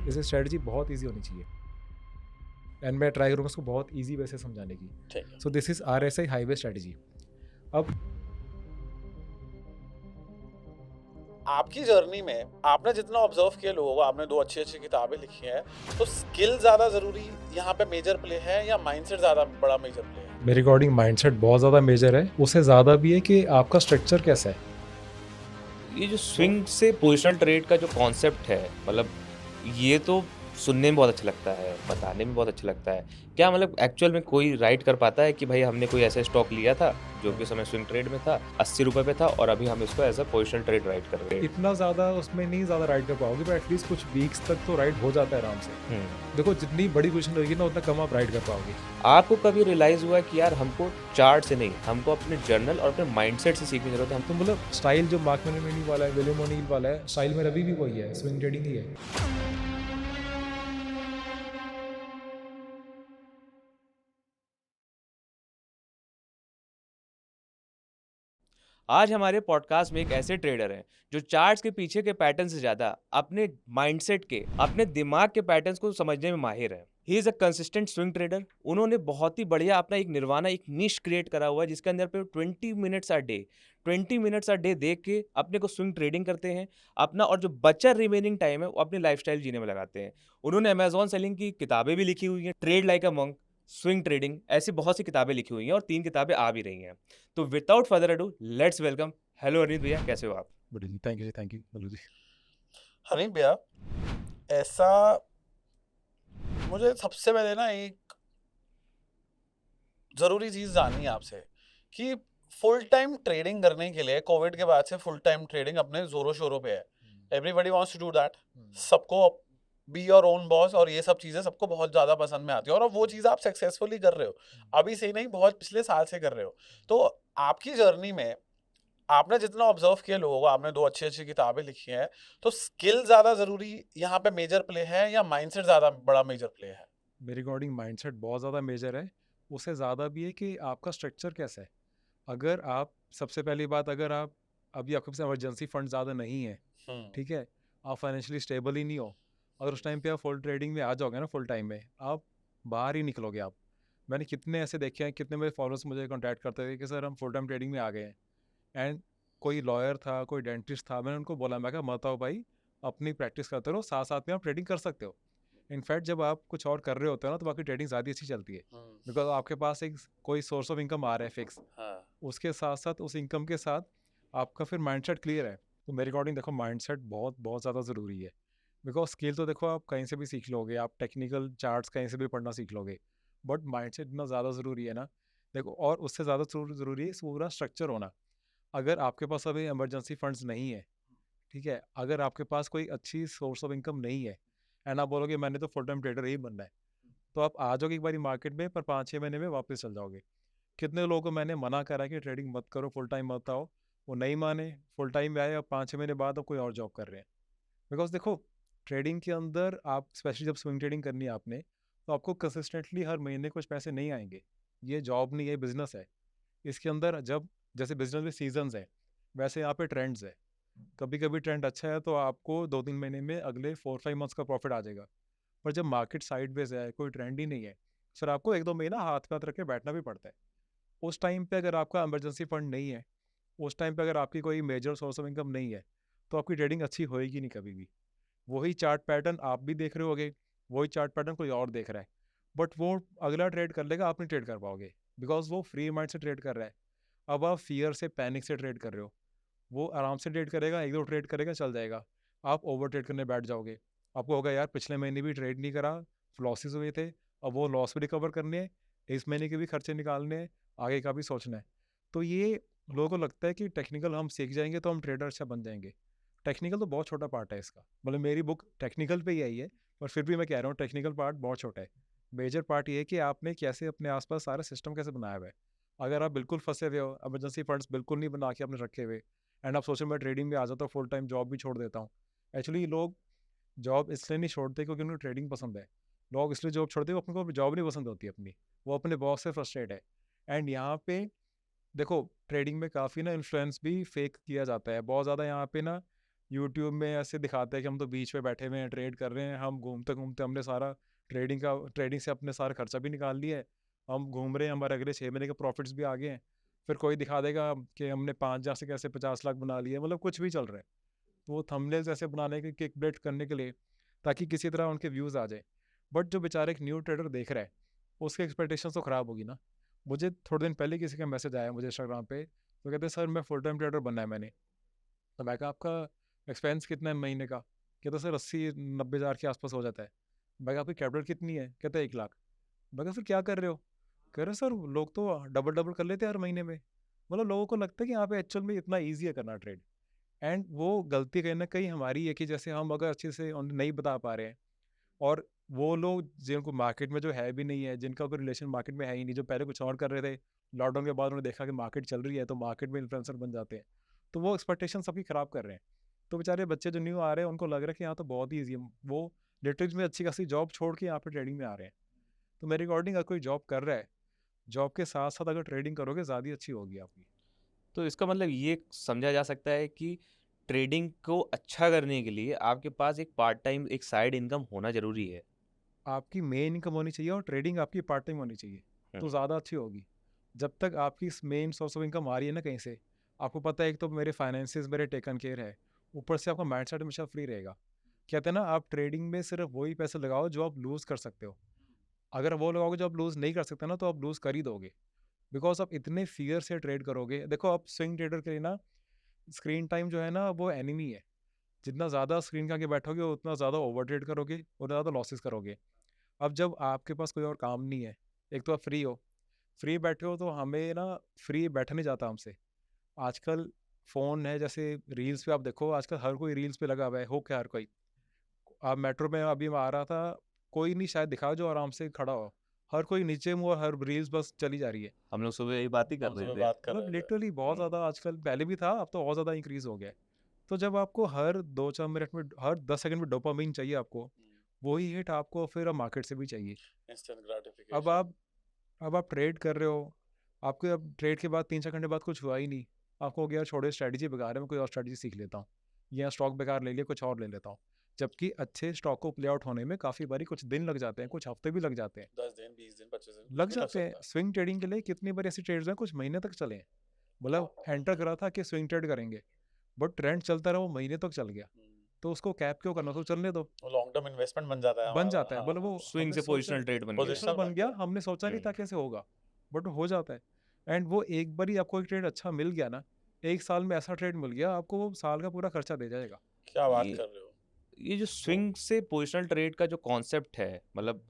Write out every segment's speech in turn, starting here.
इसे स्ट्रेटजी बहुत ईजी होनी चाहिए एंड मैं ट्राई करूँगा उसको बहुत ईजी वे से समझाने की। ठीक है। So this is RSI highway strategy. अब आपकी जर्नी में आपने जितना ऑब्जर्व किया लोगों को, आपने 2 अच्छी-अच्छी किताबें लिखी हैं, तो स्किल ज़्यादा ज़रूरी यहाँ पे मेजर प्ले है या माइंडसेट ज़्यादा बड़ा मेजर प्ले है? मेरे अकॉर्डिंग माइंडसेट बहुत ज़्यादा मेजर है, उससे ज़्यादा भी है कि आपका स्ट्रक्चर कैसा है। ये जो स्विंग से पोजिशनल ट्रेड का जो कॉन्सेप्ट है, मतलब ये तो सुनने में बहुत अच्छा लगता है, बताने में बहुत अच्छा लगता है। क्या मतलब एक्चुअल में कोई राइट कर पाता है कि भाई हमने कोई ऐसा स्टॉक लिया था, जो कि उस समय स्विंग ट्रेड में था, ₹80 पे था और अभी हम इसको as a positional trade write कर रहे हैं? इतना ज़्यादा उसमें नहीं ज़्यादा राइड कर पाओगे, बट एटलीस्ट कुछ वीक्स तक तो राइड हो जाता है आराम से। हुँ। देखो जितनी बड़ी पोजीशन रहेगी ना, उतना कम आप राइड कर पाओगे। आपको कभी रियलाइज़ हुआ कि यार हमको चार्ट से नहीं, हमको अपने जर्नल और अपने माइंडसेट से सीखने की ज़रूरत है? तो मतलब स्टाइल जो मार्क मैननी वाला है, विलियम ओनील वाला है, स्टाइल मेरा अभी भी वही है, स्विंग ट्रेडिंग ही है। आज हमारे पॉडकास्ट में एक ऐसे ट्रेडर हैं जो चार्ट्स के पीछे के पैटर्न से ज्यादा अपने माइंडसेट के, अपने दिमाग के पैटर्न्स को समझने में माहिर है। He is a consistent swing trader. उन्होंने बहुत ही बढ़िया अपना एक निर्वाणा, एक निश क्रिएट करा हुआ है जिसके अंदर पे 20 मिनट्स अ डे देख के अपने को स्विंग ट्रेडिंग करते हैं अपना, और जो बचा रिमेनिंग टाइम है वो अपनी लाइफस्टाइल जीने में लगाते हैं। उन्होंने अमेजॉन सेलिंग की किताबें भी लिखी हुई हैं, trade like a monk, swing trading, ऐसी बहुत सी किताबें लिखी हुई हैं और 3 किताबें आ भी रही हैं। तो without further ado let's welcome. Hello Arvind भैया, कैसे हो आप? बड़ी जी, थैंक यू जी, थैंक यू बलू जी। हनीफ भैया, ऐसा मुझे सबसे पहले ना एक ज़रूरी चीज़ जाननी है आपसे कि फुल टाइम ट्रेडिंग करने के लिए कोविड के बाद से फुल टाइम ट्रेडिंग अपने ज़ोरों शोरों पे है। Everybody wants to do that. सबको बी योर ओन बॉस और ये सब चीज़ें सबको बहुत ज़्यादा पसंद में आती है और अब वो चीज़ आप सक्सेसफुली कर रहे हो। अभी से ही नहीं, बहुत पिछले साल से कर रहे हो। तो आपकी जर्नी में आपने जितना ऑब्जर्व किया लोगों को, आपने 2 अच्छी-अच्छी किताबें लिखी हैं, तो स्किल ज़्यादा ज़रूरी यहाँ पे मेजर प्ले है या माइंडसेट ज़्यादा बड़ा मेजर प्ले है? मेरे अकॉर्डिंग माइंडसेट बहुत ज़्यादा मेजर है, उससे ज़्यादा भी है कि आपका स्ट्रक्चर कैसा है। अगर आप सबसे पहली बात, अगर आप अभी आपके पास इमरजेंसी फंड ज़्यादा नहीं है, हुँ। ठीक है, आप फाइनेंशियली स्टेबल ही नहीं हो, अगर उस टाइम पे आप फुल ट्रेडिंग में आ जाओगे ना, फुल टाइम में आप बाहर ही निकलोगे आप। मैंने कितने ऐसे देखे हैं, कितने मेरे फॉलोअर्स मुझे कॉन्टैक्ट करते थे कि सर हम फुल टाइम ट्रेडिंग में आ गए हैं। एंड कोई लॉयर था, कोई डेंटिस्ट था, मैंने उनको बोला, मैं कहा मत आओ भाई, अपनी प्रैक्टिस करते रहो, साथ साथ में आप ट्रेडिंग कर सकते हो। इनफैक्ट जब आप कुछ और कर रहे होते हो ना, तो आपकी ट्रेडिंग ज़्यादा अच्छी चलती है, हुँ। बिकॉज आपके पास एक कोई सोर्स ऑफ इनकम आ रहा है फिक्स। हाँ। उसके साथ साथ उस इनकम के साथ आपका फिर माइंडसेट क्लियर है। तो मेरे अकॉर्डिंग देखो, माइंडसेट बहुत बहुत ज़्यादा ज़रूरी है। बिकॉज स्किल तो देखो आप कहीं से भी सीख लोगे, आप टेक्निकल चार्ट्स कहीं से भी पढ़ना सीख लोगे, बट माइंडसेट इतना ज़्यादा ज़रूरी है ना। देखो, और उससे ज़्यादा ज़रूरी है पूरा स्ट्रक्चर होना। अगर आपके पास अभी इमरजेंसी फंड्स नहीं है, ठीक है, अगर आपके पास कोई अच्छी सोर्स ऑफ इनकम नहीं है, एंड आप बोलोगे मैंने तो फुल टाइम ट्रेडर ही बनना है, तो आप आ जाओगे एक बारी मार्केट में, पर 5-6 महीने में वापस चल जाओगे। कितने लोगों को मैंने मना करा कि ट्रेडिंग मत करो, फुल टाइम मत आओ, वो नहीं माने, फुल टाइम में आए, अब 5-6 महीने बाद अब कोई और जॉब कर रहे हैं। बिकॉज देखो, ट्रेडिंग के अंदर आप स्पेशली जब स्विंग ट्रेडिंग करनी है आपने, तो आपको कंसिस्टेंटली हर महीने कुछ पैसे नहीं आएंगे। ये जॉब नहीं है, बिजनेस है। इसके अंदर जब, जैसे बिजनेस में सीजन्स है, वैसे यहाँ पे ट्रेंड्स है। कभी कभी ट्रेंड अच्छा है तो आपको 2-3 महीने में अगले 4-5 मंथ्स का प्रॉफिट आ जाएगा। पर जब मार्केट साइडवेज है, कोई ट्रेंड ही नहीं है, सर आपको 1-2 महीना हाथ पे हाथ रख के बैठना भी पड़ता है। उस टाइम पे अगर आपका इमरजेंसी फंड नहीं है, उस टाइम पे अगर आपकी कोई मेजर सोर्स ऑफ इनकम नहीं है, तो आपकी ट्रेडिंग अच्छी होएगी नहीं कभी भी। वही चार्ट पैटर्न आप भी देख रहे होगे, वही चार्ट पैटर्न कोई और देख रहा है, बट वो अगला ट्रेड कर लेगा, आप नहीं ट्रेड कर पाओगे, बिकॉज वो फ्री माइंड से ट्रेड कर रहा है। अब आप फियर से, पैनिक से ट्रेड कर रहे हो। वो आराम से ट्रेड करेगा, 1-2 ट्रेड करेगा, चल जाएगा। आप ओवर ट्रेड करने बैठ जाओगे, आपको होगा यार पिछले महीने भी ट्रेड नहीं करा, लॉसेस हुए थे, अब वो लॉस भी रिकवर करने हैं, इस महीने के भी खर्चे निकालने हैं, आगे का भी सोचना है। तो ये लोगों को लगता है कि टेक्निकल हम सीख जाएंगे तो हम ट्रेडर अच्छा बन जाएंगे। टेक्निकल तो बहुत छोटा पार्ट है इसका, मतलब मेरी बुक टेक्निकल पे ही आई है, पर फिर भी मैं कह रहा हूँ टेक्निकल पार्ट बहुत छोटा है। मेजर पार्ट ये है कि आपने कैसे अपने आसपास सारा सिस्टम कैसे बनाया हुआ है। अगर आप बिल्कुल फंसे हुए हो, इमरजेंसी फंड्स बिल्कुल नहीं बना के आपने रखे हुए, एंड आप सोचो मैं ट्रेडिंग में आ जाता हूँ, फुल टाइम जॉब भी छोड़ देता हूँ। एक्चुअली लोग जॉब इसलिए नहीं छोड़ते क्योंकि उन्हें ट्रेडिंग पसंद है। लोग इसलिए जॉब छोड़ते हैं, वो अपने को जॉब नहीं पसंद होती अपनी, वो अपने बॉस से फ्रस्ट्रेट है। एंड यहाँ पे देखो, ट्रेडिंग में काफ़ी ना इन्फ्लुएंस भी फेक किया जाता है बहुत ज़्यादा। यहाँ पे ना यूट्यूब में ऐसे दिखाते हैं कि हम तो बीच पे बैठे हुए हैं, ट्रेड कर रहे हैं, हम घूमते घूमते हमने सारा ट्रेडिंग से अपने सारा खर्चा भी निकाल लिया है, हम घूम रहे हैं, हमारे अगले 6 महीने के प्रॉफिट्स भी आ गए हैं। फिर कोई दिखा देगा कि हमने 5,000 से कैसे 50 लाख बना लिए, मतलब कुछ भी चल रहा है। तो वो थंबनेल्स ऐसे बनाने के क्लिकबेट करने के लिए, ताकि किसी तरह उनके व्यूज़ आ जाए। बट जो बेचारा एक न्यू ट्रेडर देख रहा है, उसकी एक्सपेक्टेशंस तो ख़राब होगी ना। मुझे थोड़े दिन पहले किसी का मैसेज आया मुझे इंस्टाग्राम पे, तो कहते हैं सर मैं फुल टाइम ट्रेडर बनना है मैंने। तो मैं कहा आपका एक्सपेंस कितना है महीने का? कहता सर 80-90 हज़ार के आसपास हो जाता है। मैं कहा आपकी कैपिटल कितनी है? कहता है 1 लाख। मैं कहा फिर क्या कर रहे हो? कह रहे सर लोग तो डबल डबल कर लेते हैं हर महीने में। मतलब लोगों को लगता है कि यहाँ पे एक्चुअल में इतना ईजी है करना ट्रेड। एंड वो गलती कहीं ना कहीं हमारी है कि जैसे हम अगर अच्छे से उन्हें नहीं बता पा रहे हैं, और वो लोग जिनको मार्केट में जो है भी नहीं है, जिनका कोई रिलेशन मार्केट में है ही नहीं, जो पहले कुछ और कर रहे थे, लॉकडाउन के बाद उन्होंने देखा कि मार्केट चल रही है तो मार्केट में इन्फ्लुएंसर बन जाते हैं, तो वो एक्सपेक्टेशन सबकी ख़राब कर रहे हैं। तो बेचारे बच्चे जो न्यू आ रहे हैं उनको लग रहा है कि यहाँ तो बहुत ही ईजी है, वो लिटरली में अच्छी खासी जॉब छोड़ के यहाँ पे ट्रेडिंग में आ रहे हैं। तो मेरे अकॉर्डिंग अगर कोई जॉब कर रहा है, जॉब के साथ साथ अगर ट्रेडिंग करोगे ज़्यादा अच्छी होगी आपकी। तो इसका मतलब ये समझा जा सकता है कि ट्रेडिंग को अच्छा करने के लिए आपके पास एक पार्ट टाइम, एक साइड इनकम होना ज़रूरी है। आपकी मेन इनकम होनी चाहिए और ट्रेडिंग आपकी पार्ट टाइम होनी चाहिए, तो ज़्यादा अच्छी होगी। जब तक आपकी मेन सोर्स ऑफ इनकम आ रही है ना कहीं से, आपको पता है एक तो मेरे फाइनेंसिस मेरे टेकन केयर है, ऊपर से आपका माइंड सेट हमेशा फ्री रहेगा। कहते हैं ना आप ट्रेडिंग में सिर्फ वही पैसे लगाओ जो आप लूज़ कर सकते हो। अगर वो लगाओगे जो आप लूज़ नहीं कर सकते ना, तो आप लूज़ कर ही दोगे, बिकॉज आप इतने फियर से ट्रेड करोगे। देखो आप स्विंग ट्रेडर के लिए ना, स्क्रीन टाइम जो है ना वो एनिमी है। जितना ज़्यादा स्क्रीन के आगे बैठोगे उतना ज़्यादा ओवर ट्रेड करोगे, उतना ज़्यादा लॉसेस करोगे। अब जब आपके पास कोई और काम नहीं है, एक तो आप फ्री हो, फ्री बैठे हो, तो हमें ना फ्री बैठा नहीं जाता हमसे। आजकल फ़ोन है, जैसे रील्स पे आप देखो, आजकल हर कोई रील्स पे लगा हुआ है, हो क्या हर कोई। आप मेट्रो में अभी मैं आ रहा था, कोई नहीं शायद दिखा जो आराम से खड़ा हो, हर कोई नीचे मुँह, हर रील्स बस चली जा रही है। हम लोग सुबह यही बात ही कर हम रहे सुबह थे। बात कर मतलब रहे थे। लिटरली बहुत ज़्यादा आजकल, पहले भी था अब तो और ज़्यादा इंक्रीज़ हो गया है। तो जब आपको हर 2-4 मिनट में, हर 10 सेकंड में डोपामाइन चाहिए आपको, वही हिट आपको फिर अब मार्केट से भी चाहिए। इंस्टेंट अब ग्रेटिफिकेशन। आप ट्रेड कर रहे हो, आपके अब ट्रेड के बाद 3-4 घंटे बाद कुछ हुआ ही नहीं, आपको हो गया छोड़ो स्ट्रैटेजी बेकार है, मैं कोई और स्ट्रैटेजी सीख लेता हूँ, या स्टॉक बेकार ले लिया कुछ और ले लेता हूँ। जबकि अच्छे स्टॉक को प्ले आउट होने में काफ़ी बारी कुछ दिन लग जाते हैं, कुछ हफ्ते भी लग जाते हैं, 10 दिन 20 दिन 25 दिन लग कुछ भी लग जाते हैं। सकता है। स्विंग ट्रेडिंग के लिए कितनी बार ऐसी ट्रेड्स हैं कुछ महीने तक चले हैं। मतलब एंटर करा था कि स्विंग ट्रेड करेंगे, बट ट्रेंड चलता रहा, वो महीने तक चल गया, तो उसको कैप क्यों करना, तो चलने दो, वो लॉन्ग टर्म इन्वेस्टमेंट बन जाता है बन हमारा। जाता है। हाँ, मतलब वो स्विंग हमने से सोचा पोजिशनल ट्रेड बन गया। पोजिशनल बन गया, हमने सोचा नहीं था कैसे होगा, बट हो जाता है। एंड वो एक बार ही आपको एक ट्रेड अच्छा मिल गया ना, 1 साल में ऐसा ट्रेड मिल गया आपको, वो साल का पूरा खर्चा दे जाएगा। क्या बात ये कर रहे हो। ये जो स्विंग से पोजिशनल ट्रेड का जो कॉन्सेप्ट है, मतलब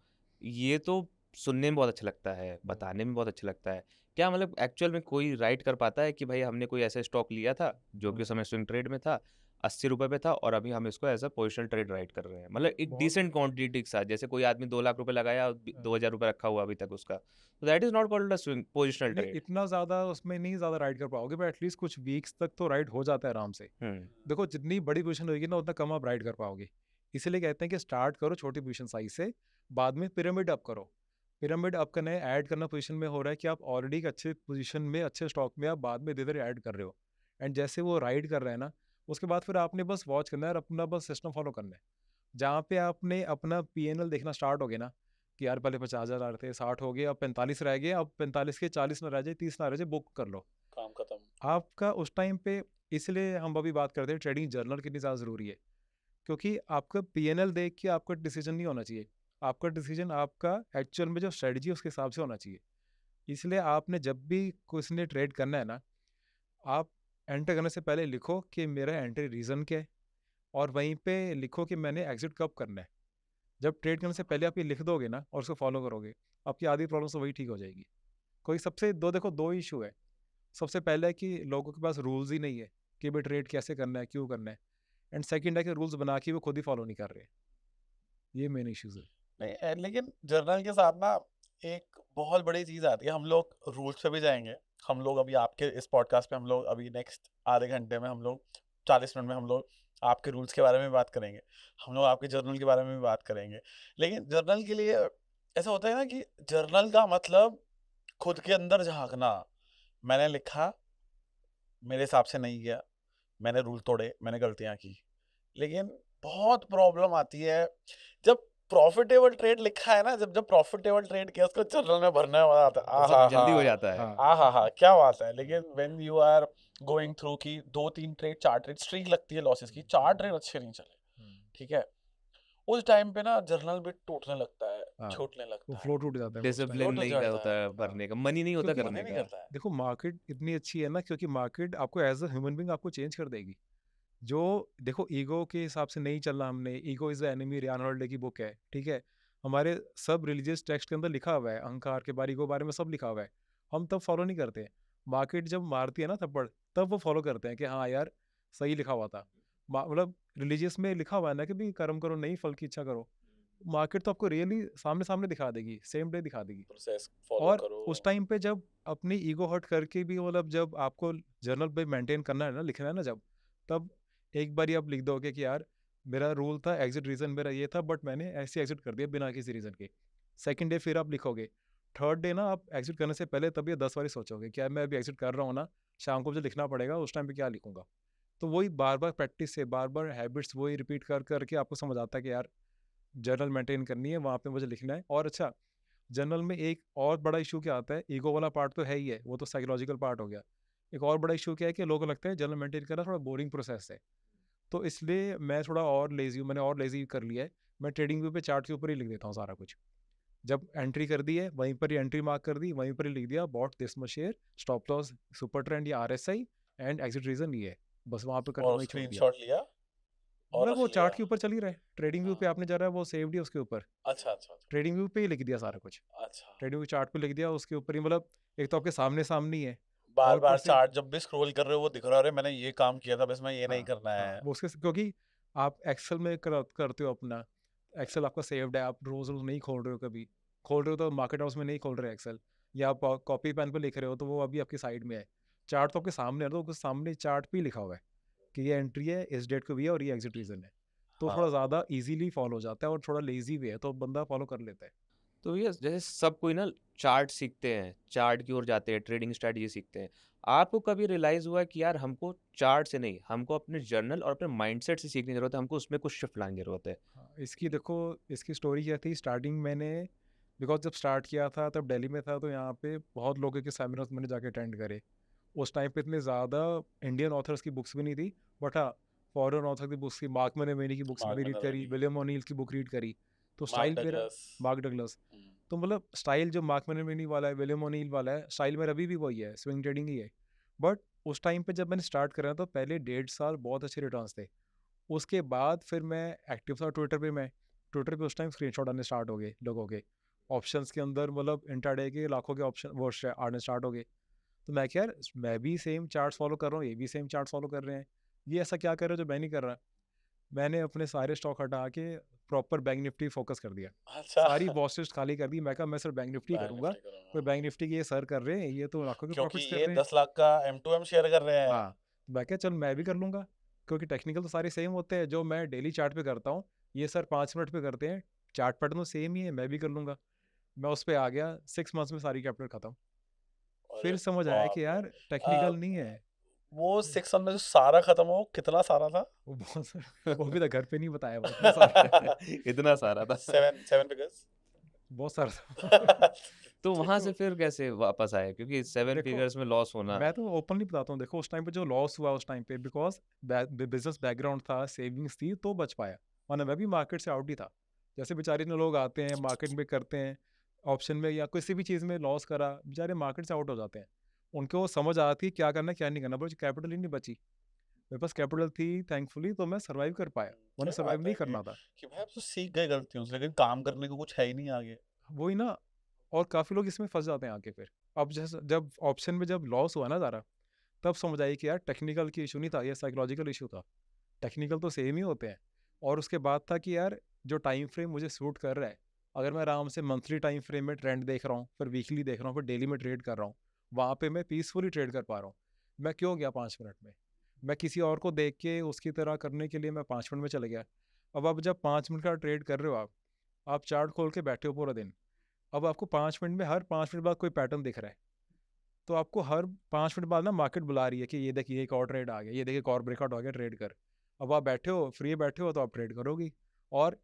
ये तो सुनने में बहुत अच्छा लगता है, बताने में बहुत अच्छा लगता है। क्या मतलब एक्चुअल में कोई राइट कर पाता है कि भाई हमने कोई ऐसा स्टॉक लिया था जो कि उस समय स्विंग ट्रेड में था, 80 रुपए पे था, और अभी हम इसको as a positional trade write कर रहे हैं, मतलब एक बहुत डिसेंट क्वांटिटी के साथ। जैसे कोई आदमी 2 लाख रुपए लगाया और हाँ। 2000 रुपए रखा हुआ अभी तक उसका, तो that is not called a swing positional नहीं ट्रेड। इतना ज़्यादा उसमें नहीं ज़्यादा राइड कर पाओगे, बट एटलीस्ट कुछ वीक्स तक तो राइड हो जाता है आराम से। देखो जितनी बड़ी पोजीशन होगी ना उतना कम आप राइड कर पाओगे, इसीलिए कहते हैं कि स्टार्ट करो छोटी पोजीशन साइज से, बाद में पिरामिड अप करो। पिरामिड अप करना है, ऐड करना पोजीशन में हो रहा है कि आप ऑलरेडी एक अच्छे पोजीशन में, अच्छे स्टॉक में आप बाद में धीरे धीरे ऐड कर रहे हो, एंड जैसे वो राइड कर रहा है ना, उसके बाद फिर आपने बस वॉच करना है और अपना बस सिस्टम फॉलो करना है। जहाँ पे आपने अपना PNL देखना स्टार्ट हो गया ना, कि यार पहले 50,000 आ रहे थे, 60 हो गए, अब 45 रह गए, अब 45 के 40 ना रह जाए, 30 ना रह जाए, बुक कर लो काम खत्म। आपका उस टाइम पे। इसलिए हम अभी बात करते हैं ट्रेडिंग जर्नल कितनी ज़्यादा ज़रूरी है, क्योंकि आपका PNL देख के आपका डिसीजन नहीं होना चाहिए, आपका डिसीजन आपका एक्चुअल में जो स्ट्रेटजी है उसके हिसाब से होना चाहिए। इसलिए आपने जब भी किसी ने ट्रेड करना है ना, आप एंटर करने से पहले लिखो कि मेरा एंट्री रीज़न क्या है, और वहीं पे लिखो कि मैंने एग्जिट कब करना है। जब ट्रेड करने से पहले आप ये लिख दोगे ना और उसको फॉलो करोगे, आपकी आधी प्रॉब्लम तो वही ठीक हो जाएगी। कोई सबसे दो इशू है। सबसे पहला है कि लोगों के पास रूल्स ही नहीं है कि भाई ट्रेड कैसे करना है, क्यों करना है। एंड सेकंड है कि रूल्स बना के वो खुद ही फॉलो नहीं कर रहे। ये मेन इश्यूज है। नहीं लेकिन जर्नल के साथ ना एक बहुत बड़ी चीज़ आती है। हम लोग रूल्स पे भी जाएंगे। हम लोग अभी आपके इस पॉडकास्ट पे हम लोग अभी नेक्स्ट आधे घंटे में हम लोग 40 मिनट में हम लोग आपके रूल्स के बारे में बात करेंगे। हम लोग आपके जर्नल के बारे में भी बात करेंगे। लेकिन जर्नल के लिए ऐसा होता है ना कि जर्नल का मतलब खुद के अंदर झांकना। मैंने लिखा, मेरे हिसाब से नहीं गया, मैंने रूल तोड़े, मैंने गलतियाँ की। लेकिन बहुत प्रॉब्लम आती है जब प्रॉफिटेबल ट्रेड लिखा है ना, जब जब प्रॉफिटेबल ट्रेड किया उसको जर्नल में भरने में मजा आता है। तो सब जल्दी हो जाता है। हाँ हाँ, क्या बात है। लेकिन when you are going through की 2-3 ट्रेड 4 ट्रेड स्ट्रीक लगती है लॉसेस की, 4 ट्रेड अच्छे नहीं चले, ठीक है, उस टाइम पे ना जर्नल भी टूटने लगता है, हाँ छूटने वो लगता है, फ्लो टूट जाता है उस टाइम डिसिप्लिन फ्लो टूट नहीं जाता होता है, है भरने का, मनी नहीं होता क्योंकि मन ही करने नहीं का। करता है। देखो मार्केट इतनी अच्छी है ना, क्योंकि मार्केट आपको एज अ ह्यूमन बीइंग आपको चेंज कर देगी। जो देखो ईगो के हिसाब से नहीं चलना हमने, ego is the enemy, Ryan Holiday की बुक है, ठीक है, हमारे सब रिलीजियस टेक्स्ट के अंदर लिखा हुआ है, अहंकार के बारे ईगो बारे में सब लिखा हुआ है, हम तब फॉलो नहीं करते। मार्केट जब मारती है ना थप्पड़, तब वो फॉलो करते हैं कि हाँ यार सही लिखा हुआ था। मतलब रिलीजियस में लिखा हुआ है ना कि भी कर्म करो नहीं फल की इच्छा करो। मार्केट तो आपको रियली सामने सामने दिखा देगी, सेम डे दिखा देगी। प्रोसेस फॉलो और करो। उस टाइम पे जब अपनी ईगो हर्ट करके भी, मतलब जब आपको जर्नल पे मेंटेन करना है ना, लिखना है ना जब, तब एक बार ही आप लिख दोगे कि यार मेरा रूल था, एग्जिट रीज़न मेरा ये था, बट मैंने ऐसे एग्जिट कर दिया बिना किसी रीज़न के। सेकंड डे फिर आप लिखोगे, थर्ड डे ना आप एग्जिट करने से पहले तब ये 10 बारी सोचोगे क्या मैं अभी एग्जिट कर रहा हूँ ना, शाम को मुझे लिखना पड़ेगा, उस टाइम पे क्या लिखूंगा। तो वही बार बार प्रैक्टिस से, बार बार हैबिट्स वही रिपीट कर करके आपको समझ आता है कि यार जर्नल मेंटेन करनी है, वहाँ पे मुझे लिखना है। और अच्छा, जर्नल में एक और बड़ा इशू क्या आता है, ईगो वाला पार्ट तो है ही है, वो तो साइकोलॉजिकल पार्ट हो गया। एक और बड़ा इशू क्या है कि लोगों को लगता है जर्नल मेंटेन करना थोड़ा बोरिंग प्रोसेस है, तो इसलिए मैं थोड़ा और लेजी हूँ, मैंने और लेजी कर लिया है। मैं ट्रेडिंग व्यू पे चार्ट के ऊपर ही लिख देता हूँ सारा कुछ। जब एंट्री कर दी है वहीं पर ही एंट्री मार्क कर दी, वहीं पर ही लिख दिया bought this much share, stop loss super trend या RSI, एंड एग्जिट रीजन ये है, बस वहाँ पे कर और वहीं छोड़ दिया। स्क्रीनशॉट लिया और मतलब रख वो लिया। चार्ट के ऊपर चल ही रहा है, ट्रेडिंग व्यू पे हाँ, आपने जा रहा है वो सेव्ड ही है उसके ऊपर, अच्छा अच्छा अच्छा ट्रेडिंग व्यू पे ही लिख दिया सारा कुछ, अच्छा। ट्रेडिंग व्यू चार्ट पे लिख दिया उसके ऊपर ही। मतलब एक तो आपके सामने सामने ही है, बार और ऊपर बार से चार्ट जब भी स्क्रॉल कर रहे हो वो दिख रहा है, अरे मैंने ये काम किया था, बस मैं ये नहीं हाँ करना हाँ है। वो उसके क्योंकि आप एक्सेल में करते हो अपना, एक्सेल आपका सेव्ड है, आप रोज रोज नहीं खोल रहे हो, कभी खोल रहे हो तो मार्केट हाउस में नहीं खोल रहे एक्सेल, या आप कॉपी पेन पे लिख रहे हो तो वो अभी आपकी साइड में है। चार्ट तो आपके सामने है, तो उसके सामने चार्ट पे ही लिखा हुआ है कि ये एंट्री है इस डेट को भी है और ये एग्जिट रीजन है, तो हाँ थोड़ा ज़्यादा इजीली फॉलो हो जाता है, और थोड़ा लेजी भी है तो बंदा फॉलो कर लेता है। तो ये जैसे सब कोई ना चार्ट सीखते हैं, चार्ट की ओर जाते हैं, ट्रेडिंग स्ट्रेटजी सीखते हैं। आपको कभी रियलाइज हुआ कि यार हमको चार्ट से नहीं, हमको अपने जर्नल और अपने माइंडसेट से सीखने की जरूरत है, हमको उसमें कुछ शिफ्ट लाने की जरूरत है। हाँ, इसकी देखो, इसकी स्टोरी क्या थी, स्टार्टिंग मैंने, बिकॉज जब स्टार्ट किया था तब दिल्ली में था, तो यहाँ पे बहुत लोगों के सेमिनार्स मैंने जाके अटेंड करे। उस टाइम पे इतने ज़्यादा इंडियन ऑथर्स की बुक्स भी नहीं थी, बट हाँ फॉरेन ऑथर की बुक्स की, मार्क मैनेमेनी की बुक्स मार्क मैंने रीड करी, मिनर्वी, विलियम ओनील की बुक रीड करी, तो मार्क स्टाइल मेरा, डगलस। मार्क डगलस, तो मतलब स्टाइल जो मार्क मैनेमेनी वाला है, विलियम ओनील वाला है, स्टाइल मेरा अभी भी वही है, स्विंग ट्रेडिंग ही है। बट उस टाइम पे जब मैंने स्टार्ट करा तो पहले 1.5 साल बहुत अच्छे रिटर्न्स थे। उसके बाद फिर मैं एक्टिव था ट्विटर पे, मैं ट्विटर पे उस टाइम स्क्रीनशॉट आने स्टार्ट हो गए लोगों के, ऑप्शंस के अंदर मतलब इंट्राडे के लाखों के ऑप्शन वो आने स्टार्ट हो गए। तो मैं क्या यार, मैं भी सेम चार्ट्स फॉलो कर रहा हूँ, ये भी सेम चार्ट्स फॉलो कर रहे हैं, ये ऐसा क्या कर रहे हो जो मैं नहीं कर रहा। मैंने अपने सारे स्टॉक हटा के प्रॉपर बैंक निफ्टी फोकस कर दिया, अच्छा। सारी वॉच लिस्ट खाली कर दी, मैं कहा मैं सिर्फ बैंक निफ्टी बैंक करूंगा। निफ्टी कोई करूंगा बैंक निफ्टी के ये सर कर रहे हैं, ये तो लाखों के क्योंकि प्रॉफिट्स कर ये रहे हैं। 10 लाख का M2M शेयर कर रहे हैं। हाँ, मैं क्या चल मैं भी कर लूँगा, क्योंकि टेक्निकल तो सारे सेम होते हैं, जो मैं डेली चार्ट पे करता हूँ ये सर 5 मिनट पे करते हैं, चार्ट पैटर्न तो सेम ही है, मैं भी कर लूँगा। मैं उस पे आ गया, 6 मंथ्स में सारी कैपिटल खत्म। अरे फिर समझ आया कि बाप रे। यार आ, टेक्निकल नहीं है। वो 6 में जो सारा खत्म हो, कितना सारा था? वो बहुत सारा, वो भी तो घर पे नहीं बताया, वो इतना सारा, इतना सारा था। 7 फिगर्स। बहुत सारा था। तो वहां से देखो फिर कैसे वापस आए, क्योंकि 7 देखो फिगर्स में लॉस होना। मैं तो ओपनली बताता हूँ, देखो उस टाइम पे जो लॉस हुआ उस टाइम पे, बिकॉज बिजनेस बैकग्राउंड था, सेविंग्स थी, तो बच पाया, वरना मैं भी मार्केट से आउट ही था। जैसे बेचारे इतने लोग आते हैं मार्केट में करते हैं, ऑप्शन में या किसी भी चीज़ में लॉस करा, बेचारे मार्केट से आउट हो जाते हैं। उनको समझ आती है क्या करना है क्या नहीं करना, बट कैपिटल ही नहीं बची। मेरे पास कैपिटल थी थैंकफुली, तो मैं सर्वाइव कर पाया, वरना क्या सर्वाइव बात नहीं है करना था। कि भाई आप तो सीख गए गलतियों से, लेकिन काम करने को कुछ है ही नहीं आगे। वही ना, और काफ़ी लोग इसमें फंस जाते हैं आके फिर। अब जैसे जब ऑप्शन में जब लॉस हुआ ना ज़्यादा, तब समझ आई कि यार टेक्निकल की इशू नहीं था, ये साइकोलॉजिकल इशू था। टेक्निकल तो सेम ही होते हैं। और उसके बाद था कि यार जो टाइम फ्रेम मुझे सूट कर रहा है, अगर मैं आराम से मंथली टाइम फ्रेम में ट्रेंड देख रहा हूँ, फिर वीकली देख रहा हूँ, फिर डेली में ट्रेड कर रहा हूँ, वहाँ पे मैं पीसफुली ट्रेड कर पा रहा हूँ। मैं क्यों गया 5 मिनट में, मैं किसी और को देख के उसकी तरह करने के लिए मैं 5 मिनट में चले गया। अब आप जब 5 मिनट का ट्रेड कर रहे हो, आप चार्ट खोल के बैठे हो पूरा दिन, अब आपको 5 मिनट में, हर 5 मिनट बाद कोई पैटर्न दिख रहा है, तो आपको हर 5 मिनट बाद ना मार्केट बुला रही है कि ये देखिए एक और ट्रेड आ गया, ये देखिए एक और ब्रेकआउट आ गया, ट्रेड कर। अब आप बैठे हो, फ्री बैठे हो तो आप ट्रेड करोगे। और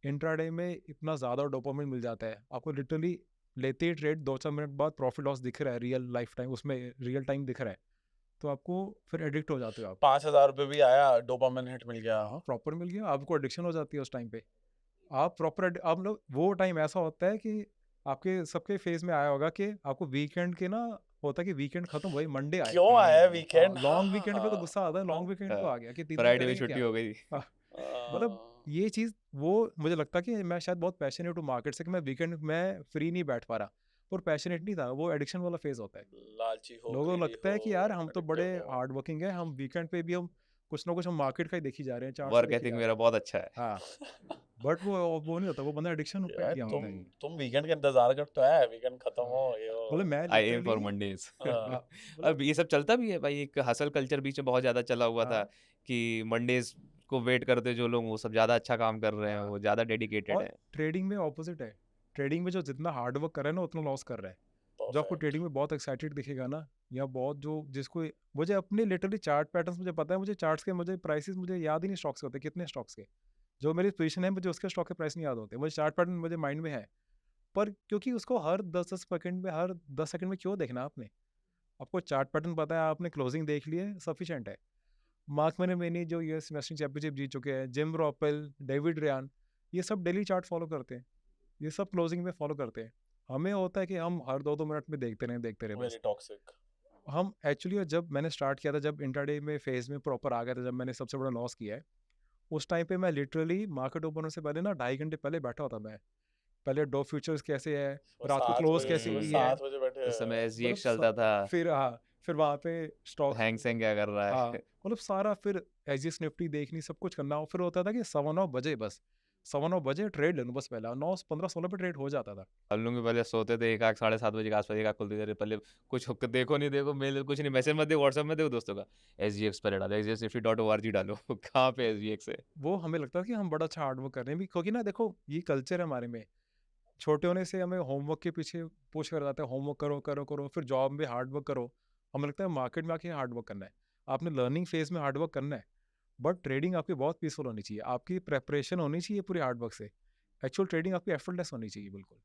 इंट्राडे में इतना ज़्यादा डोपामिन मिल जाता है आपको, लिटरली लेते ही ट्रेड 2-4 मिनट बाद प्रॉफिट लॉस दिख रहा है, रियल लाइफ टाइम उसमें रियल टाइम दिख रहा है, तो आपको फिर एडिक्ट हो जाते हो आप। 5,000 रुपये भी आया, डोपामिन हिट मिल गया। हाँ, प्रॉपर मिल गया, आपको एडिक्शन हो जाती है उस टाइम पे। आप प्रॉपर आप लोग वो टाइम ऐसा होता है कि आपके सबके फेज में आया होगा कि आपको वीकेंड के ना होता है कि वीकेंड खत्म वही मंडे आए, क्यों आया वीकेंड? लॉन्ग वीकेंड पे तो गुस्सा आता है, हाँ, लॉन्ग वीकेंड हाँ, तो आ गया कि 3 दिन फ्राइडे में करेंगे छुट्टी क्या। हो गई। हाँ, मतलब ये चीज़ वो मुझे लगता कि मैं शायद बहुत पैशनेट हूँ मार्केट से कि मैं वीकेंड में फ्री नहीं बैठ पा रहा, और पैशनेट नहीं था, वो एडिक्शन वाला फेज होता है। लालची हो, लोगों को greedy लगता है कि हो, यार हम तो बड़े addictive हो। हार्ड वर्किंग है, हम वीकेंड पे भी हम कुछ ना कुछ हम मार्केट का ही देखी जा रहे हैं, चार्ट्स वर्क देखी एथिक जा रहे मेरा हैं। बहुत अच्छा है। हाँ, बट वो नहीं होता, वो बंदा एडिक्शन पे यार गया होता है। तुम वीकेंड का इंतजार करते है, वीकेंड खत्म हो ये मतलब हो। मैं I am for literally Mondays. हाँ, मतलब अब ये सब चलता भी है भाई, एक हसल कल्चर बीच में बहुत ज्यादा चला हुआ था हाँ कि मंडेज को वेट करते जो लोग वो सब ज्यादा अच्छा काम कर रहे हैं, हाँ, वो ज्यादा डेडिकेटेड और है। ट्रेडिंग में ऑपोजिट है। ट्रेडिंग में जो जितना हार्ड वर्क कर रहा है ना उतना लॉस कर रहा है। जो आपको परफेक्ट। ट्रेडिंग में बहुत एक्साइटेड दिखेगा ना, या बहुत जो जिसको मुझे अपने लिटरली चार्ट पैटर्न्स मुझे पता है, मुझे चार्ट्स के मुझे प्राइसेस मुझे याद ही नहीं स्टॉक्स के होते कितने स्टॉक्स के, जो मेरी पोजीशन है मुझे उसके स्टॉक के प्राइस नहीं याद होते, मुझे चार्ट पैटर्न मुझे माइंड में है, पर क्योंकि उसको हर 10-10 सेकंड में, हर 10 सेकंड में क्यों देखना आपने, आपको चार्ट पैटर्न पता है, आपने क्लोजिंग देख ली है, सफिशिएंट है। मार्क मैनी जो यूएस वेस्टिंग चैंपियनशिप जीत चुके हैं, जिम रॉपेल, डेविड रियान, ये सब डेली चार्ट फॉलो करते हैं, ये सब क्लोजिंग में फॉलो करते हैं। हमें होता है कि हम हर 2-2 मिनट में देखते रहे वेरी बस। टॉक्सिक। हम एक्चुअली जब मैंने स्टार्ट किया था, जब इंट्राडे में फेज में प्रॉपर आ गया था, जब मैंने सबसे बड़ा लॉस किया है, उस टाइम पे मैं लिटरली मार्केट ओपन होने से पहले ना 2.5 घंटे पहले बैठा होता मैं, पहले डो फ्यूचर्स कैसे है, रात को क्लोज कैसे सुबह हुई है, 7 बजे बैठे उस समय हैं। मतलब एसजीएक्स चलता था, फिर हाँ, फिर वहाँ पे स्टॉक्स, हैंग सेंग क्या कर रहा हाँ, है। मतलब सारा फिर एसजीएक्स निफ्टी देखनी, सब कुछ करना, और फिर होता था कि 9:15 बजे बस, 9:15 बजे ट्रेड ले लूँ बस, पहला 9:15-16 पे ट्रेड हो जाता था। हम लोग भी पहले सोते थे 1 साढ़े 7 बजे के आसपास, 1 खुलती थी, पहले कुछ देखो नहीं देखो, मेल कुछ नहीं, मैसेज मत देखो, व्हाट्सएप में देखो दोस्तों का, एसजीएक्स पर डालो, exnifty.org डालो। कहाँ पे एसजीएक्स है। वो हमें लगता था कि हम बड़ा अच्छा हार्ड वर्क कर रहे हैं भी, क्योंकि ना देखो ये कल्चर है हमारे में, छोटे होने से हमें होमवर्क के पीछे पुश कर जाता है, होमवर्क करो करो करो, फिर जॉब में हार्ड वर्क करो, हमें लगता है मार्केट में आके हार्ड वर्क करना है, आपने लर्निंग फेज में हार्ड वर्क करना है, बट ट्रेडिंग आपकी बहुत पीसफुल होनी चाहिए, आपकी प्रेपरेशन होनी चाहिए पूरी हार्ड वर्क से, एक्चुअल ट्रेडिंग आपकी एफर्टलेस होनी चाहिए बिल्कुल।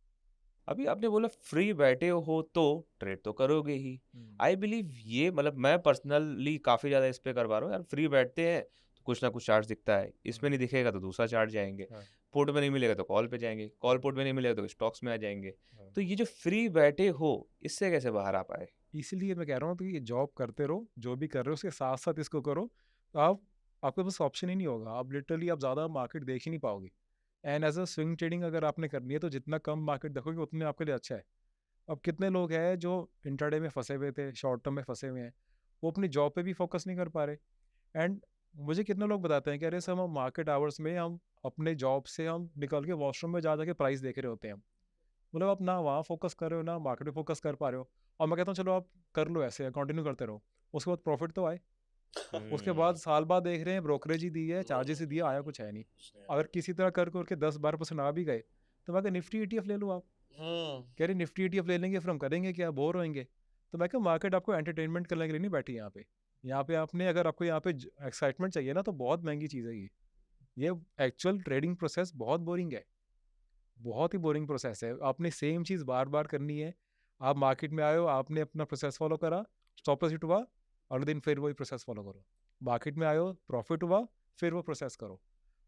अभी आपने बोला फ्री बैठे हो तो ट्रेड तो करोगे ही। आई बिलीव ये मतलब मैं पर्सनली काफ़ी ज़्यादा इस पे कर पा रहा हूँ यार, फ्री बैठते हैं तो कुछ ना कुछ चार्ज दिखता है, इसमें नहीं दिखेगा तो दूसरा चार्ज जाएंगे, हाँ, पोर्ट में नहीं मिलेगा तो कॉल पे जाएंगे, कॉल पोर्ट में नहीं मिलेगा तो स्टॉक्स में आ जाएंगे। हाँ। तो ये जो फ्री बैठे हो इससे कैसे बाहर आ पाए? इसीलिए मैं कह रहा हूँ कि ये जॉब करते रहो, जो भी कर रहे हो उसके साथ साथ इसको करो, तो आप आपके पास ऑप्शन ही नहीं होगा, आप लिटरली आप ज़्यादा मार्केट देख ही नहीं पाओगे। And as a swing trading अगर आपने करनी है तो जितना कम मार्केट देखोगे उतने आपके लिए अच्छा है। अब कितने लोग हैं जो इंट्राडे में फंसे हुए थे, शॉर्ट टर्म में फंसे हुए हैं, वो अपनी जॉब पे भी फोकस नहीं कर पा रहे। एंड मुझे कितने लोग बताते हैं कि अरे सर हम मार्केट आवर्स में हम अपने जॉब से हम निकल के वॉशरूम में जा जाके प्राइस देख रहे होते हैं, मतलब आप ना वहाँ फोकस कर रहे हो ना मार्केट पे फोकस कर पा रहे हो। और मैं कहता हूँ चलो आप कर लो, ऐसे कंटिन्यू करते रहो, उसके बाद प्रॉफिट तो आए। उसके बाद साल बाद देख रहे हैं ब्रोकरेज ही दी है, चार्जेस ही दिया, आया कुछ है नहीं। अगर किसी तरह कर करके 10-12% आ भी गए तो मैं कहा निफ्टी ETF ले लो आप, कह रहे निफ्टी ETF ले लेंगे फिर हम करेंगे क्या, बोर होएंगे। तो मैं कहा मार्केट आपको एंटरटेनमेंट करने के लिए नहीं बैठी यहाँ पे, यहाँ पे आपने अगर आपको यहाँ पे एक्साइटमेंट चाहिए ना तो बहुत महंगी चीज़ है ये एक्चुअल ट्रेडिंग प्रोसेस बहुत बोरिंग है, बहुत ही बोरिंग प्रोसेस है, आपने सेम चीज़ बार बार करनी है। आप मार्केट में आए हो, आपने अपना प्रोसेस फॉलो करा, स्टॉप लॉस हिट हुआ, अगले दिन फिर वही प्रोसेस फॉलो करो। मार्केट में आए हो, प्रॉफिट हुआ, फिर वो प्रोसेस करो,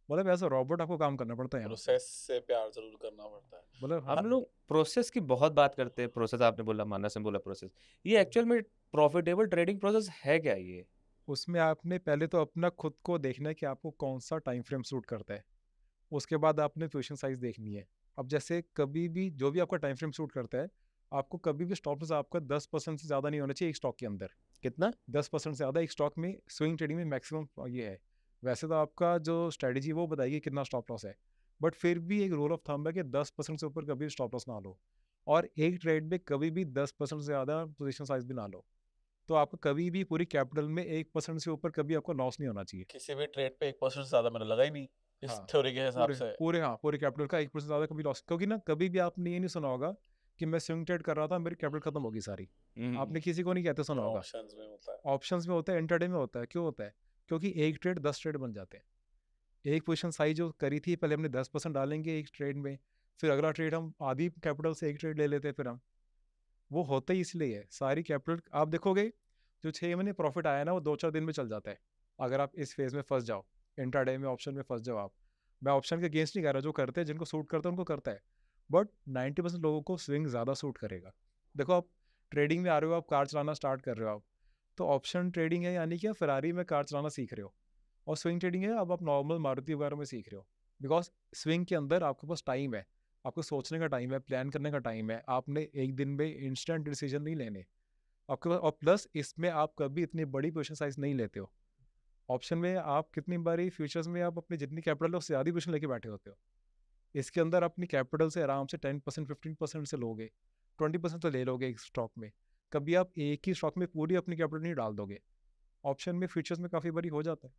मतलब ऐसा रॉबोट आपको काम करना पड़ता है यहाँ पे। प्रोसेस से प्यार जरूर करना पड़ता है। मतलब हम हाँ, लोग प्रोसेस की बहुत बात करते हैं, प्रोसेस आपने बोला, मानस ने बोला प्रोसेस, ये एक्चुअल में प्रॉफिटेबल ट्रेडिंग प्रोसेस है क्या ये? उसमें आपने पहले तो अपना खुद को देखना है कि आपको कौन सा टाइम फ्रेम सूट करता है, उसके बाद आपने पोजीशन साइज देखनी है। अब जैसे कभी भी जो भी आपका टाइम फ्रेम सूट करता है, आपको कभी भी स्टॉप लॉस आपका 10% से ज़्यादा नहीं होना चाहिए एक स्टॉक के अंदर। कितना? 10% से ज़्यादा एक स्टॉक में स्विंग ट्रेडिंग में मैक्सिमम ये है। वैसे तो आपका जो स्ट्रेटजी वो बताएगी कितना स्टॉप लॉस है, बट फिर भी एक रूल ऑफ थंब है कि 10% से ऊपर कभी स्टॉप लॉस ना लो, और एक ट्रेड में कभी भी 10% से ज़्यादा पोजीशन साइज भी ना लो। तो आपको कभी भी पूरी कैपिटल में 1% से ऊपर कभी आपको लॉस नहीं होना चाहिए। किसी भी ट्रेड पे 1% से ज्यादा मैंने लगा ही नहीं इस हाँ, थ्योरी के हिसाब पूरे से। पूरे हाँ, पूरे कैपिटल का 1% ज़्यादा कभी लॉस, क्योंकि ना कभी भी आपने ये नहीं सुना होगा कि मैं स्विंग ट्रेड कर रहा था मेरी कैपिटल खत्म होगी सारी, हम्म, आपने किसी को नहीं कहते सुना होगा। ऑप्शंस में होता है। ऑप्शंस में होता है, इंट्राडे में होता है, क्यों होता है? क्योंकि एक ट्रेड 10 ट्रेड बन जाते हैं। एक पोजीशन साइज जो करी थी पहले हमने 10% डालेंगे एक ट्रेड में, फिर अगला ट्रेड हम आधी कैपिटल से एक ट्रेड ले लेते हैं, फिर हम वो होता ही इसलिए है। सारी कैपिटल आप देखोगे जो 6 महीने प्रॉफिट आया ना वो 2-4 दिन में चल जाता है अगर आप इस फेज में फंस जाओ, इंट्राडे में ऑप्शन में फंस जाओ आप। मैं ऑप्शन के अगेंस्ट नहीं कह रहा, जो करते हैं जिनको सूट करता है उनको करता है, बट 90% लोगों को स्विंग ज़्यादा सूट करेगा। देखो आप ट्रेडिंग में आ रहे हो, आप कार चलाना स्टार्ट कर रहे हो आप, तो ऑप्शन ट्रेडिंग है यानी कि आप फरारी में कार चलाना सीख रहे हो, और स्विंग ट्रेडिंग है अब आप नॉर्मल मारुति वगैरह में सीख रहे हो। बिकॉज स्विंग के अंदर आपके पास टाइम है, आपको सोचने का टाइम है, प्लान करने का टाइम है, आपने एक दिन में इंस्टेंट डिसीजन नहीं लेने आपके पास, और प्लस इसमें आप कभी इतनी बड़ी पोजीशन साइज नहीं लेते हो। ऑप्शन में आप कितनी बारी फ्यूचर्स में आप अपनी जितनी कैपिटल है उससे ज़्यादा पोजीशन लेके बैठे होते हो। इसके अंदर अपनी कैपिटल से आराम से 10% 15% से लोगे, 20% तो ले लोगे एक स्टॉक में। कभी आप एक ही स्टॉक में पूरी अपनी कैपिटल नहीं डाल दोगे। ऑप्शन में फ्यूचर्स में काफ़ी बारी हो जाता है।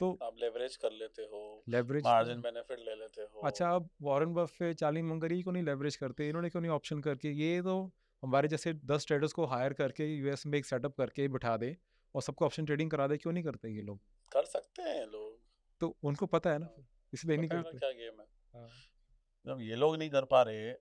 तो आप लेवरेज कर लेते हो, लेवरेज मार्जिन बेनिफिट ले लेते हो। अच्छा, अब वॉरेन बफेट, चार्ली मंगरी को नहीं लेवरेज करते, इन्होंने क्यों नहीं ऑप्शन करके, ये तो हमारे जैसे 10 ट्रेडर्स को हायर करके यूएस में एक सेटअप करके बिठा दे और सबको ऑप्शन ट्रेडिंग करा दे, क्यों नहीं करते ये लोग? कर सकते हैं लोग, तो उनको पता है ना, इसलिए नहीं पता है ना करते। क्या गेम है। हाँ। जब ये लोग नहीं कर पा रहे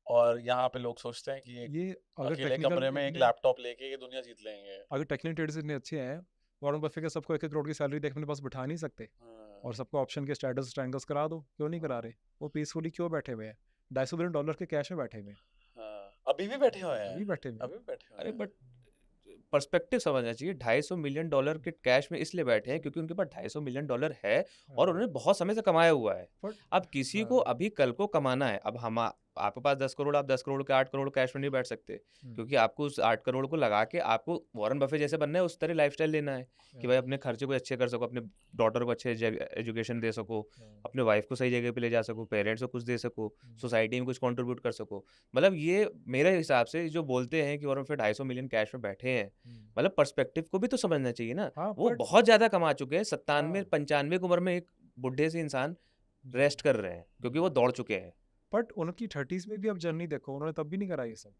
और यहाँ पे लोग सोचते हैं कि एक ये अगर अकेले टेक्निकल कमरे में एक लैपटॉप लेके ये दुनिया जीत लेंगे। अगर टेक्निकल ट्रेडर्स इतने अच्छे हैं, वॉरेन बफेट के सबको 1-1 करोड़ की सैलरी देख अपने पास बिठा नहीं सकते, हाँ, और सबको ऑप्शन के स्टेटस ट्रायंगल्स करा दो, क्यों नहीं करा रहे? वो पीसफुली क्यों बैठे हुए हैं? $250 बिलियन के कैश में बैठे हुए हैं, हाँ, अभी भी बैठे हुए हैं, अभी बैठे हुए हैं। अभी भी बैठे हुए अरे हैं। बट पर्सपेक्टिव समझना चाहिए। $250 मिलियन के कैश में इसलिए बैठे हैं क्योंकि उनके पास $250 मिलियन है और उन्होंने बहुत समय से कमाया हुआ है। But- अब किसी को अभी कल को कमाना है, अब हम आपके पास 10 करोड़, आप 10 करोड़ के 8 करोड़ कैश में नहीं बैठ सकते, क्योंकि आपको उस 8 करोड़ को लगा के आपको वॉरेन बफे जैसे बनना है, उस तरह लाइफस्टाइल लेना है कि भाई अपने खर्चे को अच्छे कर सको, अपने डॉटर को अच्छे एजुकेशन दे सको, अपने वाइफ को सही जगह पे ले जा सको, पेरेंट्स को कुछ दे सको, सोसाइटी में कुछ कंट्रीब्यूट कर सको। मतलब ये मेरे हिसाब से जो बोलते हैं कि वॉरेन बफे 250 मिलियन कैश में बैठे हैं, मतलब पर्सपेक्टिव को भी तो समझना चाहिए ना। हाँ, वो but- बहुत ज्यादा कमा चुके हैं, 97 हाँ। 95 की उम्र में एक बुढ़े से इंसान रेस्ट कर रहे हैं क्योंकि वो दौड़ चुके हैं। बट उनकी 30s में भी आप जर्नी देखो, उन्होंने तब भी नहीं करा ये सब।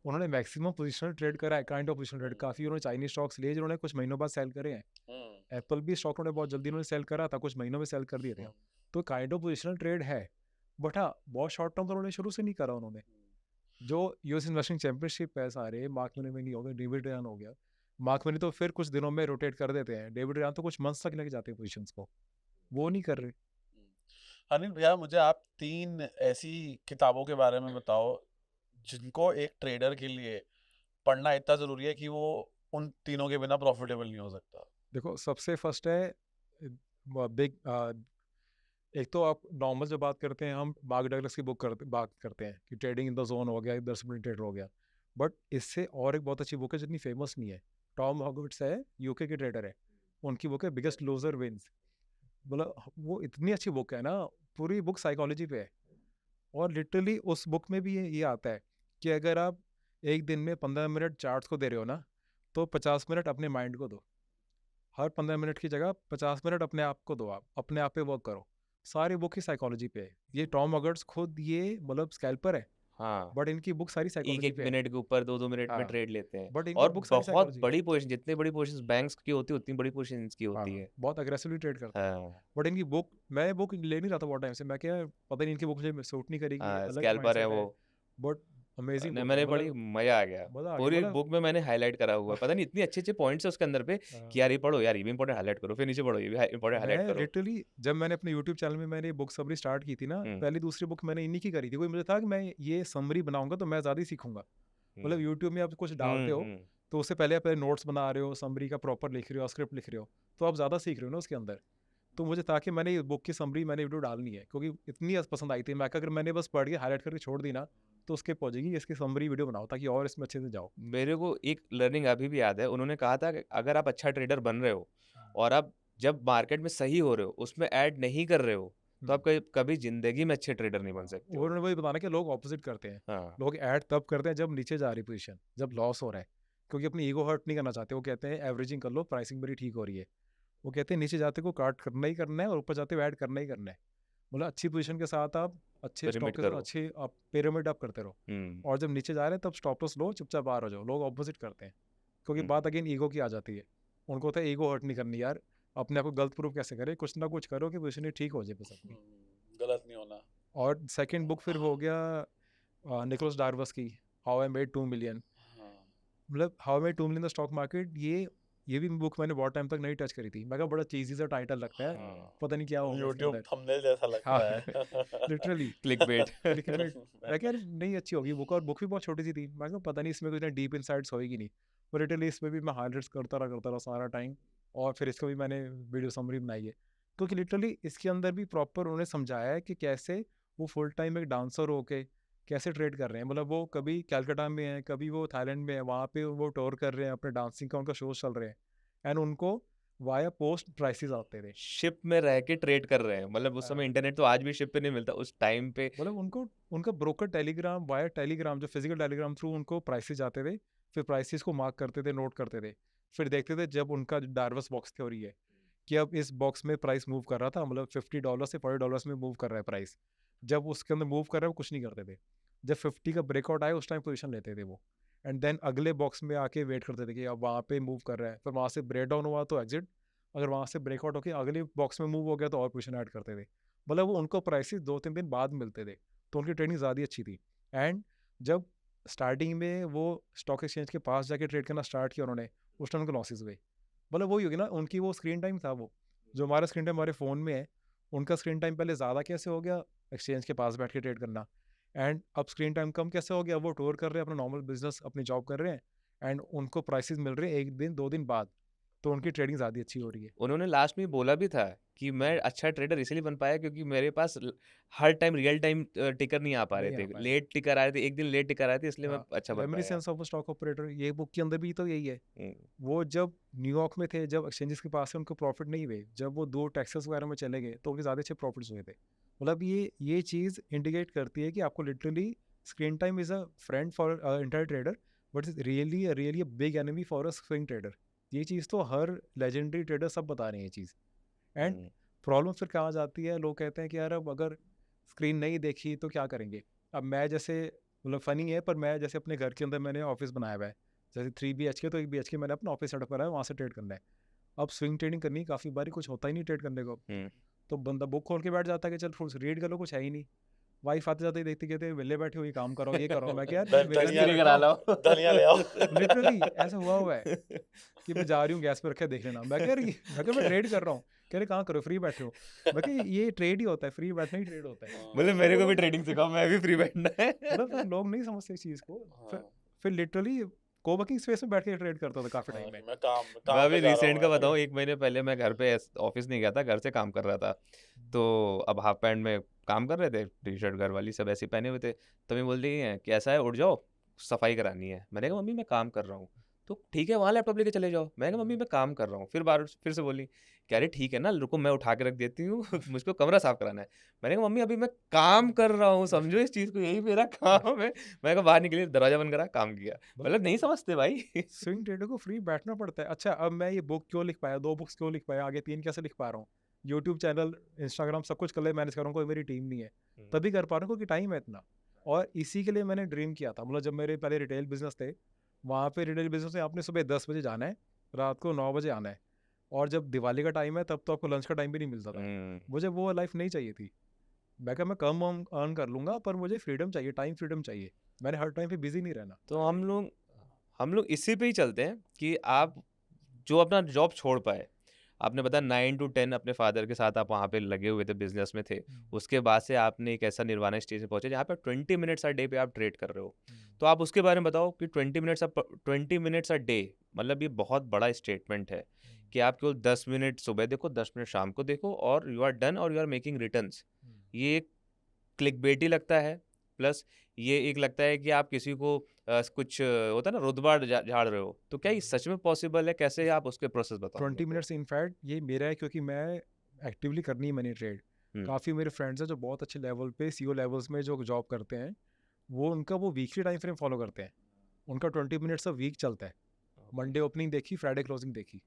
उन्होंने मैक्सिमम पोजिशनल ट्रेड करा है, काइंड ऑफ पोजिशनल ट्रेड। काफ़ी उन्होंने चाइनीज स्टॉक्स लिए जिन्होंने कुछ महीनों बाद सेल करे हैं। हम्म, एप्पल भी स्टॉक उन्होंने बहुत जल्दी उन्होंने सेल करा था, कुछ महीनों में सेल कर दिए थे। तो काइंड ऑफ पोजिशनल ट्रेड है, बट हाँ बहुत शॉर्ट टर्म तो उन्होंने शुरू से नहीं करा। उन्होंने जो यूएस इन्वेस्टिंग चैंपियनशिप है सारे, मार्क मिनी हो गया, डेविड रेयान हो गया। मार्क मिनी तो फिर कुछ दिनों में रोटेट कर देते हैं, डेविड रेयान तो कुछ मंथ्स तक लेके जाते हैं पोजीशंस को, वो नहीं कर रहे। अनिल भैया, मुझे आप 3 ऐसी किताबों के बारे में बताओ जिनको एक ट्रेडर के लिए पढ़ना इतना जरूरी है कि वो उन तीनों के बिना प्रॉफिटेबल नहीं हो सकता। देखो सबसे फर्स्ट है बिग, एक तो आप नॉर्मल जो बात करते हैं, हम मार्क डगलस की बुक बात करते हैं कि ट्रेडिंग इन द जोन हो गया, 10 मिनट ट्रेडर हो गया, बट इससे और एक बहुत अच्छी बुक है जितनी फेमस नहीं है, टॉम हॉगवर्ट्स है, यूके के ट्रेडर है, उनकी बुक है बिगेस्ट लूजर विंस। मतलब वो इतनी अच्छी बुक है ना, पूरी बुक साइकोलॉजी पे है, और लिटरली उस बुक में भी ये आता है कि अगर आप एक दिन में 15 मिनट चार्ट्स को दे रहे हो ना, तो 50 मिनट अपने माइंड को दो। हर 15 मिनट की जगह 50 मिनट अपने आप को दो, आप अपने आप पे वर्क करो। सारी बुक ही साइकोलॉजी पे है। ये टॉम हॉगवर्ट्स खुद ये मतलब स्कैल्पर है, हाँ, बट इनकी बुक सारी एक साइकोलॉजी एक पे है। मिनट के ऊपर 2-2 मिनट में हाँ, ट्रेड लेते हैं बट इनकी और बुक सारी बहुत साइकोलॉजी है। बड़ी पोजीशन, जितनी बड़ी पोजीशन बैंक्स की होती है उतनी बड़ी पोजीशन की हाँ, होती है। बहुत अग्रेसिवली ट्रेड करते हैं। हाँ, बट इनकी बुक, मैं बुक ले नहीं रहा था बहुत टाइम से, मैं क्या पता नहीं इनकी बुक मुझे सूट नहीं करेगी, हाँ, अलग स्कैल्पर है माइंडसेट है, वो। बट अमेजिंग नहीं, बुक मैंने है, पढ़ी, मतलब मजा आ गया। मजा आ गया, पूरी मतलब बुक में मैंने हाईलाइट करा हुआ है, पता नहीं इतनी अच्छे अच्छे पॉइंट्स है उसके अंदर पे कि यार ये पढ़ो, यार ये भी इंपॉर्टेंट हाईलाइट करो, फिर नीचे पढ़ो ये भी इंपॉर्टेंट हाईलाइट मैं करो। लिटरली जब मैंने अपने यूट्यूब चैनल में मैंने बुक समरी स्टार्ट की थी ना, पहली दूसरी बुक मैंने इन्हीं की करी थी, कोई मुझे था कि मैं ये समरी बनाऊंगा तो मैं ज़्यादा ही सीखूंगा। मतलब यूट्यूब में आप कुछ डालते हो तो उससे पहले नोट्स बना रहे हो, समरी का प्रॉपर लिख रहे हो, स्क्रिप्ट लिख रहे हो, तो आप ज़्यादा सीख रहे हो ना उसके अंदर। तो मुझे था कि मैंने बुक की समरी मैंने वीडियो डालनी है, क्योंकि इतनी पसंद आई थी, मैं अगर मैंने बस पढ़ के हाईलाइट करके छोड़ दी ना तो उसके पहुंचेगी, इसकी समरी वीडियो बनाओ ताकि और इसमें अच्छे से जाओ। मेरे को एक लर्निंग अभी भी याद है, उन्होंने कहा था कि अगर आप अच्छा ट्रेडर बन रहे हो और आप जब मार्केट में सही हो रहे हो उसमें ऐड नहीं कर रहे हो तो आप कभी जिंदगी में अच्छे ट्रेडर नहीं बन सकते हो। उन्होंने वही बताना कि लोग ऑपोजिट करते हैं। हाँ, लोग ऐड तब करते हैं जब नीचे जा रही पोजीशन, जब लॉस हो रहा है, क्योंकि अपनी ईगो हर्ट नहीं करना चाहते। वो कहते हैं एवरेजिंग कर लो, प्राइसिंग मेरी ठीक हो रही है। वो कहते हैं नीचे जाते को काट करना ही करना है और ऊपर जाते हुए ऐड करना ही करना है। मतलब अच्छी पोजीशन के साथ आप अच्छे स्टॉक पिरामिड के साथ करो। अच्छे आप पिरामिड आप करते रहो, और जब नीचे जा रहे हैं तब स्टॉप लॉस लो, चुपचाप बाहर हो जाओ। लोग ऑपोजिट करते हैं, क्योंकि बात अगेन ईगो की आ जाती है। उनको होता है ईगो हर्ट नहीं करनी यार, अपने आप को गलत प्रूफ कैसे करें, कुछ ना कुछ करो कि पोजीशन ठीक हो जाए बस अपनी। गलत नहीं होना। और सेकंड बुक फिर हो गया निकोलस डार्वस की हाउ आई मेड 2 मिलियन। हाँ, मतलब how I made 2 million the stock market, ये भी बुक मैंने बहुत टाइम तक नहीं टच करी थी। मैं कहा बड़ा चीजी सा टाइटल लगता है, हाँ, पता नहीं क्या होगा इसके YouTube अंदर। थंबनेल जैसा हाँ लगता है। Literally clickbait. क्लिकबेट। मैं क्या, नहीं अच्छी होगी बुक, और बुक भी बहुत छोटी सी थी। मैं कहा पता नहीं इसमें कुछ डीप इनसाइट्स होएगी नहीं, पर लिटरली इसमें भी मैं हाइलाइट्स करता रहा सारा टाइम, और फिर इसको भी मैंने वीडियो समरी बनाई है। क्योंकि लिटरली इसके अंदर भी प्रॉपर उन्होंने समझाया है कि कैसे वो फुल टाइम एक डांसर होके कैसे ट्रेड कर रहे हैं। मतलब वो कभी कैलकाटा में है, कभी वो थाईलैंड में है, वहाँ पे वो टूर कर रहे हैं, अपने डांसिंग का उनका शोज चल रहे हैं, एंड उनको वाया पोस्ट प्राइसेस आते थे। शिप में रह के ट्रेड कर रहे हैं, मतलब उस समय इंटरनेट तो आज भी शिप पे नहीं मिलता, उस टाइम पे मतलब उनको उनका ब्रोकर टेलीग्राम, वाया टेलीग्राम, जो फिजिकल टेलीग्राम थ्रू उनको प्राइसेस आते थे, फिर प्राइसेस को मार्क करते थे, नोट करते थे, फिर देखते थे जब उनका डार्वस बॉक्स थ्योरी है कि अब इस बॉक्स में प्राइस मूव कर रहा था, मतलब $50 से $40 में मूव कर रहा है प्राइस, जब उसके अंदर मूव कर रहा है वो कुछ नहीं करते थे, जब 50 का ब्रेकआउट आए उस टाइम पोजीशन लेते थे वो, एंड देन अगले बॉक्स में आके वेट करते थे कि अब वहाँ पे मूव कर रहा है, फिर वहाँ से ब्रेक डाउन हुआ तो एग्जिट, अगर वहाँ से ब्रेकआउट होकर अगले बॉक्स में मूव हो गया तो और पोजीशन ऐड करते थे। मतलब वो उनको प्राइसेस 2-3 दिन बाद मिलते थे, तो उनकी ट्रेडिंग ज़्यादा अच्छी थी। एंड जब स्टार्टिंग में वो स्टॉक एक्सचेंज के पास जाके ट्रेड करना स्टार्ट किया उन्होंने, उस टाइम उनको लॉसेस हुए। मतलब वही होगी ना, उनकी वो स्क्रीन टाइम था, वो जो हमारा स्क्रीन टाइम हमारे फ़ोन में है, उनका स्क्रीन टाइम पहले ज़्यादा कैसे हो गया एक्सचेंज के पास बैठ के ट्रेड करना, एंड अब स्क्रीन टाइम कम कैसे हो गया, वो टूर कर रहे हैं, अपना नॉर्मल बिजनेस अपनी जॉब कर रहे हैं, एंड उनको प्राइसेस मिल रहे हैं 1 दिन 2 दिन बाद, तो उनकी ट्रेडिंग ज़्यादा अच्छी हो रही है। उन्होंने लास्ट में बोला भी था कि मैं अच्छा ट्रेडर इसलिए बन पाया क्योंकि मेरे पास हर टाइम रियल टाइम टिकर नहीं आ पा रहे नहीं आ थे, पाए। लेट टिकर आ रहे थे, एक दिन लेट टिकर आए थे, इसलिए मैं अच्छा बन प्राइमरी पाया। सेंस ऑफ स्टॉक ऑपरेटर, ये बुक के अंदर भी तो यही है। हम्म, वो जब न्यूयॉर्क में थे, जब एक्सचेंजेस के पास से उनको प्रॉफिट नहीं हुए, जब वो 2 टेक्सास वगैरह में चले गए तो उनके ज़्यादा अच्छे प्रॉफिट्स हुए थे। मतलब ये चीज़ इंडिकेट करती है कि आपको literally screen time is a friend for inter trader, but is really a big enemy for a swing trader. ये चीज़ तो हर लेजेंडरी ट्रेडर सब बता रहे हैं ये चीज़। एंड हम्म, प्रॉब्लम फिर कहाँ जाती है, लोग कहते हैं कि यार अब अगर स्क्रीन नहीं देखी तो क्या करेंगे। अब मैं जैसे, मतलब फ़नी है, पर मैं जैसे अपने घर के अंदर मैंने ऑफिस बनाया हुआ है, जैसे 3 BHK, तो 1 BHK मैंने अपना ऑफिस सेटअप करा है, वहाँ से ट्रेड करना है। अब स्विंग ट्रेडिंग करनी काफ़ी बारी कुछ होता ही नहीं ट्रेड करने को, हम्म। तो बंदा बुक खोल के बैठ जाता है कि चल थोड़ा रीड कर लो, कुछ है ही नहीं। वाइफ आते जाते ही देखते कहते वेले बैठे हो, ये काम करो ये करो। मैं क्या यार मैं वेला नहीं धनिया फ्री बैठा करा हूँ, लो। धनिया ले आओ। लिटरली ऐसा हुआ है कि मैं जा रही हूँ गैस पे रखे देख लेना। मैं कह रही, मैं कह मैं ट्रेड कर रहा हूँ। कह रहे कहाँ करो, फ्री बैठे हो। मैं कह ये ट्रेड ही होता है, फ्री बैठना ही ट्रेड होता है। मतलब तो मेरे वो को भी लोग, ट्रेडिंग सिखाओ, मैं भी फ्री बैठना मतलब फिर है। लोग नहीं समझते इस चीज़ को। फिर हाँ, फिर लिटरली कोवर्किंग स्पेस में बैठ के ट्रेड करता था काफ़ी हाँ, टाइम कि में। मैं काम मैं काम अभी पे जा रहा रिसेंट का हूँ बताऊँ, 1 महीने पहले मैं घर पे ऑफिस नहीं गया था, घर से काम कर रहा था। तो अब हाफ पैंट में काम कर रहे थे, टी शर्ट घर वाली सब ऐसे ही पहने हुए थे, तभी बोल रही हैं कि ऐसा है उठ जाओ सफाई करानी है। मैंने कहा मम्मी मैं काम कर रहा हूँ। तो ठीक है वहाँ लैपटॉप लेके चले जाओ। मैंने कहा मम्मी मैं काम कर रहा हूँ। फिर बार फिर से बोली कह रही ठीक है ना रुको मैं उठा के रख देती हूँ मुझको कमरा साफ कराना है। मैंने कहा मम्मी अभी मैं काम कर रहा हूँ, समझो इस चीज़ को, यही मेरा काम है। मैं कहा बाहर निकली, दरवाजा बंद करा, काम किया। मतलब नहीं समझते भाई। स्विंग ट्रेडर को फ्री बैठना पड़ता है। अच्छा अब मैं ये बुक क्यों लिख पाया, 2 बुक्स क्यों लिख पाया, आगे 3 कैसे लिख पा रहा हूँ। यूट्यूब चैनल, इंस्टाग्राम सब कुछ कल मैनेज कर रहा हूँ, कोई मेरी टीम नहीं है, तभी कर पा रहा हूँ क्योंकि टाइम है इतना। और इसी के लिए मैंने ड्रीम किया था। मतलब जब मेरे पहले रिटेल बिजनेस थे, वहाँ पे रिटेल बिजनेस में आपने सुबह 10 बजे जाना है, रात को 9 बजे आना है, और जब दिवाली का टाइम है तब तो आपको लंच का टाइम भी नहीं मिलता था। मुझे वो लाइफ नहीं चाहिए थी। मैं कहा मैं कम अर्न कर लूँगा पर मुझे फ्रीडम चाहिए, टाइम फ्रीडम चाहिए। मैंने हर टाइम पे बिजी नहीं रहना। तो हम लोग इसी पे ही चलते हैं कि आप जो अपना जॉब छोड़ पाए। आपने बताया 9 to 10 अपने फादर के साथ आप वहाँ पे लगे हुए थे, बिजनेस में थे। उसके बाद से आपने एक ऐसा निर्वाणा स्टेज में पहुंचे जहाँ पे 20 मिनट्स अ डे पे आप ट्रेड कर रहे हो। तो आप उसके बारे में बताओ कि 20 मिनट्स अ डे, मतलब ये बहुत बड़ा स्टेटमेंट है कि आप केवल 10 मिनट सुबह देखो, 10 मिनट शाम को देखो, और यू आर डन और यू आर मेकिंग रिटर्न्स। ये क्लिकबेटी लगता है, प्लस ये एक लगता है कि आप किसी को कुछ होता है ना रुतबा झाड़ रहे हो। तो क्या ये सच में पॉसिबल है? कैसे आप उसके प्रोसेस बताओ हम 20 लोग को। मिनट्स इनफैक्ट ये मेरा है, क्योंकि मैं एक्टिवली करनी है मैंने ट्रेड। हम्म, काफ़ी मेरे फ्रेंड्स हैं जो बहुत अच्छे लेवल पे सीईओ लेवल्स में जो जॉब करते हैं, वो वीकली टाइम फ्रेम फॉलो करते हैं। उनका 20 मिनट्स अ वीक चलता है। मंडे ओपनिंग देखी, फ्राइडे क्लोजिंग देखी।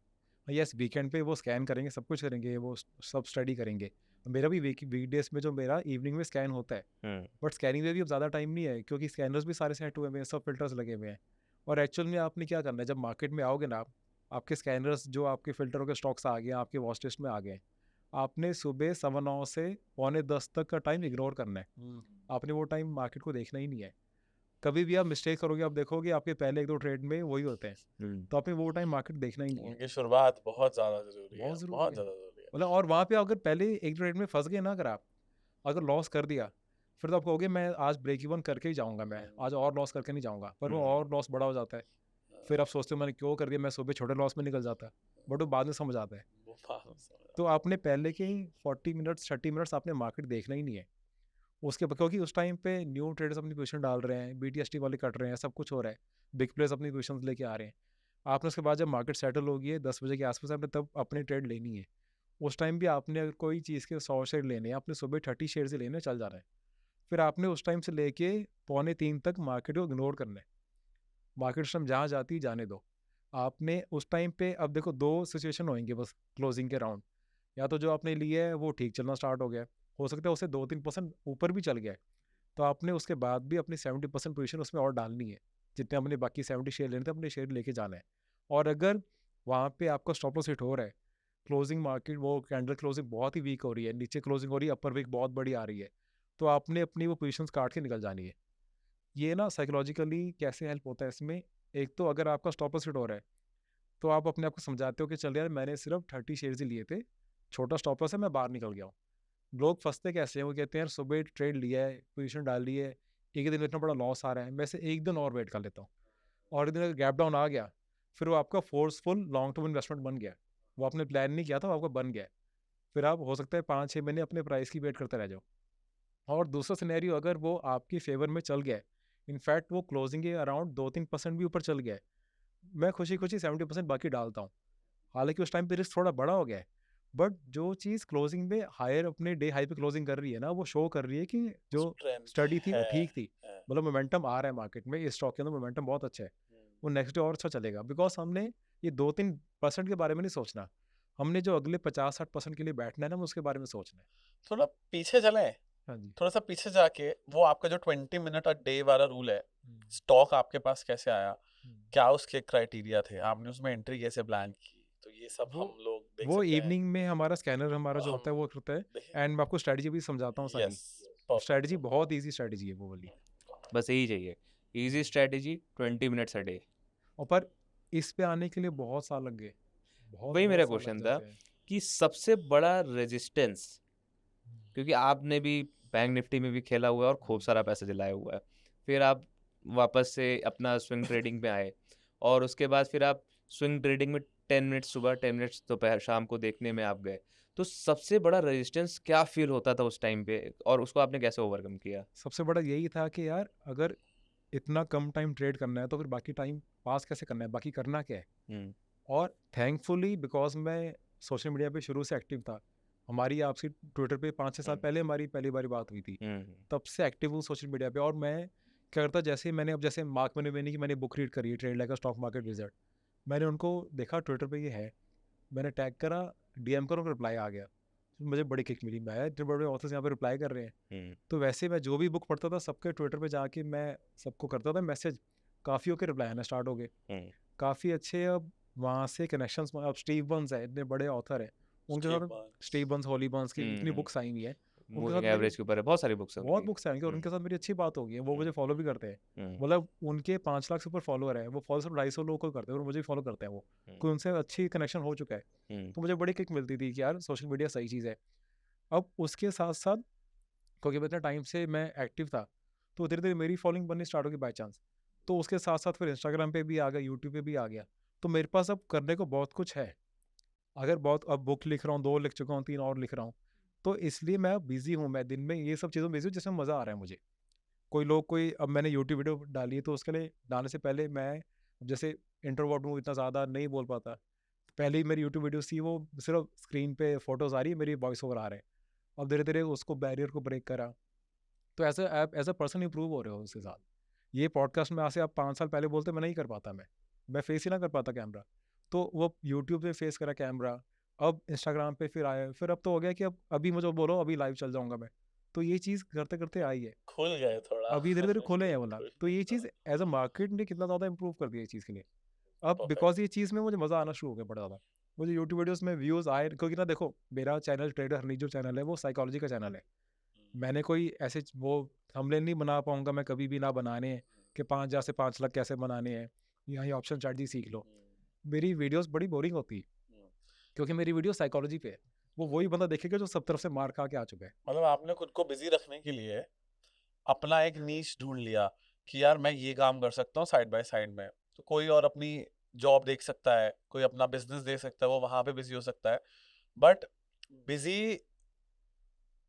यस, वीकेंड पे वो स्कैन करेंगे, सब कुछ करेंगे, वो सब स्टडी करेंगे। मेरा भी वीकडेज में जो मेरा इवनिंग में स्कैन होता है, हम्म, बट स्कैनिंग में भी अब ज़्यादा टाइम नहीं है क्योंकि स्कैनर्स भी सारे सेट हुए हुए हैं, सब फिल्टर्स लगे हुए हैं। और एक्चुअल में आपने क्या करना है, जब मार्केट में आओगे ना आप, आपके स्कैनर्स जो आपके फिल्टरों के स्टॉक्स आ गए, आपके वॉच लिस्ट में आ गए, आपने सुबह 9:15 से 9:45 तक का टाइम इग्नोर करना है। आपने वो टाइम मार्केट को देखना ही नहीं है। कभी भी आप मिस्टेक करोगे, आप देखोगे आपके पहले 1-2 ट्रेड में वही होते हैं। तो आपने वो टाइम मार्केट देखना ही नहीं है। उनकी शुरुआत बहुत ज़्यादा ज़रूरी है, बहुत ज़रूरी बहुत है। ज़्यादा ज़रूरी है। मतलब और वहाँ पे अगर पहले एक ट्रेड में फंस गए ना, अगर लॉस कर दिया, फिर तो आप कहोगे मैं आज ब्रेक इवन करके ही जाऊँगा, मैं आज और लॉस करके नहीं जाऊँगा, पर वो और लॉस बड़ा हो जाता है। फिर आप सोचते हो मैंने क्यों कर दिया, मैं सुबह छोटे लॉस में निकल जाता, बट वो बाद में समझ आता है। वो बात में समझ तो आपने पहले के ही 40 मिनट्स 30 मिनट्स आपने मार्केट देखना ही नहीं है। उसके क्योंकि उस टाइम पे न्यू ट्रेडर्स अपनी पोजीशन डाल रहे हैं, BTST वाले कट रहे हैं, सब कुछ हो रहा है, बिग प्लेयर्स अपनी पोजीशंस लेके आ रहे हैं। आपने उसके बाद जब मार्केट सेटल होगी है 10 बजे के आसपास, आपने तब अपनी ट्रेड लेनी है। उस टाइम भी आपने अगर कोई चीज़ के 100 शेयर लेने हैं, आपने सुबह 30 शेयर से लेने चल जा रहा है। फिर आपने उस टाइम से लेके 2:45 तक मार्केट को इग्नोर करना है। मार्केट उस टाइम जहाँ जाती जाने दो। आपने उस टाइम पे अब देखो 2 सिचुएशन होएंगे बस क्लोजिंग के राउंड। या तो जो आपने लिया है वो ठीक चलना स्टार्ट हो गया, हो सकता है उससे 2-3% ऊपर भी चल गया है, तो आपने उसके बाद भी अपनी 70% पोजीशन उसमें और डालनी है। जितने अपने बाकी 70 शेयर लेने थे, अपने शेयर लेके जाना है। और अगर वहाँ पे आपका स्टॉप लॉस हिट हो रहा है, क्लोजिंग मार्केट वो कैंडल क्लोजिंग बहुत ही वीक हो रही है, नीचे क्लोजिंग हो रही है, अपर वीक बहुत बड़ी आ रही है, तो आपने अपनी वो पोजीशंस काट के निकल जानी है। ये ना साइकोलॉजिकली कैसे हेल्प होता है इसमें, एक तो अगर आपका स्टॉप लॉस हिट हो रहा है, तो आप अपने आप को समझाते हो कि चल यार मैंने सिर्फ 30 शेयर्स ही लिए थे, छोटा स्टॉप लॉस है, मैं बाहर निकल गया हूँ। लोग फंसते कैसे हैं, वो कहते हैं यार सुबह ट्रेड लिया है, पोजीशन डाल ली है, एक ही दिन में इतना बड़ा लॉस आ रहा है, मैं से एक दिन और वेट कर लेता हूँ, और एक दिन अगर गैप डाउन आ गया, फिर वो आपका फोर्सफुल लॉन्ग टर्म इन्वेस्टमेंट बन गया। वो आपने प्लान नहीं किया था, वो आपका बन गया। फिर आप हो सकता है 5-6 महीने अपने प्राइस की वेट करते रह जाओ। और दूसरा सिनेरियो, अगर वो आपकी फेवर में चल गया है, इनफैक्ट वो क्लोजिंग के अराउंड 2-3% भी ऊपर चल गया है, मैं खुशी खुशी 70% बाकी डालता हूँ। हालांकि उस टाइम पे रिस्क थोड़ा बड़ा हो गया है, बट जो चीज़ क्लोजिंग में हायर अपने डे हाई पे क्लोजिंग कर रही है ना, वो शो कर रही है कि जो स्ट्रेंथ स्टडी थी वो है, ठीक थी। मतलब मोमेंटम आ रहा है मार्केट में, इस स्टॉक के अंदर मोमेंटम बहुत अच्छा है, वो नेक्स्ट डे और अच्छा चलेगा, बिकॉज हमने ये 2-3% के बारे में नहीं सोचना, हमने जो अगले 50-60% के लिए बैठना है ना, हमें उसके बारे में सोचना है। थोड़ा पीछे चलें, हाँ जी। थोड़ा सा पीछे जाके वो आपका जो 20 मिनट अ डे वाला रूल है, स्टॉक आपके पास कैसे आया, क्या उसके क्राइटेरिया थे, आपने उसमें एंट्री कैसे प्लान की, तो ये सब वो हम लोग देख वो सकते हैं। इवनिंग में हमारा स्कैनर हमारा जो होता है वो करता है, एंड मैं आपको स्ट्रेटजी भी समझाता हूँ सारी। यस, स्ट्रेटजी बहुत ईजी स्ट्रेटजी है वो वाली। बस यही चाहिए, easy strategy, 20 minutes a day. और पर इस पे आने के लिए बहुत साल लग गए, बहुत वही बहुत मेरा साल लग क्वेश्चन था जाते हैं। कि सबसे बड़ा रेजिस्टेंस, क्योंकि आपने भी बैंक निफ्टी में भी खेला हुआ है और खूब सारा पैसा जलाया हुआ है, फिर आप वापस से अपना स्विंग ट्रेडिंग में आए, और उसके बाद फिर आप स्विंग ट्रेडिंग में 10 मिनट्स सुबह, 10 मिनट्स दोपहर शाम को देखने में आप गए, तो सबसे बड़ा रेजिस्टेंस क्या फील होता था उस टाइम पे, और उसको आपने कैसे ओवरकम किया? सबसे बड़ा यही था कि यार अगर इतना कम टाइम ट्रेड करना है, तो फिर बाकी टाइम पास कैसे करना है, बाकी करना क्या है। हम्म, और थैंकफुली बिकॉज मैं सोशल मीडिया पे शुरू से एक्टिव था, हमारी आपसी ट्विटर पे 5-6 साल पहले हमारी पहली बारी बात हुई थी, हम्म, तब से एक्टिव हूँ सोशल मीडिया पे। और मैं क्या करता, जैसे मैंने अब जैसे मार्क मैनी की मैंने बुक रीड करी है, trade like a stock market wizard, मैंने उनको देखा ट्विटर पे ये है, मैंने टैग करा, DM करो, रिप्लाई आ गया, तो मुझे बड़ी किक मिली, मैं इतने बड़े ऑथर्स यहाँ पे रिप्लाई कर रहे हैं। तो वैसे मैं जो भी बुक पढ़ता था सबके ट्विटर पे जाके मैं सबको करता था मैसेज, काफ़ी के रिप्लाई आना स्टार्ट हो गए, काफ़ी अच्छे। अब वहाँ से कनेक्शंस, अब स्टीव बर्न्स है, इतने बड़े ऑथर है, उनके साथ स्टीव बर्न्स, हॉली बर्न्स की इतनी बुक्स आई हुई है, उनके साथ मूविंग मेरी एवरेज के ऊपर है, बहुत सारी बुक्स है बहुत उनकी। बुक्स आएंगे, और उनके साथ मेरी अच्छी बात होगी, वो मुझे फॉलो भी करते हैं। हम्म, मतलब उनके 5 लाख से ऊपर फॉलोअर है, वो फॉलो सिर्फ 250 लोगों को करते हैं, और मुझे फॉलो करते हैं वो, कोई उनसे अच्छी कनेक्शन हो चुका है, तो मुझे बड़ी किक मिलती थी कि यार सोशल मीडिया सही चीज़ है। अब उसके साथ साथ क्योंकि इतने टाइम से मैं एक्टिव था, तो धीरे धीरे मेरी फॉलोइंग बननी स्टार्ट होगी बाई चांस, तो उसके साथ साथ फिर इंस्टाग्राम पे भी आ गया, यूट्यूब पे भी आ गया, तो मेरे पास अब करने को बहुत कुछ है। अगर बहुत अब बुक लिख रहा हूँ, 2 लिख चुका हूँ, 3 और लिख रहा हूँ, तो इसलिए मैं बिज़ी हूँ, मैं दिन में ये सब चीज़ों में बिज़ी हूँ जिसमें मज़ा आ रहा है मुझे। कोई अब मैंने यूट्यूब वीडियो डाली है, तो उसके लिए डालने से पहले मैं जैसे इंट्रोवर्ट हूँ, इतना ज़्यादा नहीं बोल पाता, पहले ही मेरी यूट्यूब वीडियोस थी वो सिर्फ स्क्रीन पे फोटोज़ आ रही है, मेरी वॉइस ओवर आ रहे हैं, अब धीरे धीरे उसको बैरियर को ब्रेक करा, तो ऐसे आप एज अ पर्सन इम्प्रूव हो रहे हो उसके साथ। ये पॉडकास्ट में आज से आप 5 साल पहले बोलते मैं नहीं कर पाता, मैं फेस ही ना कर पाता कैमरा, तो वो यूट्यूब पे फेस करा कैमरा, अब इंस्टाग्राम पे फिर आया, फिर अब तो हो गया कि अब अभी मुझे बोलो अभी लाइव चल जाऊंगा मैं, तो ये चीज़ करते करते आई है, खुल गए थोड़ा। अभी धीरे धीरे खुले हैं बोला, खुल तो ये गए चीज़ एज अ मार्केट ने कितना ज़्यादा इम्प्रूव कर दिया इस चीज़ के लिए। अब Perfect. बिकॉज ये चीज़ में मुझे मज़ा आना शुरू हो गया बड़ा ज़्यादा। मुझे यूट्यूब वीडियोस में व्यूज़ आए, क्योंकि ना देखो मेरा चैनल ट्रेडर हनी जो चैनल है वो साइकोलॉजी का चैनल है। मैंने कोई ऐसे वो थंबनेल नहीं बना पाऊंगा मैं कभी भी, ना बनाने हैं कि 5,000 से 5 लाख कैसे बनाने हैं, यहाँ ये ऑप्शन स्ट्रैटेजी सीख लो। मेरी वीडियोस बड़ी बोरिंग होती है क्योंकि मेरी वीडियो साइकोलॉजी पे है। वो वही बंदा देखेगा जो सब तरफ से मार खा के आ चुका है। मतलब आपने खुद को बिजी रखने के लिए अपना एक नीश ढूंढ लिया कि यार मैं ये काम कर सकता हूँ साइड बाय साइड में। तो कोई और अपनी जॉब देख सकता है, कोई अपना बिजनेस देख सकता है, वो वहां पे बिजी हो सकता है, बट बिजी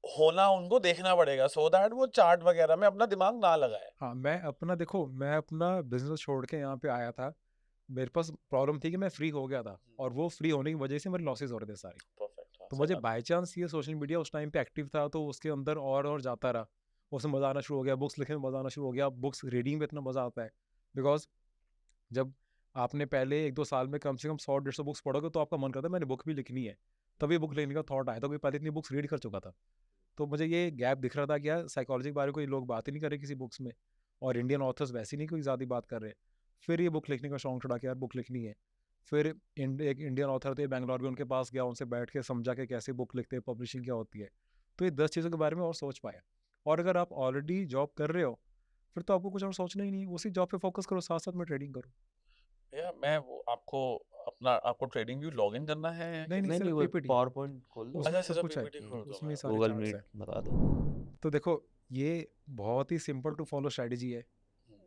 होना उनको देखना पड़ेगा सो दैट वो चार्ट वगैरह में अपना दिमाग ना लगाए। हाँ, मैं अपना बिजनेस छोड़ के यहाँ पे आया था। मेरे पास प्रॉब्लम थी कि मैं फ्री हो गया था और वो फ्री होने की वजह से मेरे लॉसेस हो रहे थे सारे। परफेक्ट। तो मुझे बाय चांस ये सोशल मीडिया उस टाइम पे एक्टिव था तो उसके अंदर और जाता रहा। उसमें मज़ा आना शुरू हो गया, बुक्स लिखने में मज़ा आना शुरू हो गया। बुक्स रीडिंग में इतना मज़ा आता है बिकॉज जब आपने पहले 1-2 साल में कम से कम 100-150 बुक्स पढ़ोगे तो आपका मन करता है मैंने बुक भी लिखनी है। तभी बुक लिखने का थॉट आया था, कोई पहले इतनी बुक्स रीड कर चुका था। तो मुझे ये गैप दिख रहा था कि यार साइकोलॉजी के बारे में कोई लोग बात ही नहीं कर रहे किसी बुक्स में, और इंडियन ऑथर्स वैसे ही नहीं कोई ज़्यादा बात कर रहे। फिर ये बुक लिखने का शौक चढ़ा कि यार बुक लिखनी है। फिर एक इंडियन ऑथर थे बैंगलोर में, उनके पास गया, उनसे बैठ के समझा कि कैसे बुक लिखते हैं, पब्लिशिंग क्या होती है। तो ये 10 चीज़ों के बारे में और सोच पाया। और अगर आप ऑलरेडी जॉब कर रहे हो फिर तो आपको कुछ और सोचना ही नहीं, उसी जॉब पे फोकस करो, साथ साथ में ट्रेडिंग करो। या मैं वो आपको ट्रेडिंग व्यू लॉग इन करना है या नहीं नहीं, नहीं नहीं, सिर्फ वो पीपीटी, पावर पॉइंट खोल दो, अच्छा सब सिर्फ कुछ है, पीपीटी खोल दो उसमें मैं। ही सारे गूगल चार्ट्स मीट हैं। बता दो। तो देखो ये बहुत ही सिंपल टू फॉलो स्ट्रेटजी है।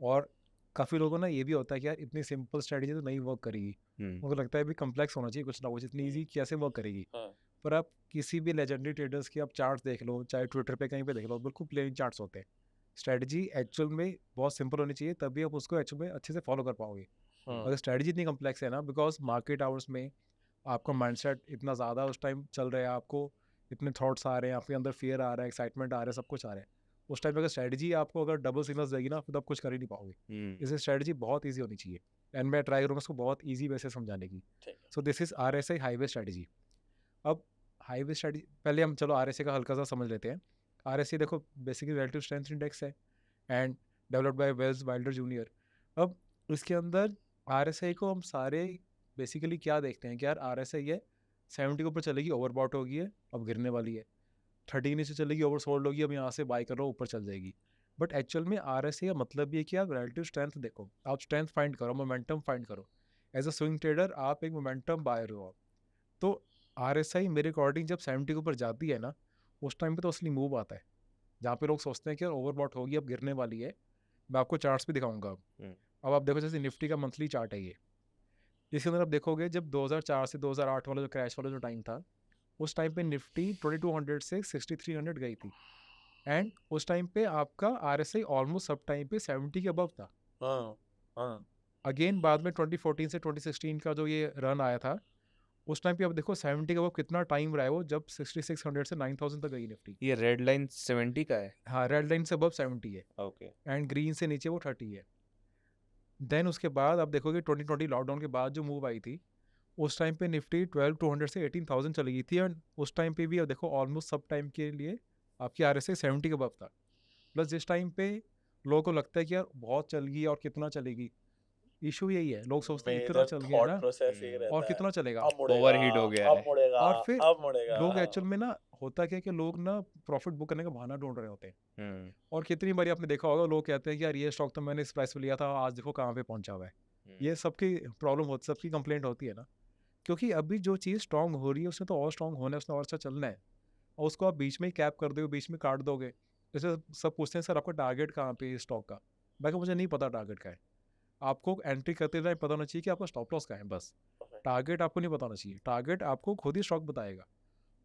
और काफ़ी लोगों ना ये भी होता है कि यार इतनी सिंपल स्ट्रेटजी तो नहीं वर्क करेगी, उनको लगता है भी कम्प्लेक्स होना चाहिए कुछ ना कुछ, इतनी ईजी कैसे वर्क करेगी। हाँ। पर आप किसी भी लेजेंडरी ट्रेडर्स की आप चार्ट्स देख लो, चाहे ट्विटर पे कहीं पे देख लो, बिल्कुल प्लेन चार्ट्स होते हैं। स्ट्रेटजी एक्चुअल में बहुत सिंपल होनी चाहिए, तभी आप उसको एक्चुअल में अच्छे से फॉलो कर पाओगे। अगर स्ट्रेटजी इतनी कम्प्लेक्स है ना, बिकॉज मार्केट आवर्स में आपका माइंडसेट इतना ज़्यादा उस टाइम चल रहा है, आपको इतने थॉट्स आ रहे हैं, आपके अंदर फियर आ रहा है, एक्साइटमेंट आ रहा है, सब कुछ आ रहा है। उस टाइम पे अगर स्ट्रेटजी आपको अगर डबल सिग्नल्स देगी ना, फिर तो आप कुछ कर ही नहीं पाओगे। इसलिए स्ट्रेटजी बहुत ईजी होनी चाहिए, एंड मैं ट्राई करूँगा उसको बहुत ईजी वे से समझाने की। So this is RSI highway strategy. अब हाईवे स्ट्रेटजी पहले हम चलो RSI का हल्का सा समझ लेते हैं। RSI देखो बेसिकली रिलेटिव स्ट्रेंथ इंडेक्स है and developed by Welles Wilder junior. अब इसके अंदर RSI को हम सारे बेसिकली क्या देखते हैं कि यार RSI है 70 के ऊपर चलेगी, ओवरबॉट होगी है, अब गिरने वाली है। 30 नीचे चलेगी, ओवरसोल्ड होगी, अब यहाँ से बाय कर रहा हो, ऊपर चल जाएगी। बट एक्चुअल में RSI का मतलब ये कि आप रिलेटिव स्ट्रेंथ देखो, आप स्ट्रेंथ फाइंड करो, मोमेंटम फाइंड करो। एज अ स्विंग ट्रेडर आप एक मोमेंटम बायर हो। तो RSI मेरे अकॉर्डिंग जब 70 के ऊपर जाती है ना, उस टाइम पे तो असली मूव आता है, जहाँ पे लोग सोचते हैं कि यार ओवरबॉट होगी, अब गिरने वाली है। मैं आपको चार्ट्स भी दिखाऊंगा अब आप देखो जैसे निफ्टी का मंथली चार्ट है ये। इसके अंदर आप देखोगे जब 2004 से 2008 वाला जो क्रैश वाला जो टाइम था, उस टाइम पे निफ्टी 2200 से 6300 गई थी, एंड उस टाइम पे आपका RSI ऑलमोस्ट सब टाइम पे 70 के अबव था। अगेन बाद में 2014 से 2016 का जो ये रन आया था, उस टाइम पे अब देखो 70 के अबव कितना टाइम रहा है वो, जब 6600 से 9000 तक गई निफ्टी। ये रेड लाइन 70 का है। हाँ, रेड लाइन से अबव 70 है ओके। एंड ग्रीन से नीचे वो 30 है। देन उसके बाद आप देखोगे 2020 लॉकडाउन के बाद जो मूव आई थी, उस टाइम पे निफ्टी 12200 से 18000 चली गई थी, एंड उस टाइम पे भी अब देखो ऑलमोस्ट सब टाइम के लिए आपकी RSI 70 के अबव था। प्लस जिस टाइम पे लोगों को लगता है कि यार बहुत चल गई और कितना चलेगी, इशू यही है, लोग सोचते हैं इतना चल गया ना और कितना चलेगा, ओवरहीट हो गया है। और फिर लोग एक्चुअल में ना होता क्या है कि लोग ना प्रॉफिट बुक करने का बहाना ढूंढ रहे होते हैं। और कितनी बार आपने देखा होगा लोग कहते हैं कि यार ये स्टॉक तो मैंने इस प्राइस पे लिया था, आज देखो कहाँ पे पहुंचा हुआ है। ये सबकी प्रॉब्लम होती, सबकी कंप्लेंट होती है ना, क्योंकि अभी जो चीज़ स्ट्रांग हो रही है उसमें तो और स्ट्रांग होना है, उसमें और अच्छा चलना है, और उसको आप बीच में ही कैप कर दोगे, बीच में काट दोगे। जैसे सब पूछते हैं सर आपका टारगेट कहाँ पे है स्टॉक का, मैं मुझे नहीं पता टारगेट का है। आपको एंट्री करते टाइम पता होना चाहिए कि आपका स्टॉप लॉस का है, बस। टारगेट आपको नहीं बताना चाहिए, टारगेट आपको खुद ही स्टॉक बताएगा।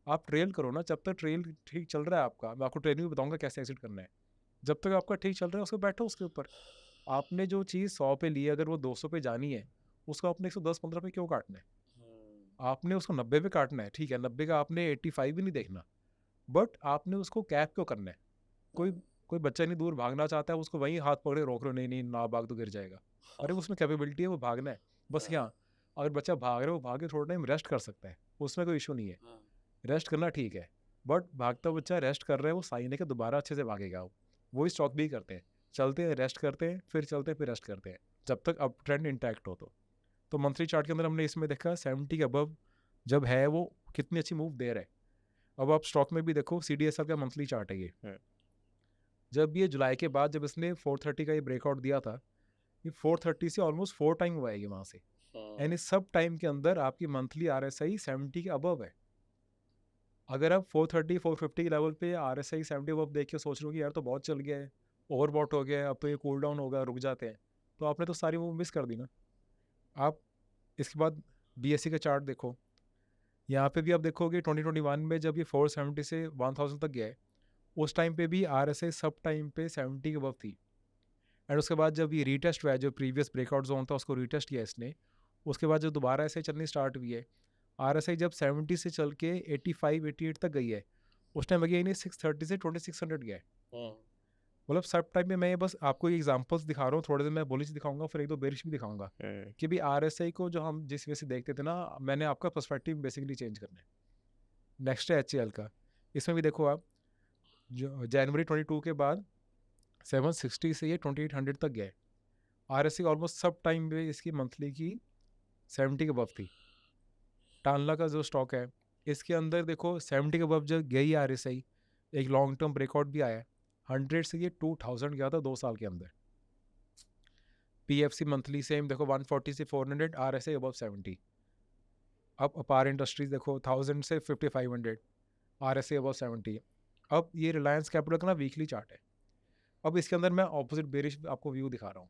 आप ट्रेल करो ना, जब तक ट्रेल ठीक चल रहा है आपका, मैं आपको ट्रेनिंग भी बताऊंगा कैसे एग्जिट करना है। जब तक आपका ठीक चल रहा है उसको बैठो उसके ऊपर। आपने जो चीज़ 100 पे ली है, अगर वो 200 पे जानी है, उसको आपने 110-15 पे क्यों काटना है? आपने उसको 90 पे काटना है, ठीक है, 90 का आपने 85 भी नहीं देखना, बट आपने उसको कैप क्यों करना है? कोई बच्चा नहीं दूर भागना चाहता है, उसको वहीं हाथ पकड़े रोक रहे हो, नहीं नहीं ना भाग तो गिर जाएगा। अरे उसमें कैपेबिलिटी है, वो भागना है बस। यहाँ अगर बच्चा भाग रहा है, वो भाग के थोड़ा टाइम रेस्ट कर सकता है, उसमें कोई इशू नहीं है, रेस्ट करना ठीक है। बट भागता बच्चा रेस्ट कर रहा है, वो साइन है कि दोबारा अच्छे से भागेगा। वही स्टॉक भी करते हैं, चलते हैं रेस्ट करते हैं, फिर चलते हैं फिर रेस्ट करते हैं, जब तक अप ट्रेंड इंटैक्ट हो। तो मंथली चार्ट के अंदर हमने इसमें देखा 70 के अबव जब है वो कितनी अच्छी मूव दे रहा है। अब आप स्टॉक में भी देखो CDSL का मंथली चार्ट है ये। जब ये जुलाई के बाद जब इसने 430 का ये ब्रेकआउट दिया था, ये 430 से ऑलमोस्ट 4 टाइम हुआ है ये वहाँ से, एंड इस सब टाइम के अंदर आपकी मंथली RSI 70 के अबव है। अगर आप 430 450 लेवल पे RSI 70 अबव देख के सोच रहे हो कि यार तो बहुत चल गया है, ओवरबॉट हो गया है, अब तो ये कूल डाउन होगा, रुक जाते हैं, तो आपने तो सारी मूव मिस कर दी ना। आप इसके बाद BSE का चार्ट देखो, यहाँ पे भी आप देखोगे 2021 में जब ये 470 से 1000 तक गया है, उस टाइम पे भी RSI सब टाइम पे 70 के अबव थी। एंड उसके बाद जब ये रीटेस्ट हुआ है, जो प्रीवियस ब्रेकआउट जोन था उसको रीटेस्ट किया इसने, उसके बाद जब दोबारा ऐसे चलनी स्टार्ट हुई है, RSI जब 70 से चल के 85 88 तक गई है, उस टाइम गई नहीं 630 से 2600 गया है। मतलब सब टाइम में मैं बस आपको ये एग्जांपल्स दिखा रहा हूँ, थोड़े दिन मैं बुलिश दिखाऊंगा, फिर एक दो बेरिश भी दिखाऊंगा कि भी RSI को जो हम जिस वजह से देखते थे ना, मैंने आपका पर्सपेक्टिव बेसिकली चेंज करना है। नेक्स्ट है HCL का, इसमें भी देखो आप, जो जनवरी 22 के बाद 760 से ये 2800 तक गया है। RSI ऑलमोस्ट सब टाइम पे इसकी मंथली की 70 के अबव थी। टानला का जो स्टॉक है, इसके अंदर देखो 70 के अबव जब गई RSI, एक लॉन्ग टर्म ब्रेकआउट भी आया, 100 से ये 2000 गया था 2 साल के अंदर। PFC मंथली सेम देखो 140 से 400, RSI अबव 70। अब अपार इंडस्ट्रीज देखो 1000 से 5500, RSI अबव 70। अब ये रिलायंस कैपिटल का ना वीकली चार्ट है। अब इसके अंदर मैं ऑपोजिट बेरिश आपको व्यू दिखा रहा हूँ।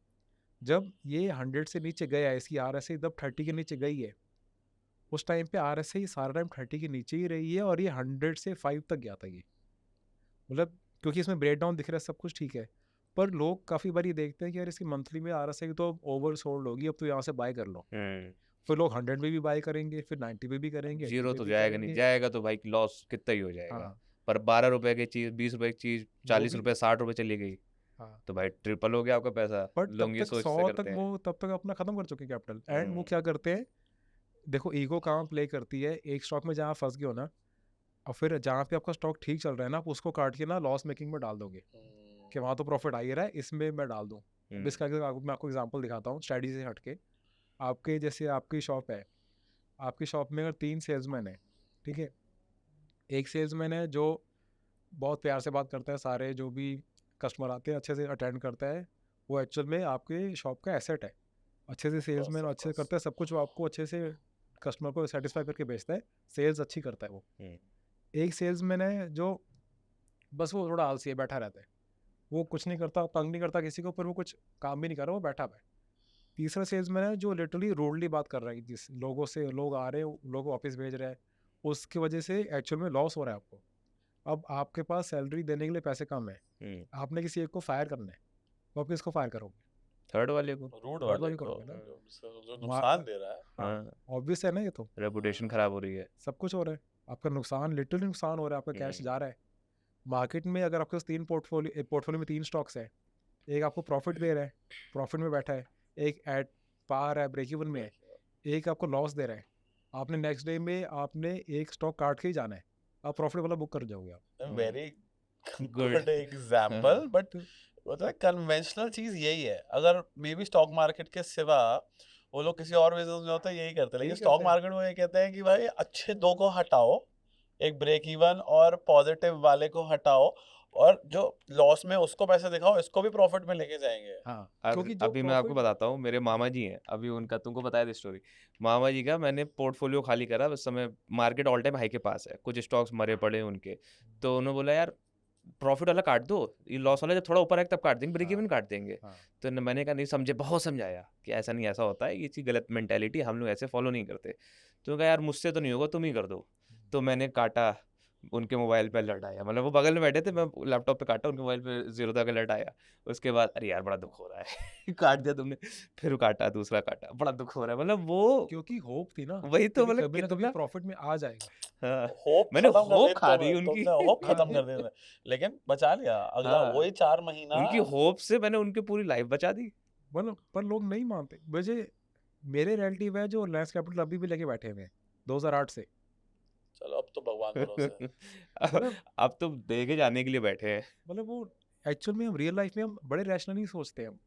जब ये 100 से नीचे गया है, इसकी RSI जब 30 के नीचे गई है, उस टाइम पे RSI सारा टाइम 30 के नीचे ही रही है, और ये 100 से 5 तक गया था ये। मतलब क्योंकि इसमें ब्रेक डाउन दिख रहा है, सब कुछ ठीक है, पर लोग काफ़ी बार ये देखते हैं कि यार इसकी मंथली में RSI तो ओवर सोल्ड होगी, अब तो यहाँ से बाय कर लो। फिर लोग 100 में भी बाय करेंगे, फिर 90 में भी करेंगे, 80 जीरो पे तो भी जाएगा नहीं, करेंगे। जाएगा तो भाई लॉस कितना ही हो जाएगा। हाँ, पर 12 रुपए की चीज 20 रुपए की चीज 40 भी- रुपए 60 रुपए चली गई, हाँ, तो भाई ट्रिपल हो गया आपका पैसा। बट तब लोग ये तक सोच 100 से तक करते हैं। वो तब तक अपना खत्म कर चुके कैपिटल, एंड वो हम्म, क्या करते हैं, देखो ईगो कहाँ प्ले करती है, एक स्टॉक में जहाँ फंस गए हो ना, और फिर जहाँ पे आपका स्टॉक ठीक चल रहा है ना, आप उसको काट के ना लॉस मेकिंग में डाल दोगे कि वहाँ तो प्रॉफिट आ ही रहा है, इसमें मैं डाल दूँ। अब इसका मैं आपको एग्जांपल दिखाता हूँ स्ट्रेटजी से हटके। आपके जैसे आपकी शॉप है, आपकी शॉप में अगर 3 सेल्समैन है, ठीक है, एक सेल्समैन है जो बहुत प्यार से बात करता है, सारे जो भी कस्टमर आते हैं अच्छे से अटेंड करता है, वो एक्चुअल में आपके शॉप का एसेट है, अच्छे से सेल्समैन अच्छे से करता है, सब कुछ वो आपको अच्छे से कस्टमर को सेटिस्फाई करके बेचता है, सेल्स अच्छी करता है वो। एक सेल्समैन है जो बस वो थोड़ा आलसी है, बैठा रहता है, वो कुछ नहीं करता, तंग नहीं करता किसी को, पर वो कुछ काम भी नहीं कर रहा, वो बैठा हुआ है। तीसरा सेल्समैन है जो लिटरली रोडली बात कर रहा है, जिस लोगों से, लोग आ रहे हैं, लोग वापस भेज रहे हैं, उसकी वजह से एक्चुअल में लॉस हो रहा है आपको। अब आपके पास सैलरी देने के लिए पैसे कम है, आपने किसी एक को फायर करना है, तो आप किसको फायर करोगे? थर्ड वाले को। रूड थर्ड वाले वाले को करोगे ना, जो नुकसान दे रहा है। हाँ, ऑब्वियस है ना, ये तो रेपुटेशन खराब हो रही है। सब कुछ हो रहा है, आपका नुकसान, लिटरली नुकसान हो रहा है, आपका कैश जा रहा है। मार्केट में अगर आपके पास 3 पोर्टफोलियो में 3 स्टॉक्स है, एक आपको प्रॉफिट दे रहा है, प्रॉफिट में बैठा है, एक एट पार है, ब्रेक इवन में है, एक आपको लॉस दे रहा है, आपने नेक्स्ट डे में आपने एक स्टॉक काट के ही जाना है, आप प्रॉफिट वाला बुक कर जाओगे आप। Very Good. Good example, but मतलब कन्वेंशनल चीज यही है। अगर मे बी स्टॉक मार्केट के सिवा वो लोग किसी और बिजनेस में होता है यही करते हैं, लेकिन यही स्टॉक करते हैं। मार्केट में ये कहते हैं कि भाई अच्छे 2 को हटाओ, एक ब्रेक इवन और पॉजिटिव वाले को हटाओ, और जो लॉस में उसको पैसे दिखाओ, इसको भी प्रॉफिट में लेके जाएंगे। हाँ, क्योंकि अभी मैं आपको बताता हूँ, मेरे मामा जी हैं, अभी उनका तुमको बताया था स्टोरी। मामा जी का मैंने पोर्टफोलियो खाली करा, उस समय मार्केट ऑल टाइम हाई के पास है, कुछ स्टॉक्स मरे पड़े उनके, तो उन्होंने बोला यार प्रॉफिट वाला काट दो, ये लॉस वाला जब थोड़ा ऊपर है तब काट देंगे, ब्रेक इवन काट देंगे। तो मैंने कहा नहीं समझे, बहुत समझाया कि ऐसा नहीं, ऐसा होता है, ये चीज़ गलत मेंटेलिटी, हम लोग ऐसे फॉलो नहीं करते। तो कहा यार मुझसे तो नहीं होगा, तुम ही कर दो। तो मैंने काटा, उनके मोबाइल पे अलर्ट आया, मतलब वो बगल में बैठे थे, मैं लैपटॉप पे काटा, उनके मोबाइल पे 0 तक अलर्ट आया। उसके बाद अरे यार बड़ा दुख हो रहा है काट दिया तुमने, फिर काटा, दूसरा काटा, बड़ा दुख हो रहा है। मतलब वो क्योंकि होप थी ना, वही तो, मतलब कभी ना कभी कितना प्रॉफिट में आ जाएगा। हाँ, होप मैंने खत्म कर होप दी खा दी उनकी। तुमने होप हाँ। खत्म कर दी, लेकिन बचा लिया अगला हाँ, वही 4 महीना। उनकी होप से मैंने उनकी पूरी लाइफ बचा दी। मतलब पर लोग नहीं मानते। मुझे मेरे रिलेटिव है जो रिलायंस कैपिटल अभी भी लेके बैठे हुए हैं 2008 से। चलो अब तो भगवान भरोसे। अब तो देखे जाने के लिए बैठे हैं। मतलब वो एक्चुअल में हम रियल लाइफ में हम बड़े रैशनली सोचते हैं,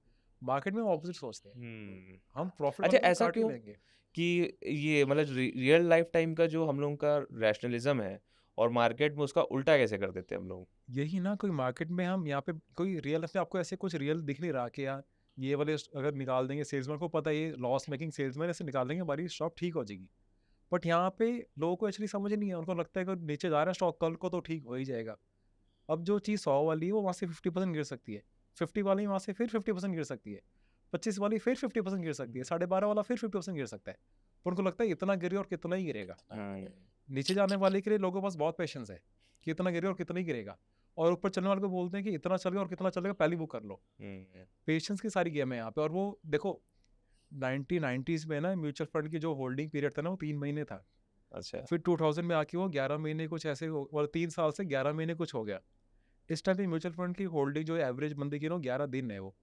मार्केट में ऑपोजिट सोचते हैं, हम प्रॉफिट अच्छा, वाले को ऐसा काट ही क्यों लेंगे। कि ये मतलब रियल लाइफ टाइम का जो हम लोगों का रैशनलिज्म है और मार्केट में उसका उल्टा कैसे कर देते हैं हम लोग? यही ना, कोई मार्केट में हम यहाँ पे कोई रियल में आपको ऐसे कुछ रियल दिख नहीं रहा कि यार ये वाले अगर निकाल देंगे, सेल्समैन को पता है ये लॉस मेकिंग सेल्समैन, ऐसे निकाल देंगे हमारी शॉप ठीक हो जाएगी। बट यहाँ पे लोगों को एक्चुअली समझ नहीं है, उनको लगता है कि नीचे जा रहा है स्टॉक, कल को तो ठीक हो ही जाएगा। अब जो चीज़ 100 वाली है वो वहाँ से 50% गिर सकती है, 50 वाली वहाँ से फिर 50% गिर सकती है, 25 वाली फिर 50% गिर सकती है, 12.5 वाला फिर 50% गिर सकता है। पर उनको लगता है इतना गिरे और कितना ही गिरेगा। नीचे जाने वाले के लिए लोगों के पास बहुत पेशेंस है कि इतना गिरे और कितना ही गिरेगा, और ऊपर चलने वाले को बोलते हैं कि इतना चलेगा और कितना चलेगा पहले बुक कर लो। पेशेंस की सारी गेम है यहाँ पे। और वो देखो 1990s में ना म्यूचुअल फंड की जो होल्डिंग पीरियड था ना वो 3 महीने था, अच्छा। फिर 2000 में आके वो 11 महीने कुछ ऐसे और 3 साल से 11 महीने कुछ हो गया। इस टाइम पे म्यूचुअल फंड की होल्डिंग जो एवरेज बंदे की ना 11 दिन है, वो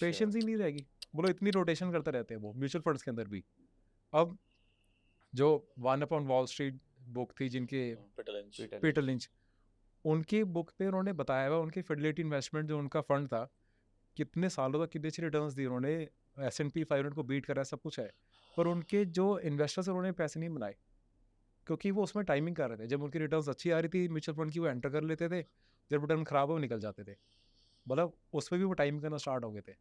पेशेंस ही नहीं रहेगी। बोलो इतनी रोटेशन करते रहते हैं वो म्यूचुअल फंड्स के अंदर भी। अब जो one upon wall street book थी जिनके पीटर लिंच, उनकी बुक पे उन्होंने बताया हुआ उनकी फिडेलिटी इन्वेस्टमेंट जो उनका फंड था कितने सालों तक कितने अच्छे रिटर्न्स दिए उन्होंने, S&P 500 को बीट करा, सब कुछ है। पर उनके जो इन्वेस्टर्स उन्होंने पैसे नहीं बनाए क्योंकि वो उसमें टाइमिंग कर रहे थे। जब उनकी रिटर्न्स अच्छी आ रही थी म्यूचुअल फंड की वो एंटर कर लेते थे, जब रिटर्न खराब हो वो निकल जाते थे। मतलब उसमें भी वो टाइम करना स्टार्ट हो गए थे।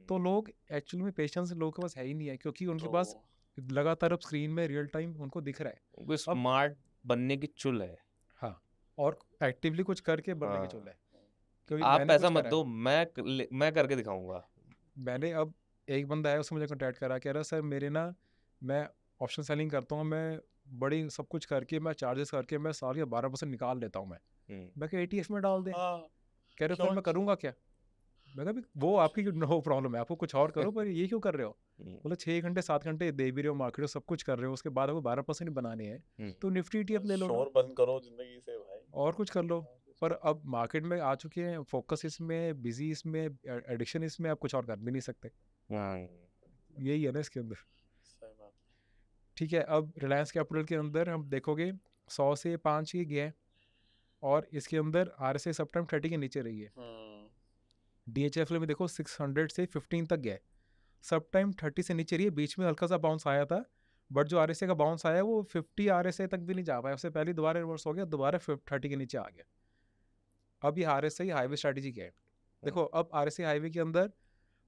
तो लोग एक्चुअली में पेशेंस लोगों के पास है ही नहीं है क्योंकि उनके पास लगातार अब स्क्रीन में रियल टाइम उनको दिख रहा है। उनको स्मार्ट बनने की चुल है। हाँ, और एक्टिवली कुछ करके बनने की चुल है। क्योंकि आप मैंने पैसा कुछ मत करा दो, है। मैं करके दिखाऊंगा। मैंने अब एक बंदा है उसने मुझे कॉन्टैक्ट करा, कह रहा सर मेरे ना मैं ऑप्शन सेलिंग करता हूँ, मैं बड़ी सब कुछ करके मैं चार्जेस करके मैं साल का 12% निकाल लेता हूँ मैं कहा ETF में डाल दें। कह रहे फिर मैं करूँगा क्या? मैं कहा भी वो आपकी नो प्रॉब्लम है, आपको कुछ और करो, पर ये क्यों कर रहे हो? बोले 6 घंटे 7 घंटे दे भी रहे हो मार्केट, सब कुछ कर रहे हो, उसके बाद आपको 12% बनाने हैं तो निफ्टी ETF ले लो ना, बंद करो जिंदगी से भाई, और कुछ कर लो। पर अब मार्केट में आ चुके हैं, फोकस इसमें, बिजी इसमें, एडिक्शन इसमें, आप कुछ और कर भी नहीं सकते। यही है ना इसके अंदर। ठीक है, अब रिलायंस कैपिटल के अंदर हम देखोगे 100 से 5 ही गया है और इसके अंदर RSI सब टाइम 30 के नीचे रही है। DHFL में देखो 600 से 15 तक गया है, सब टाइम 30 से नीचे रही है। बीच में हल्का सा बाउंस आया था, बट जो RSI का बाउंस आया वो 50 RSI तक भी नहीं जा पाया, उससे पहले दोबारा रिवर्स हो गया, दोबारा 30 के नीचे आ गया। अब ये RSI हाईवे स्ट्रैटेजी क्या है? देखो अब RSI हाईवे के अंदर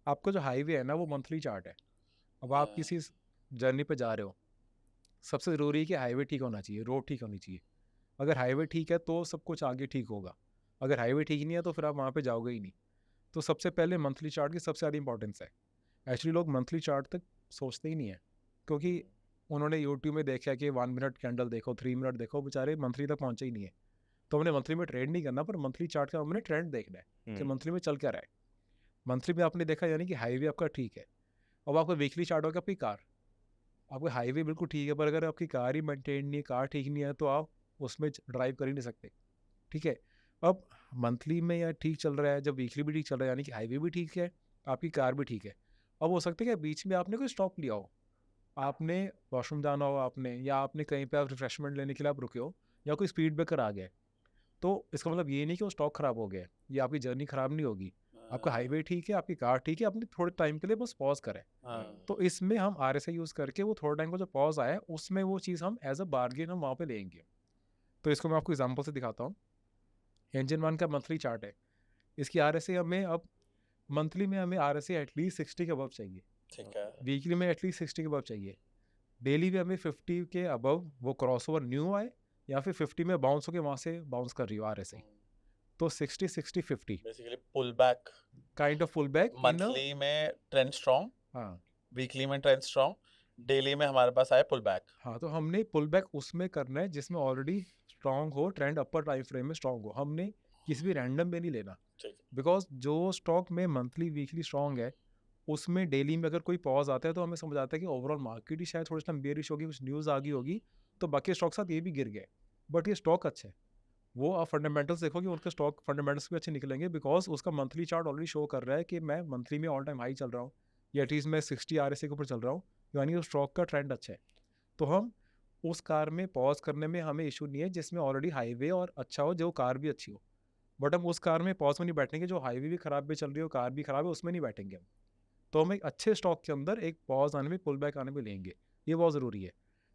आपका जो हाईवे है ना वो मंथली चार्ट है। अब आप किसी जर्नी पे जा रहे हो, सबसे ज़रूरी है कि हाईवे ठीक होना चाहिए, रोड ठीक होनी चाहिए। अगर हाईवे ठीक है तो सब कुछ आगे ठीक होगा, अगर हाईवे ठीक नहीं है तो फिर आप वहाँ पे जाओगे ही नहीं। तो सबसे पहले मंथली चार्ट की सबसे ज़्यादा इंपॉर्टेंस है। एक्चुअली लोग मंथली चार्ट तक सोचते ही नहीं है क्योंकि उन्होंने यूट्यूब में देखा कि 1 मिनट कैंडल देखो, 3 मिनट देखो, बेचारे मंथली तक पहुँचे ही नहीं है। तो हमने मंथली में ट्रेड नहीं करना, पर मंथली चार्ट का हमने ट्रेंड देखना है कि मंथली में चल क्या रहा है। मंथली में आपने देखा यानी कि हाईवे आपका ठीक है। अब आपका वीकली चार्ट होगा आपकी कार, आपका हाईवे बिल्कुल ठीक है, पर अगर आपकी कार ही मेंटेन नहीं है, कार ठीक नहीं है, तो आप उसमें ड्राइव कर ही नहीं सकते। ठीक है, अब मंथली में या ठीक चल रहा है, जब वीकली भी ठीक चल रहा है यानी कि हाईवे भी ठीक है, आपकी कार भी ठीक है। अब हो सकता है कि बीच में आपने कोई स्टॉप लिया हो, आपने वॉशरूम जाना हो आपने, या आपने कहीं पे आप रिफ्रेशमेंट लेने के लिए आप रुके हो, या कोई स्पीड ब्रेकर आ गया, तो इसका मतलब ये नहीं कि वो स्टॉक खराब हो गया है, या आपकी जर्नी खराब नहीं होगी। आपका हाईवे ठीक है, आपकी कार ठीक है, आपने थोड़े टाइम के लिए बस पॉज करें। तो इसमें हम RSI यूज़ करके वो थोड़ा टाइम को जो पॉज आया उसमें वो चीज़ हम एज अ बार्गेन हम वहाँ पे लेंगे। तो इसको मैं आपको एग्जांपल से दिखाता हूँ। इंजन 1 का मंथली चार्ट है, इसकी RSI हमें अब मंथली में हमें RSI एटलीस्ट 60 के अबव चाहिए, ठीक है, वीकली में एटलीस्ट 60 के अबव चाहिए, डेली में हमें 50 के अबव वो क्रॉसओवर न्यू आए, या फिर 50 में बाउंस होकर वहाँ से बाउंस कर रही हो RSI। तो 60 60 50 basically pull back, kind of pull back. Monthly में ट्रेंड स्ट्रॉन्ग, हाँ वीकली में ट्रेंड स्ट्रॉन्ग, डेली में हमारे पास आए पुल बैक। हाँ, तो हमने पुल बैक उसमें करना है जिसमें ऑलरेडी स्ट्रांग हो, ट्रेंड अपर टाइम फ्रेम में स्ट्रांग हो, हमने किसी भी रैंडम में नहीं लेना। बिकॉज जो स्टॉक में मंथली वीकली स्ट्रांग है उसमें डेली में अगर कोई पॉज आता है तो हमें समझ आता है कि ओवरऑल मार्केट ही शायद थोड़ा सा बेरिश होगी, कुछ न्यूज़ आ गई होगी, तो बाकी स्टॉक साथ ये भी गिर गए, बट ये स्टॉक अच्छा है। वो आप फंडामेंटल्स देखोगे उनके स्टॉक फंडामेंटल्स भी अच्छे निकलेंगे, बिकॉज उसका मंथली चार्ट ऑलरेडी शो कर रहा है कि मैं मंथली में ऑल टाइम हाई चल रहा हूँ, या एटलीस्ट मैं 60 RSI के ऊपर चल रहा हूँ, यानी उस स्टॉक का ट्रेंड अच्छा है। तो हम उस कार में पॉज करने में हमें इशू नहीं है जिसमें ऑलरेडी हाईवे और अच्छा हो, जो कार भी अच्छी हो। बट हम उस कार में पॉज में नहीं बैठेंगे जो हाईवे भी खराब भी चल रही हो, कार भी खराब है, उसमें नहीं बैठेंगे हम। तो हम एक अच्छे स्टॉक के अंदर एक पॉज आने में, पुल बैक आने में लेंगे, ये बहुत ज़रूरी है।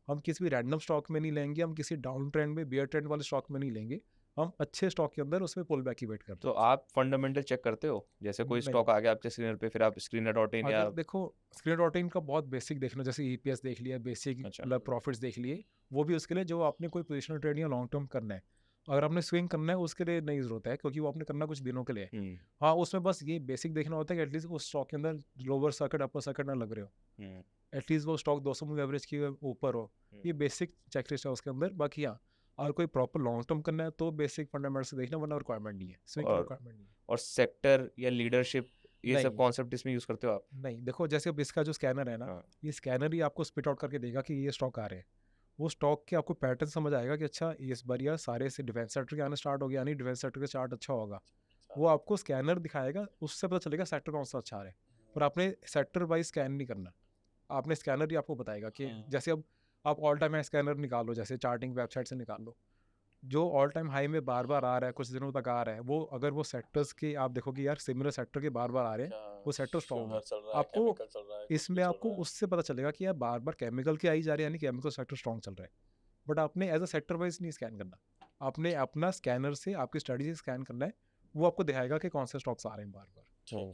हम किसी भी रैंडम स्टॉक में नहीं लेंगे, हम किसी डाउन ट्रेंड में, बियर ट्रेंड वाले स्टॉक में नहीं लेंगे, हम अच्छे स्टॉक के अंदर उसमें पुल बैक की वेट करते तो हैं। आप फंडामेंटल चेक करते हो, जैसे कोई नहीं, स्टॉक आ गया आपके स्क्रीनर पे, फिर आप स्क्रीनर डॉट इन या अगर देखो स्क्रीन डॉटिंग का बहुत बेसिक देख लो, जैसे ईपीएस देख लिया, बेसिक अच्छा। मतलब प्रॉफिट्स देख लिए, वो भी उसके लिए जो आपने कोई पोजिशनल ट्रेड या लॉन्ग टर्म करना है। अगर आपने स्विंग करना है उसके लिए नहीं ज़रूरत है, क्योंकि वो आपने करना कुछ दिनों के लिए है। हाँ, उसमें बस ये बेसिक देखना होता है कि एटलीस्ट उस स्टॉक के अंदर लोअर सर्किट अपर सर्किट ना लग रहे हो, एटलीस्ट वो स्टॉक 200 मूव एवरेज के ऊपर हो। ये बेसिक चेकलिस्ट है उसके अंदर। बाकी हाँ, अगर कोई प्रॉपर लॉन्ग टर्म करना है तो बेसिक फंडामेंटल्स देखना, वरना रिक्वायरमेंट नहीं है, स्विंग की और रिक्वायरमेंट नहीं है। और सेक्टर या लीडरशिप, ये सब नहीं कॉन्सेप्ट इसमें यूज करते हो आप? नहीं, देखो जैसे अब इसका जो स्कैनर है ना, हाँ। ये स्कैनर ही आपको स्पिट आउट करके देगा कि ये स्टॉक आ रहे हैं। वो स्टॉक के आपको पैटर्न समझ आएगा कि अच्छा इस बार यार सारे से डिफेंस सेक्टर के आने स्टार्ट हो गया, यानी डिफेंस सेक्टर का चार्ट अच्छा होगा। वो आपको स्कैनर दिखाएगा, उससे पता चलेगा सेक्टर कौन सा अच्छा आ रहा है। पर आपने सेक्टर वाइज स्कैन नहीं करना, आपने स्कैनर ही आपको बताएगा कि जैसे अब आप ऑल टाइम हाई स्कैनर निकालो, जैसे चार्टिंग वेबसाइट से निकाल लो, जो ऑल टाइम हाई में बार बार आ रहा है, कुछ दिनों तक आ रहा है, वो अगर वो सेक्टर्स के आप देखोगे यार सिमिलर सेक्टर के बार बार आ रहे हैं, वो सेक्टर स्ट्रॉन्ग है। आपको इसमें आपको उससे पता चलेगा कि यार बार बार केमिकल के आई जा रहे हैं, यानी केमिकल सेक्टर स्ट्रॉन्ग चल रहा है। बट आपने एज अ सेक्टर वाइज नहीं स्कैन करना, आपने अपना स्कैनर से आपकी स्टडी से स्कैन करना है, वो आपको दिखाएगा कि कौन से स्टॉक्स आ रहे हैं बार बार।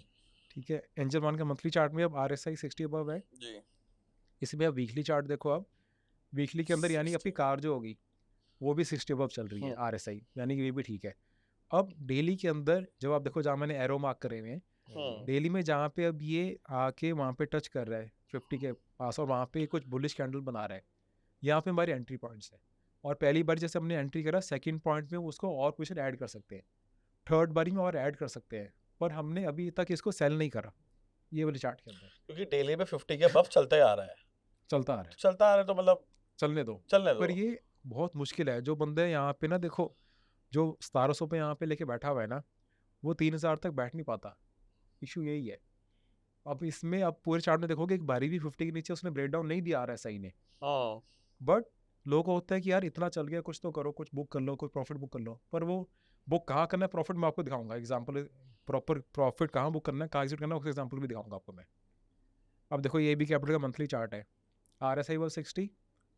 ठीक है, एंजल वन का मंथली चार्ट में अब RSI 60 अबव है जी। इसमें अब वीकली चार्ट देखो, अब वीकली के अंदर यानी आपकी कार जो होगी वो भी 60 अबव चल रही है RSI, यानी कि ये भी ठीक है। अब डेली के अंदर जब आप देखो, जहाँ मैंने एरो मार्क करे हुए हैं, डेली में जहाँ पे अब ये आके वहाँ पे टच कर रहा है 50 के पास, और वहाँ पे कुछ बुलिश कैंडल बना रहा है, यहाँ पे हमारे एंट्री पॉइंट्स है। और पहली बार जैसे हमने एंट्री करा, सेकंड पॉइंट में उसको और पोजीशन ऐड कर सकते हैं, थर्ड बारी में और ऐड कर सकते हैं, पर हमने अभी तक इसको सेल नहीं करा ये वाले चार्ट के अंदर। क्योंकि डेली पे 50 के अबव चलते आ रहा है, चलता आ रहा है, चलता आ रहा है, तो मतलब चलने दो। चलने पर दो। ये बहुत मुश्किल है, जो बंदे यहाँ पे ना देखो, जो 1700 पे यहाँ पे लेके बैठा हुआ है ना, वो 3000 तक बैठ नहीं पाता, इशू यही है। अब इसमें अब पूरे चार्ट में देखोगे एक बारी भी 50 के नीचे उसने ब्रेक डाउन नहीं दिया RSI ने, हाँ, बट लोगों को होता है कि यार इतना चल गया, कुछ तो करो, कुछ बुक कर लो, कुछ प्रॉफिट बुक कर लो। पर वो बुक कहाँ करना है, प्रॉफिट मैं आपको दिखाऊंगा एग्जाम्पल, प्रॉपर प्रॉफिट कहाँ बुक करना है, कहाँ एग्जिट करना है, उसका एग्जाम्पल भी दिखाऊंगा आपको मैं। अब देखो ये भी कैपिटल का मंथली चार्ट है, RSI वो 60,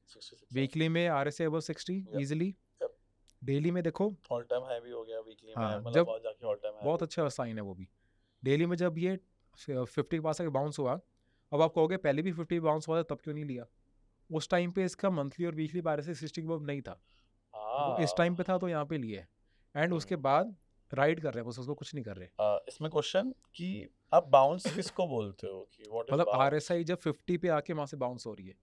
66 वीकली में RSI वो 60 इजीली, Yep. डेली में देखो ऑल टाइम हाई भी हो गया वीकली में, हाँ, मतलब जब बहुत जाके ऑल टाइम हाई बहुत अच्छा साइन है वो भी। डेली में जब ये 50 के पास आके बाउंस हुआ, अब आप कहोगे पहले भी 50 बाउंस हुआ था तब क्यों नहीं लिया? उस टाइम पे इसका मंथली और वीकली RSI 60 के नहीं था, वो इस टाइम पे था तो यहाँ पे लिए, एंड उसके बाद राइड कर रहे हैं बस, उसको कुछ नहीं कर रहे। इसमें क्वेश्चन कि आप बाउंस किसको बोलते हो, कि व्हाट इज मतलब बाउंस? RSI जब 50 पे आके वहाँ से बाउंस हो रही है,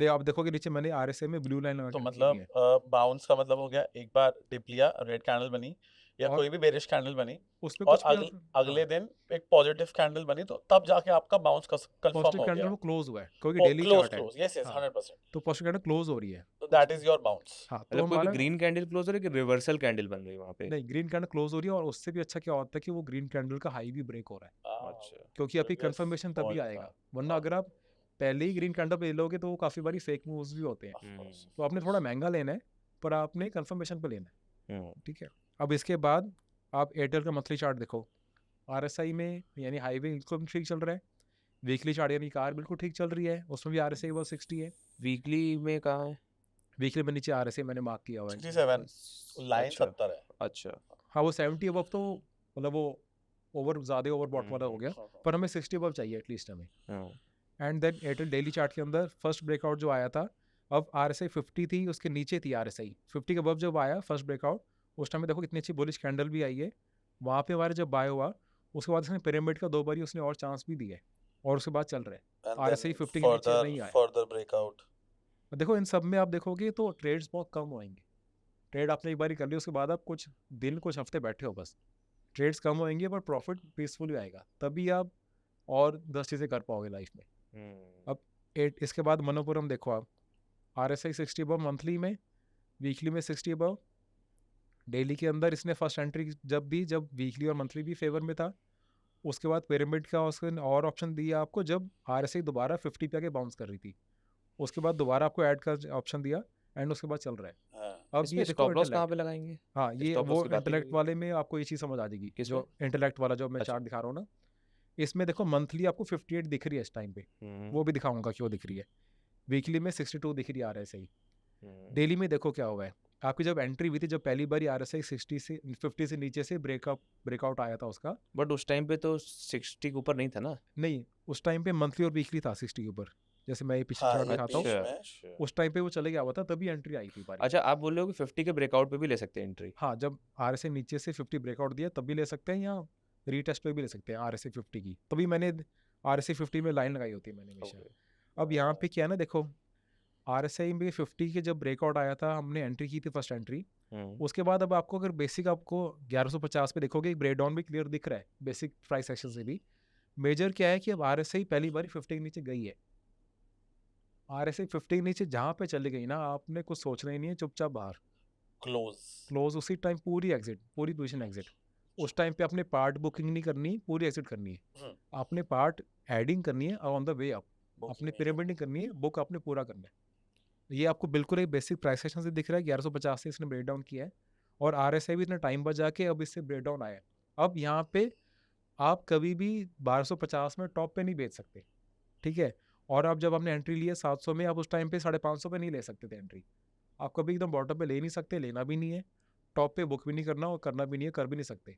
आप देखोगे नीचे मैंने RSI में ब्लू लाइन लगा तो के रखी हुई है, मतलब बाउंस का मतलब हो गया एक बार डिप लिया, रेड कैंडल बनी, या और कोई भी बेरिश कैंडल बनी, उस पे और कुछ भी अगले दिन एक पॉजिटिव कैंडल बनी, तो तब जाके आपका बाउंस कंफर्म पॉजिटिव हो कैंडल गया। वो क्लोज हुआ है क्योंकि ओ, डेली क्लोज चार्ट है, क्लोज, यस यस, हाँ, 100%। तो पॉजिटिव कैंडल क्लोज हो रही है, तो दैट इज योर बाउंस। हाँ, तो मतलब कोई भी हमारा ग्रीन कैंडल क्लोज हो रही है कि रिवर्सल कैंडल बन रही है वहाँ पे? नहीं, ग्रीन कैंडल क्लोज हो रही है, और उससे भी अच्छा क्या होता है कि वो ग्रीन कैंडल का हाई भी ब्रेक हो रहा है, अच्छा। क्योंकि आपकी कंफर्मेशन तभी आएगा, वरना अगर आप पहले ही ग्रीन कैंडल पे ले लोगे तो वो काफ़ी बारी फेक मूव्स भी होते हैं। तो आपने थोड़ा महंगा लेना है, पर आपने कंफर्मेशन पे लेना है, ठीक है। अब इसके बाद आप एयरटेल का मंथली चार्ट देखो, RSI में यानी हाईवे बिल्कुल ठीक चल रहा है, वीकली चार्ट यानी कार बिल्कुल ठीक चल रही है, उसमें भी RSI वो 60 है, वीकली में कहाँ है? वीकली में नीचे RSI मैंने मार्क किया हुआ है, 67, लाइन अच्छा 70 है। अच्छा। हाँ वो 70 अबव तो मतलब वो ज़्यादा ओवर बॉट वाला हो गया, पर हमें 60 अबव चाहिए एटलीस्ट हमें। And then Airtel daily chart के अंदर फर्स्ट ब्रेकआउट जो आया था, अब RSI 50 थी, उसके नीचे थी RSI 50 के अबव जब आया फर्स्ट ब्रेकआउट, उस टाइम में देखो कितनी अच्छी बुलिश कैंडल भी आई है, वहाँ पे हमारे जब बाय हुआ, उसके बाद उसने पिरामिड का 2 बारी उसने और चांस भी दिए, और उसके बाद चल रहा है And RSI then 50 के नीचे नहीं आया। further breakout। देखो इन सब में आप देखोगे तो ट्रेड्स बहुत कम होंगे, ट्रेड आपने एक बारी कर ली उसके बाद आप कुछ दिन कुछ हफ्ते बैठे हो बस, ट्रेड्स कम होंगे पर प्रॉफिट पीसफुली आएगा, तभी आप और 10 चीज़ें कर पाओगे लाइफ में। अब इसके बाद मनोपुरम देखो आप, RSI 60 अबव मंथली में, वीकली में 60 अबव, डेली के अंदर इसने फर्स्ट एंट्री जब वीकली और मंथली भी फेवर में था, उसके बाद पिरामिड का उसने और ऑप्शन दिया आपको जब RSI दोबारा 50 पे आके बाउंस कर रही थी, उसके बाद दोबारा आपको ऐड का ऑप्शन दिया, एंड उसके बाद चल रहा है। अब इसमें ये देखो स्टॉप लॉस कहाँ इंटेलेक्ट, पे लगाएंगे? हाँ ये स्टॉप लॉस वो की बात ही नहीं इंटेलेक्ट हुई वाले में आपको ये चीज़ समझ आ जाएगी, किसमें? जो इंटेलेक्ट वाला जो मैं अच्छा। चार्ट दिखा रहा हूँ ना, इसमें देखो मंथली आपको 58 दिख रही है इस टाइम पे, वो भी दिखाऊंगा क्यों दिख रही है। वीकली में 62 दिख रही है RSI। डेली में देखो क्या हुआ है, आपकी जब एंट्री हुई थी, जब पहली बार RSI 60 से 50 से नीचे से ब्रेकआउट आया था उसका, बट उस टाइम पे तो 60 के ऊपर नहीं था ना। नहीं उस टाइम पे मंथली और वीकली था 60 के ऊपर, जैसे मैं ये पिछले हाँ चार्ट ये दिखाता हूँ, बीच अच्छा में उस टाइम पे वो चले गया हुआ था, तभी एंट्री आई थी बारी। अच्छा, आप बोल रहे हो कि 50 के ब्रेकआउट पे भी ले सकते हैं एंट्री? हाँ, जब RSI नीचे से 50 ब्रेकआउट दिया तब भी ले सकते हैं, या रीटेस्ट पे भी ले सकते हैं RSI 50 की, तभी मैंने RSI 50 में लाइन लगाई होती है मैंने हमेशा। ओके। अब यहाँ पे क्या है ना, देखो RSI में 50 के जब ब्रेकआउट आया था, हमने एंट्री की थी फर्स्ट एंट्री, उसके बाद अब आपको अगर बेसिक आपको 1150 पे देखोगे, एक ब्रेकडाउन भी क्लियर दिख रहा है बेसिक प्राइस सेक्शन से भी। मेजर क्या है कि अब RSI पहली बार 50 के नीचे गई है, RSI 50 के नीचे जहाँ पे चली गई ना, आपने कुछ सोचना ही नहीं है, चुपचाप बाहर क्लोज उसी टाइम, पूरी एग्जिट, पूरी पोजीशन एग्जिट। उस टाइम पे अपने पार्ट बुकिंग नहीं करनी, पूरी एग्जिट करनी है, अपने पार्ट एडिंग करनी है ऑन द वे अप, अपने पिरामिड नहीं करनी है, बुक आपने पूरा करना है। ये आपको बिल्कुल एक बेसिक प्राइस सेक्शन से दिख रहा है, 1150 से इसने ब्रेक डाउन किया है, और RSI भी इतना टाइम बचा के अब इससे ब्रेक डाउन आया है। अब यहाँ पे आप कभी भी 1250 में टॉप पे नहीं बेच सकते, ठीक है। और आप जब आपने एंट्री ली है 700 में, आप उस टाइम पे 550 पे नहीं ले सकते थे एंट्री, आप कभी एकदम बॉटम पे ले नहीं सकते, लेना भी नहीं है, टॉप पे बुक भी नहीं करना और करना भी नहीं है, कर भी नहीं सकते,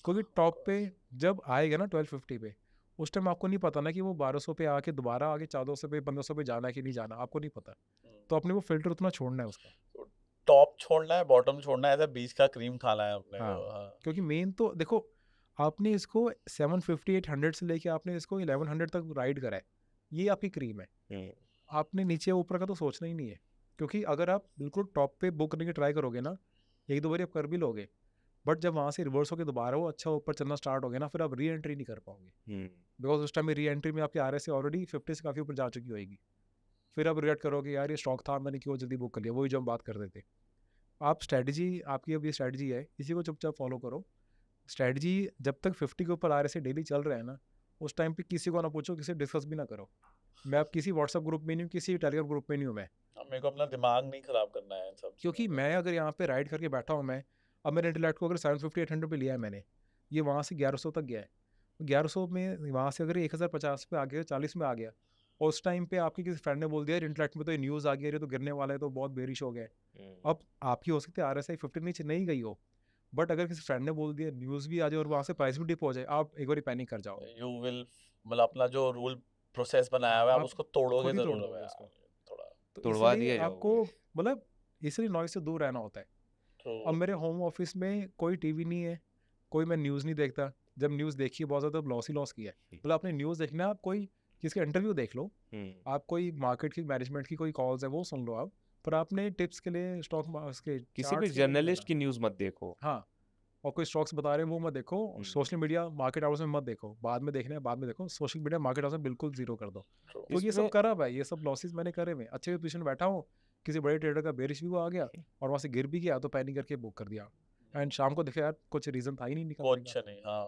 क्योंकि टॉप पे जब आएगा ना 1250 पे, उस टाइम आपको नहीं पता ना कि वो 1200 पे आके दोबारा आगे 1400 पे 1500 पे जाना है कि नहीं जाना, आपको नहीं पता। तो अपने वो फिल्टर उतना छोड़ना है उसका, टॉप छोड़ना है, बॉटम छोड़ना है, ऐसा बीच का क्रीम खाना है अपने हाँ। को। हाँ। क्योंकि मेन तो देखो, आपने इसको 750 800 से लेके आपने इसको 1100 तक राइड करा है, ये आपकी क्रीम है, आपने नीचे ऊपर का तो सोचना ही नहीं है। क्योंकि अगर आप बिल्कुल टॉप पे बुक करने की ट्राई करोगे ना, एक दो बार आप कर भी लोगे, बट जब वहाँ से रिवर्स होकर दोबारा वो अच्छा ऊपर चलना स्टार्ट हो गया ना, फिर आप री एंट्री नहीं कर पाओगे, बिकॉज उस टाइम में री एंट्री में आपकी RSI ऑलरेडी 50 से काफ़ी ऊपर जा चुकी होगी, फिर आप रिग्रेट करोगे यार ये स्टॉक था, मैंने क्यों जल्दी बुक कर लिया, वही जो हम बात कर रहे थे। आप स्ट्रैटेजी, आपकी अब ये स्ट्रैटेजी है, इसी को चुपचाप फॉलो करो। स्ट्रैटेजी जब तक 50 के ऊपर RSI डेली चल रहा है ना, उस टाइम पे किसी को ना पूछो, किसी डिस्कस भी ना करो। मैं अब किसी व्हाट्सएप ग्रुप में नहीं हूँ, किसी टेलीग्राम ग्रुप में नहीं हूँ मैं, मेरे को अपना दिमाग नहीं खराब करना है इन सब क्योंकि चीज़ों मैं अगर यहाँ पे राइड करके बैठा हूँ, मैं अब मेरे इंटेलेक्ट को अगर 750 800 पे लिया है मैंने, ये वहाँ से 1100 तक गया है, 1100 में वहाँ से अगर 1050 पे आ गया, 40 में आ गया, और उस टाइम पे आपकी किसी फ्रेंड ने बोल दिया इंटेलेक्ट में तो ये न्यूज़ आ गया, ये तो गिरने वाला है, तो बहुत बेरिश हो गया है। अब आपकी हो सकती है RSI 50 नीचे नहीं गई हो, बट अगर किसी फ्रेंड ने बोल दिया, न्यूज़ भी आ जाए और वहाँ से प्राइस भी डिप हो जाए, आप एक बार पैनिक कर जाओ, यू विल, मतलब अपना जो रूल प्रोसेस बनाया हुआ है आप आप उसको तोड़ोगे खुद ही जरूर तोड़ है दोगे यार, उसको। थोड़ा। तो तोड़वा इसलिए दिए आपको जाओगे। मतलब इसलिए नॉइज से दूर रहना होता है। अब मेरे होम ऑफिस में कोई टीवी नहीं है, कोई मैं न्यूज़ नहीं देखता, जब न्यूज़ देखी है बहुत ज़्यादा लॉस ही लॉस किया है। मतलब आपने न्यूज़ देखना है, आप कोई किसी का इंटरव्यू देख लो, आप कोई मार्केट की मैनेजमेंट की कोई कॉल्स है वो सुन लो आप, पर आपने टिप्स के लिए स्टॉक के किसी भी चार्ट्स के लिए नहीं जर्नलिस्ट लेना। की न्यूज़ मत देखो। हाँ, और कोई स्टॉक्स बता रहे हैं वो मत देखो, सोशल मीडिया मार्केट आवर्स में मत देखो, बाद में देखना है बाद में देखो, सोशल मीडिया मार्केट आवर्स में बिल्कुल जीरो कर दो। क्योंकि ये सब इसमें करा भाई, ये सब लॉसेस मैंने करे हुए, अच्छे पोजीशन बैठा हूँ, किसी बड़े ट्रेडर का बेरिश व्यू आ गया और वहाँ से गिर भी गया, तो पैनिक करके बुक कर दिया, एंड शाम को देखा यार कुछ रीज़न था ही नहीं निकलने कुछ का। नहीं। हाँ,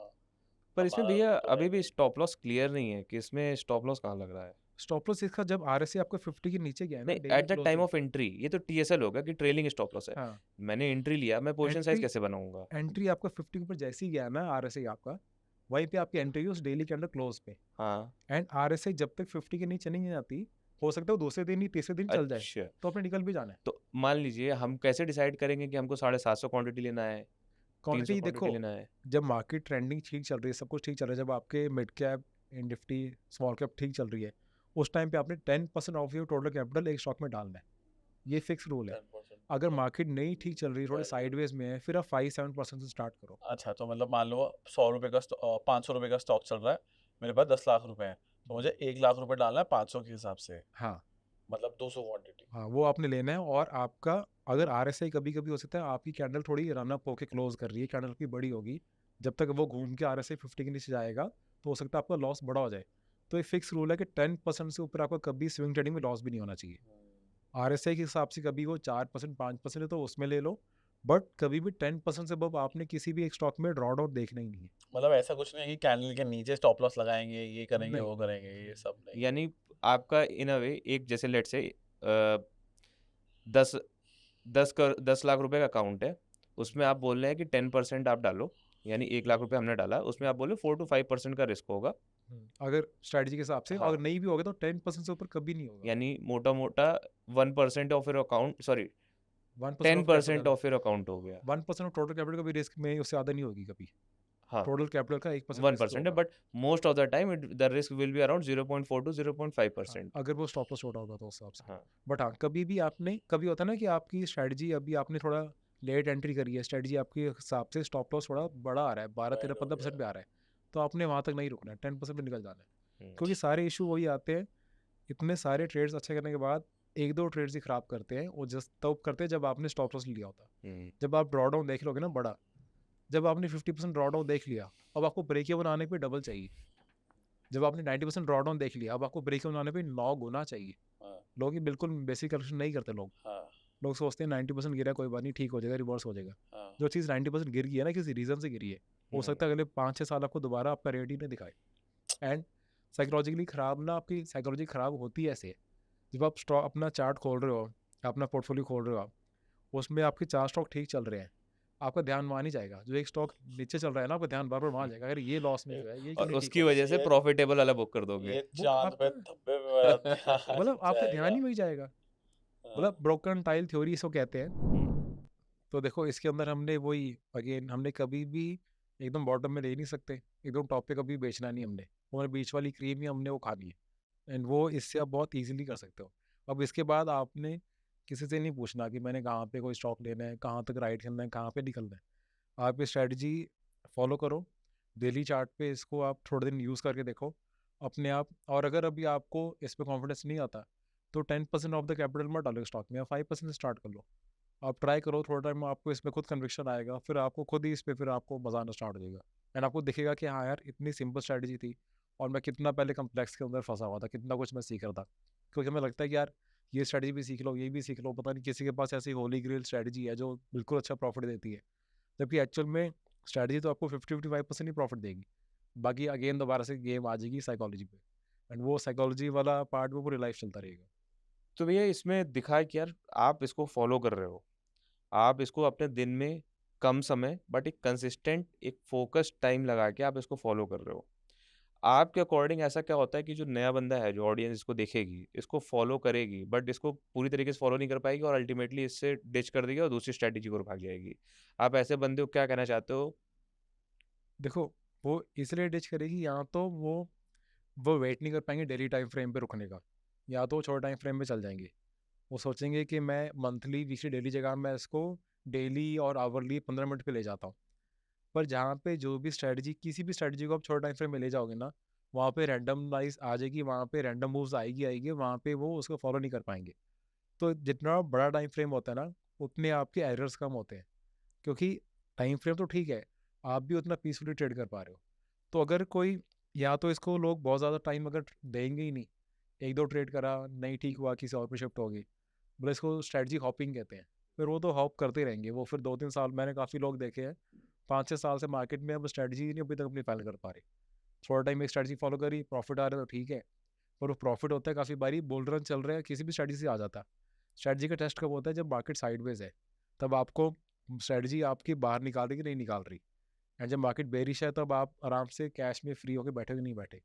पर इसमें हमारा भैया रूल तो है अभी भी नहीं। स्टॉप लॉस क्लियर नहीं है कि इसमें स्टॉप लॉस कहाँ लग रहा है। स्टॉप लॉस इसका जब RSI आपको 50 के नीचे गया है ना नहीं, daily at the time of entry, ये तो TSL होगा कि ट्रेलिंग स्टॉप लॉस है। हाँ, मैंने एंट्री लिया, मैं पोजीशन साइज एंट्री कैसे बनाऊंगा? एंट्री आपका 50 के ऊपर जैसे ही गया ना RSI आपका, वहीं पे आपकी एंट्री उस डेली के अंडर क्लोज पे, हाँ, एंड RSI जब तक 50 के नीचे नहीं जाती, हो सकता है वो दूसरे दिन ही तीसरे दिन चल जाए, अच्छा। तो अपने निकल भी जाना है। तो मान लीजिए हम कैसे डिसाइड करेंगे कि हमको 750 क्वांटिटी लेना है, 300 क्वांटिटी क्वांटिटी देखो, लेना है? जब मार्केट ट्रेंडिंग ठीक चल रही है, सब कुछ ठीक चल रहा है, जब आपके mid cap Nifty small cap ठीक चल रही है, उस टाइम पे आपने 10% ऑफ योर टोटल कैपिटल एक स्टॉक में डालना है, ये फिक्स रूल है। 10%। अगर मार्केट नहीं ठीक चल रही, थोड़े साइडवेज में है, फिर आप 5-7% से स्टार्ट करो। अच्छा, तो मतलब मान लो 100 रुपये का 500 रुपये का स्टॉक चल रहा है, मेरे पास 10 लाख रुपए हैं, तो मुझे 1 लाख रुपए डालना है 500 के हिसाब से, हाँ मतलब 200 क्वांटिटी। हाँ, वो आपने लेना है। और आपका अगर RSI कभी कभी हो सकता है आपकी कैंडल थोड़ी रनअप होके क्लोज कर रही है, कैंडल की बड़ी होगी, जब तक वो घूम के RSI 50 के नीचे जाएगा, तो हो सकता है आपका लॉस बड़ा हो जाए। तो एक फिक्स रूल है कि 10% से ऊपर आपका कभी स्विंग ट्रेडिंग में लॉस भी नहीं होना चाहिए। RSI के हिसाब से कभी वो 4% 5% है तो उसमें ले लो, बट कभी भी 10% से अब आपने किसी भी एक स्टॉक में ड्रॉ डाउन देखना ही नहीं है। मतलब ऐसा कुछ नहीं है कि कैंडल के नीचे स्टॉप लॉस लगाएंगे, ये करेंगे नहीं वो करेंगे, ये सब नहीं। यानी आपका इन अ वे एक जैसे लेट से 10 10 लाख रुपए का अकाउंट है, उसमें आप बोल रहे हैं कि 10% आप डालो, यानी 1 लाख रुपए हमने डाला, उसमें आप बोले 4 to 5% का रिस्क होगा, अगर स्ट्रेटजी के हिसाब से हाँ। अगर नहीं भी होगा तो 10% से ऊपर कभी नहीं होगा। यानी मोटा-मोटा 1% of your account, sorry 1% of 10% capital, of your account हो गया। 1% ऑफ टोटल कैपिटल का भी रिस्क में उससे ज़्यादा नहीं होगी कभी। हाँ, टोटल कैपिटल का 1% रिस्क 1% है, होगा। But most of the time the risk will be around 0.4 to हाँ, 0.5%। अगर वो स्टॉप लॉस छोटा होगा तो उस हिसाब से। हाँ, बट हाँ, कभी भी आपने कभी होता है ना कि आपकी स्ट्रेटजी अभी आपने थोड़ा लेट एंट्री करी है, स्ट्रेटजी आपके हिसाब से स्टॉप लॉस थोड़ा बड़ा आ रहा है, 12 13 Bad हो 15% गया। पे आ रहा है, तो आपने वहाँ तक नहीं रुकना है, 10% पे निकल जाना है। हुँ, क्योंकि सारे इशू वही आते हैं, इतने सारे ट्रेड्स अच्छे करने के बाद एक दो ट्रेड्स ही खराब करते हैं, वो जस्ट तब करते हैं जब आपने स्टॉप लॉस लिया होता है। हुँ, जब आप ड्रॉ डाउन देख लोगे ना बड़ा, जब आपने 50% ड्रॉ डाउन देख लिया, अब आपको ब्रेक इवन आने पे डबल चाहिए। जब आपने 90% ड्रॉ डाउन देख लिया, अब आपको ब्रेक इवन आने पे 9 गुना चाहिए। हाँ, लोग ये बिल्कुल बेसिक कैलकुलेशन नहीं करते लोग। हाँ, लोग सोचते हैं 90% गिरा कोई बात नहीं, ठीक हो जाएगा, रिवर्स हो जाएगा। हाँ, जो चीज़ 90% गिर गई है ना, किसी रीज़न से गिरी है, हो हुँ, सकता है अगले 5-6 साल आपको दोबारा आपका रेट ही नहीं दिखाए। एंड साइकोलॉजिकली ख़राब ना, आपकी साइकोलॉजी ख़राब होती ऐसे है, जब आप स्टॉक अपना चार्ट खोल रहे हो, अपना पोर्टफोलियो खोल रहे हो आप, उसमें आपके 4 स्टॉक ठीक चल रहे हैं, आपका ध्यान वहाँ नहीं जाएगा। जो एक स्टॉक नीचे चल रहा है ना, आपका ध्यान बार-बार वहाँ जाएगा, अगर ये लॉस में ये जो है, ये क्यों और नहीं ठीक उसकी हो रहा? वजह से ये प्रॉफिटेबल वाला बुक कर दोगे। ये वो चाँद पे आपका धब्बे में मेरा ध्यान मतलब आपका ध्यान जाएगा। ही वही जाएगा। हाँ, मतलब ब्रोकन टाइल थ्योरी इसको कहते हैं। हुँ, तो देखो इसके अंदर हमने वही अगेन हमने कभी भी एकदम बॉटम में ले नहीं सकते, एकदम टॉप पे कभी बेचना नहीं हमने, वो बीच वाली क्रीम ही हमने वो खानी है। एंड वो इससे आप बहुत इजीली कर सकते हो। अब इसके बाद आपने किसी से नहीं पूछना कि मैंने कहाँ पे कोई स्टॉक लेना है, कहाँ तक राइट करना है, कहाँ पे निकलना है। आप ये स्ट्रेटजी फॉलो करो, डेली चार्ट पे इसको आप थोड़े दिन यूज़ करके देखो अपने आप। और अगर अभी आपको इस पे कॉन्फिडेंस नहीं आता तो 10% ऑफ द कैपिटल मत डालो स्टॉक में, या 5% से स्टार्ट कर लो। आप ट्राई करो, थोड़ा टाइम आपको इसमें खुद कन्विक्शन आएगा, फिर आपको खुद ही इस पे फिर आपको मजा आना स्टार्ट हो जाएगा। एंड आपको दिखेगा कि हाँ यार, इतनी सिंपल स्ट्रैटेजी थी और मैं कितना पहले कम्प्लेक्स के अंदर फंसा हुआ था, कितना कुछ मैं सीख रहा था। क्योंकि हमें लगता है कि यार ये स्ट्रैटेजी भी सीख लो, ये भी सीख लो, पता नहीं किसी के पास ऐसी होली ग्रेल स्ट्रैटेजी है जो बिल्कुल अच्छा प्रॉफिट देती है, जबकि एक्चुअल में स्ट्रैटेजी तो आपको 50-55% ही प्रॉफिट देगी। बाकी अगेन दोबारा से गेम आ जाएगी साइकोलॉजी पे, एंड वो साइकोलॉजी वाला पार्ट वो पूरी लाइफ चलता रहेगा। तो भैया इसमें दिखा है कि यार आप इसको फ़ॉलो कर रहे हो। आप इसको अपने दिन में कम समय बट एक कंसिस्टेंट एक फ़ोकस्ड टाइम लगा के आप इसको फ़ॉलो कर रहे हो। आपके अकॉर्डिंग ऐसा क्या होता है कि जो नया बंदा है, जो ऑडियंस इसको देखेगी, इसको फ़ॉलो करेगी बट इसको पूरी तरीके से फ़ॉलो नहीं कर पाएगी और अल्टीमेटली इससे डिच कर देगी और दूसरी स्ट्रैटेजी की ओर भाग जाएगी। आप ऐसे बंदे को क्या कहना चाहते हो? देखो वो इसलिए डिच करेगी, या तो वो वेट नहीं कर पाएंगे डेली टाइम फ्रेम पे रुकने का, या तो छोटे टाइम फ्रेम में चल जाएंगे। वो सोचेंगे कि मैं मंथली वीकली डेली जगह मैं इसको डेली और आवरली 15 मिनट पे ले जाता हूँ। पर जहाँ पे जो भी स्ट्रैटेजी, किसी भी स्ट्रैटेजी को आप छोटे टाइम फ्रेम में ले जाओगे ना, वहाँ पे रैंडमलाइज आ जाएगी, वहाँ पे रैंडम मूव्स आएगी, वहाँ पे वो उसको फॉलो नहीं कर पाएंगे। तो जितना बड़ा टाइम फ्रेम होता है ना, उतने आपके एरर्स कम होते हैं। क्योंकि टाइम फ्रेम तो ठीक है, आप भी उतना पीसफुली ट्रेड कर पा रहे हो। तो अगर कोई, या तो इसको लोग बहुत ज़्यादा टाइम अगर देंगे ही नहीं, एक दो ट्रेड करा नहीं ठीक हुआ, किसी और पे शिफ्ट होगी, बोले इसको स्ट्रेटजी हॉपिंग कहते हैं। फिर वो तो हॉप करते रहेंगे, वो फिर 2-3 साल, मैंने काफ़ी लोग देखे हैं 5-6 साल से मार्केट में, अब स्ट्रेटजी नहीं अभी तक अपनी फाइनल कर पा रहे। थोड़ा टाइम एक स्ट्रेटजी फॉलो करी, प्रॉफिट आ रहा है तो ठीक है, पर वो प्रॉफिट होता है काफ़ी बारी बुल रन चल रहा है किसी भी स्ट्रेटजी से आ जाता है। स्ट्रेटजी का टेस्ट कब होता है? जब मार्केट साइडवेज है, तब आपको स्ट्रेटजी आपकी बाहर निकाल रही कि नहीं निकाल रही। एंड जब मार्केट बेरिश है तब आप आराम से कैश में फ्री होकर बैठे कि नहीं बैठे।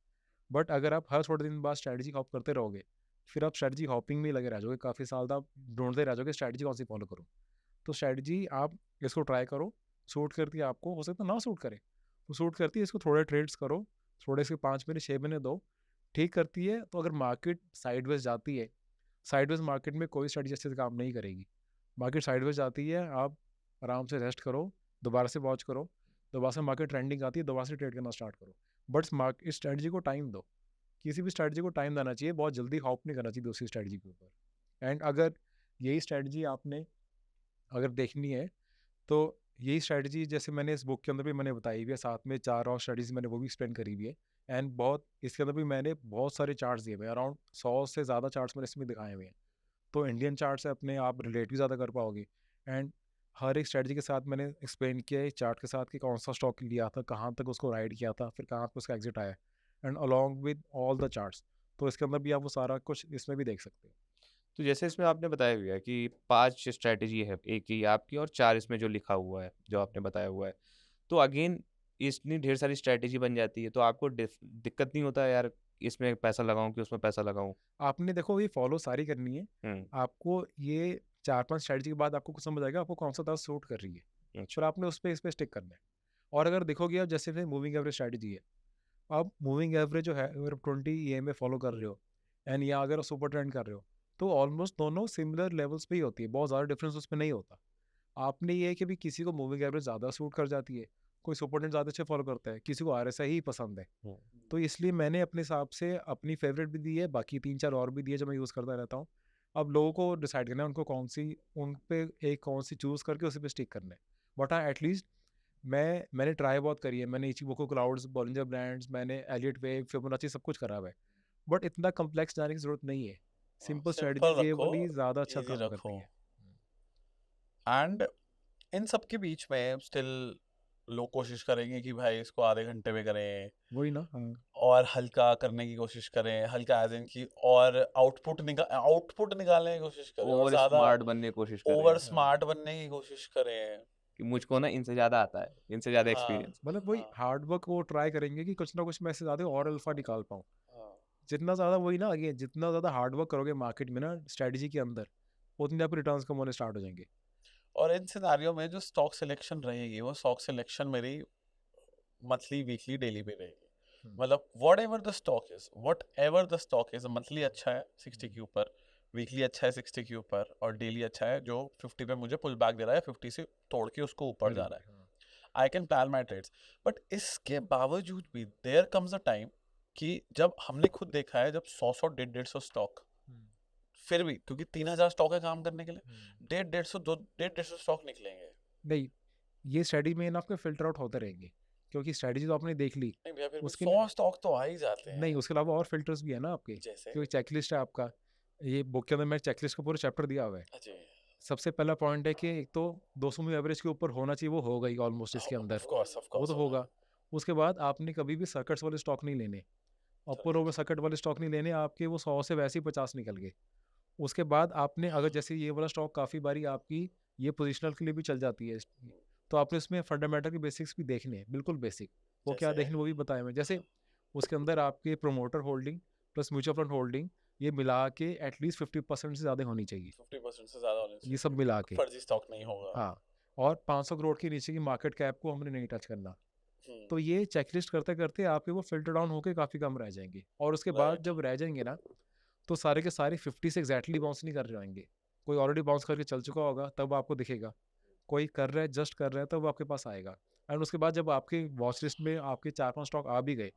बट अगर आप हर थोड़े दिन बाद स्ट्रेटजी हॉप करते रहोगे, फिर आप स्ट्रेटजी हॉपिंग में ही लगे रह जाओगे, काफ़ी साल तक आप ढूंढते रह जाओगे स्ट्रेटजी कौन सी फॉलो करूँ। तो स्ट्रेटजी आप इसको ट्राई करो, सूट करती है आपको, हो सकता है ना सूट करे, तो सूट करती है इसको थोड़े ट्रेड्स करो, थोड़े से 5 महीने 6 महीने दो, ठीक करती है। तो अगर मार्केट साइडवेज जाती है, साइडवेज मार्केट में कोई स्ट्रेटजी अच्छे से काम नहीं करेगी। मार्केट साइडवेज जाती है, आप आराम से रेस्ट करो, दोबारा से वॉच करो, दोबारा से मार्केट ट्रेंडिंग आती है, दोबारा से ट्रेड करना स्टार्ट करो। बट मार्केट स्ट्रेटजी को टाइम दो, किसी भी स्ट्रेटजी को टाइम देना चाहिए, बहुत जल्दी हॉप नहीं करना चाहिए दूसरी स्ट्रेटजी के ऊपर। एंड अगर यही स्ट्रेटजी आपने अगर देखनी है, तो यही स्ट्रेटजी जैसे मैंने इस बुक के अंदर भी मैंने बताई हुई है, साथ में 4 और स्ट्रेटजीज मैंने वो भी एक्सप्लेन करी हुई है। एंड बहुत इसके अंदर भी मैंने बहुत सारे चार्ट्स दिए हुए हैं, अराउंड 100 से ज़्यादा चार्ट्स मैंने इसमें दिखाए हुए हैं। तो इंडियन चार्ट से अपने आप रिलेट भी ज़्यादा कर पाओगे। एंड हर एक स्ट्रेटजी के साथ मैंने एक्सप्लेन किया है चार्ट के साथ कि कौन सा स्टॉक लिया था, कहाँ तक उसको राइड किया था, फिर कहाँ पे उसका एग्जिट आया, and along with all the charts. तो इसके अंदर भी आप वो सारा कुछ इसमें भी देख सकते हो। तो जैसे इसमें आपने बताया हुआ है कि 5 स्ट्रैटेजी है, एक ही आपकी और 4 इसमें जो लिखा हुआ है, जो आपने बताया हुआ है। तो अगेन इतनी ढेर सारी स्ट्रैटेजी बन जाती है, तो आपको दिक्कत नहीं होता है यार, इसमें पैसा लगाऊँ कि उसमें पैसा लगाऊँ? आपने देखो ये फॉलो सारी करनी है। हुँ, आपको ये 4-5 स्ट्रैटेजी के बाद आपको कुछ समझ आएगा आपको कौन-सा ज़्यादा सूट कर रही है। अच्छा। फिर आपने इस पे स्टिक करना है। और अगर देखोगे आप जैसे फिर मूविंग एवरेज स्ट्रैटेजी है। आप मूविंग एवरेज जो है अगर 20 ईएमए फॉलो कर रहे हो एंड या अगर सुपर ट्रेंड कर रहे हो, तो ऑलमोस्ट दोनों सिमिलर लेवल्स पे ही होती है। बहुत ज़्यादा डिफरेंस उसमें नहीं होता। आपने ये है कि भी किसी को मूविंग एवरेज ज़्यादा सूट कर जाती है, कोई सुपर ट्रेंड ज़्यादा अच्छे फॉलो करता है, किसी को आरएसआई ही पसंद है। हुँ, तो इसलिए मैंने अपने हिसाब से अपनी फेवरेट भी दी है, बाकी 3-4 और भी दी है जो मैं यूज़ करता रहता हूँ। अब लोगों को डिसाइड करना है उनको उन पे एक कौन-सी चूज़ करके उसी पे स्टिक करना है। बट हाँ, एटलीस्ट मैंने ट्राई बहुत करी है। मैंने इचिबुको क्लाउड्स, बॉलिंजर ब्रांड्स, मैंने एलियट वेव, फिबोनाची सब कुछ करा हुआ है। बट इतना कॉम्प्लेक्स जाने की ज़रूरत नहीं है। सिंपल सिंपल स्ट्रेटजीज़ ये रखो, वाली ज़्यादा अच्छा इजी काम रखो। करती है। एंड इन सब के बीच में स्टिल लोग कोशिश करेंगे कि भाई इसको आधे घंटे में करें वही ना? हाँ। और हल्का करने की कोशिश करें, हल्का एज इन की, और आउटपुट निकालने की कोशिश करें और ओवर ज्यादा स्मार्ट बनने की कोशिश कर रहे ओवर हैं स्मार्ट बनने की कोशिश करें। कि मुझको ना इनसे ज़्यादा आता है, इनसे ज़्यादा हाँ एक्सपीरियंस। मतलब वही हाँ हार्ड वर्क वो ट्राई करेंगे कि कुछ ना कुछ मैं इससे ज़्यादा और अल्फ़ा निकाल पाऊँ। हाँ। जितना ज़्यादा वही ना अगेन जितना ज़्यादा हार्ड वर्क करोगे मार्केट में ना स्ट्रेटजी के अंदर, उतने आपके रिटर्न्स कम होने स्टार्ट हो जाएँगे। और इन सिनारियो में जो स्टॉक सिलेक्शन रहेगी वो स्टॉक सिलेक्शन मेरी मंथली, वीकली, डेली पे रहेगी। मतलब what ever the stock is, monthly अच्छा है 60 के ऊपर, वीकली अच्छा है 60 के ऊपर, और डेली अच्छा है जो 50 पे मुझे पुल बैक दे रहा है, 50 से तोड़ के उसको ऊपर जा रहा है। I can plan my trades. But इसके बावजूद भी देयर कम्स अ टाइम कि जब हमने खुद देखा है, जब 100 150 स्टॉक, फिर भी क्योंकि 3000 स्टॉक है काम करने के लिए, 150 स्टॉक निकलेंगे। नहीं, ये स्ट्रेटजी में ना आपके फ़िल्टर आउट होते रहेंगे, क्योंकि स्ट्रेटजी तो आपने देख ली, नहीं भैया, फिर भी उसके 100 स्टॉक तो आ ही जाते नहीं, हैं। उसके अलावा और फ़िल्टर्स भी है ना आपके, जैसे क्योंकि चेकलिस्ट है आपका। ये बुक के अंदर मैंने चेकलिस्ट का पूरा चैप्टर दिया हुआ है। अजय, सबसे पहला पॉइंट है कि एक तो 200 मूविंग एवरेज के ऊपर होना चाहिए, वो होगा ही ऑलमोस्ट इसके अंदर, ऑफ वो तो कोर्स होगा। होगा। उसके बाद आपने कभी भी सर्किट्स वाले स्टॉक नहीं लेने, अपर ओवर सर्किट वाले स्टॉक नहीं लेने, आपके वो 100 से वैसे ही 50 निकल गए। उसके बाद आपने अगर जैसे ये वाला स्टॉक काफ़ी बारी आपकी ये पोजिशनल के लिए भी चल जाती है, तो आपने इसमें फंडामेंटल के बेसिक्स भी देखने हैं, बिल्कुल बेसिक। वो क्या जैसे देखने वो भी बताए हुए हैं। जैसे उसके अंदर आपके promoter holding plus mutual fund holding ये मिला के एटलीस्ट 50% से ज़्यादा होनी चाहिए, 50% से ज्यादा होने ये सब चाहिए, मिला के। फर्जी स्टॉक नहीं होगा। हाँ, और 500 करोड़ के नीचे की मार्केट कैप को हमने नहीं टच करना। हम्म, तो ये चेकलिस्ट करते करते आपके वो फिल्टर डाउन होके काफ़ी कम रह जाएंगे, और उसके बाद राइट। जब रह जाएंगे ना, तो सारे के सारे 50 से एग्जैक्टली बाउंस नहीं कर जाएंगे। कोई ऑलरेडी बाउंस करके चल चुका होगा तब आपको दिखेगा, कोई कर रहा है जस्ट कर रहा है तब आपके पास आएगा। एंड उसके बाद जब आपके वॉच लिस्ट में आपके 4-5 स्टॉक आ भी गए,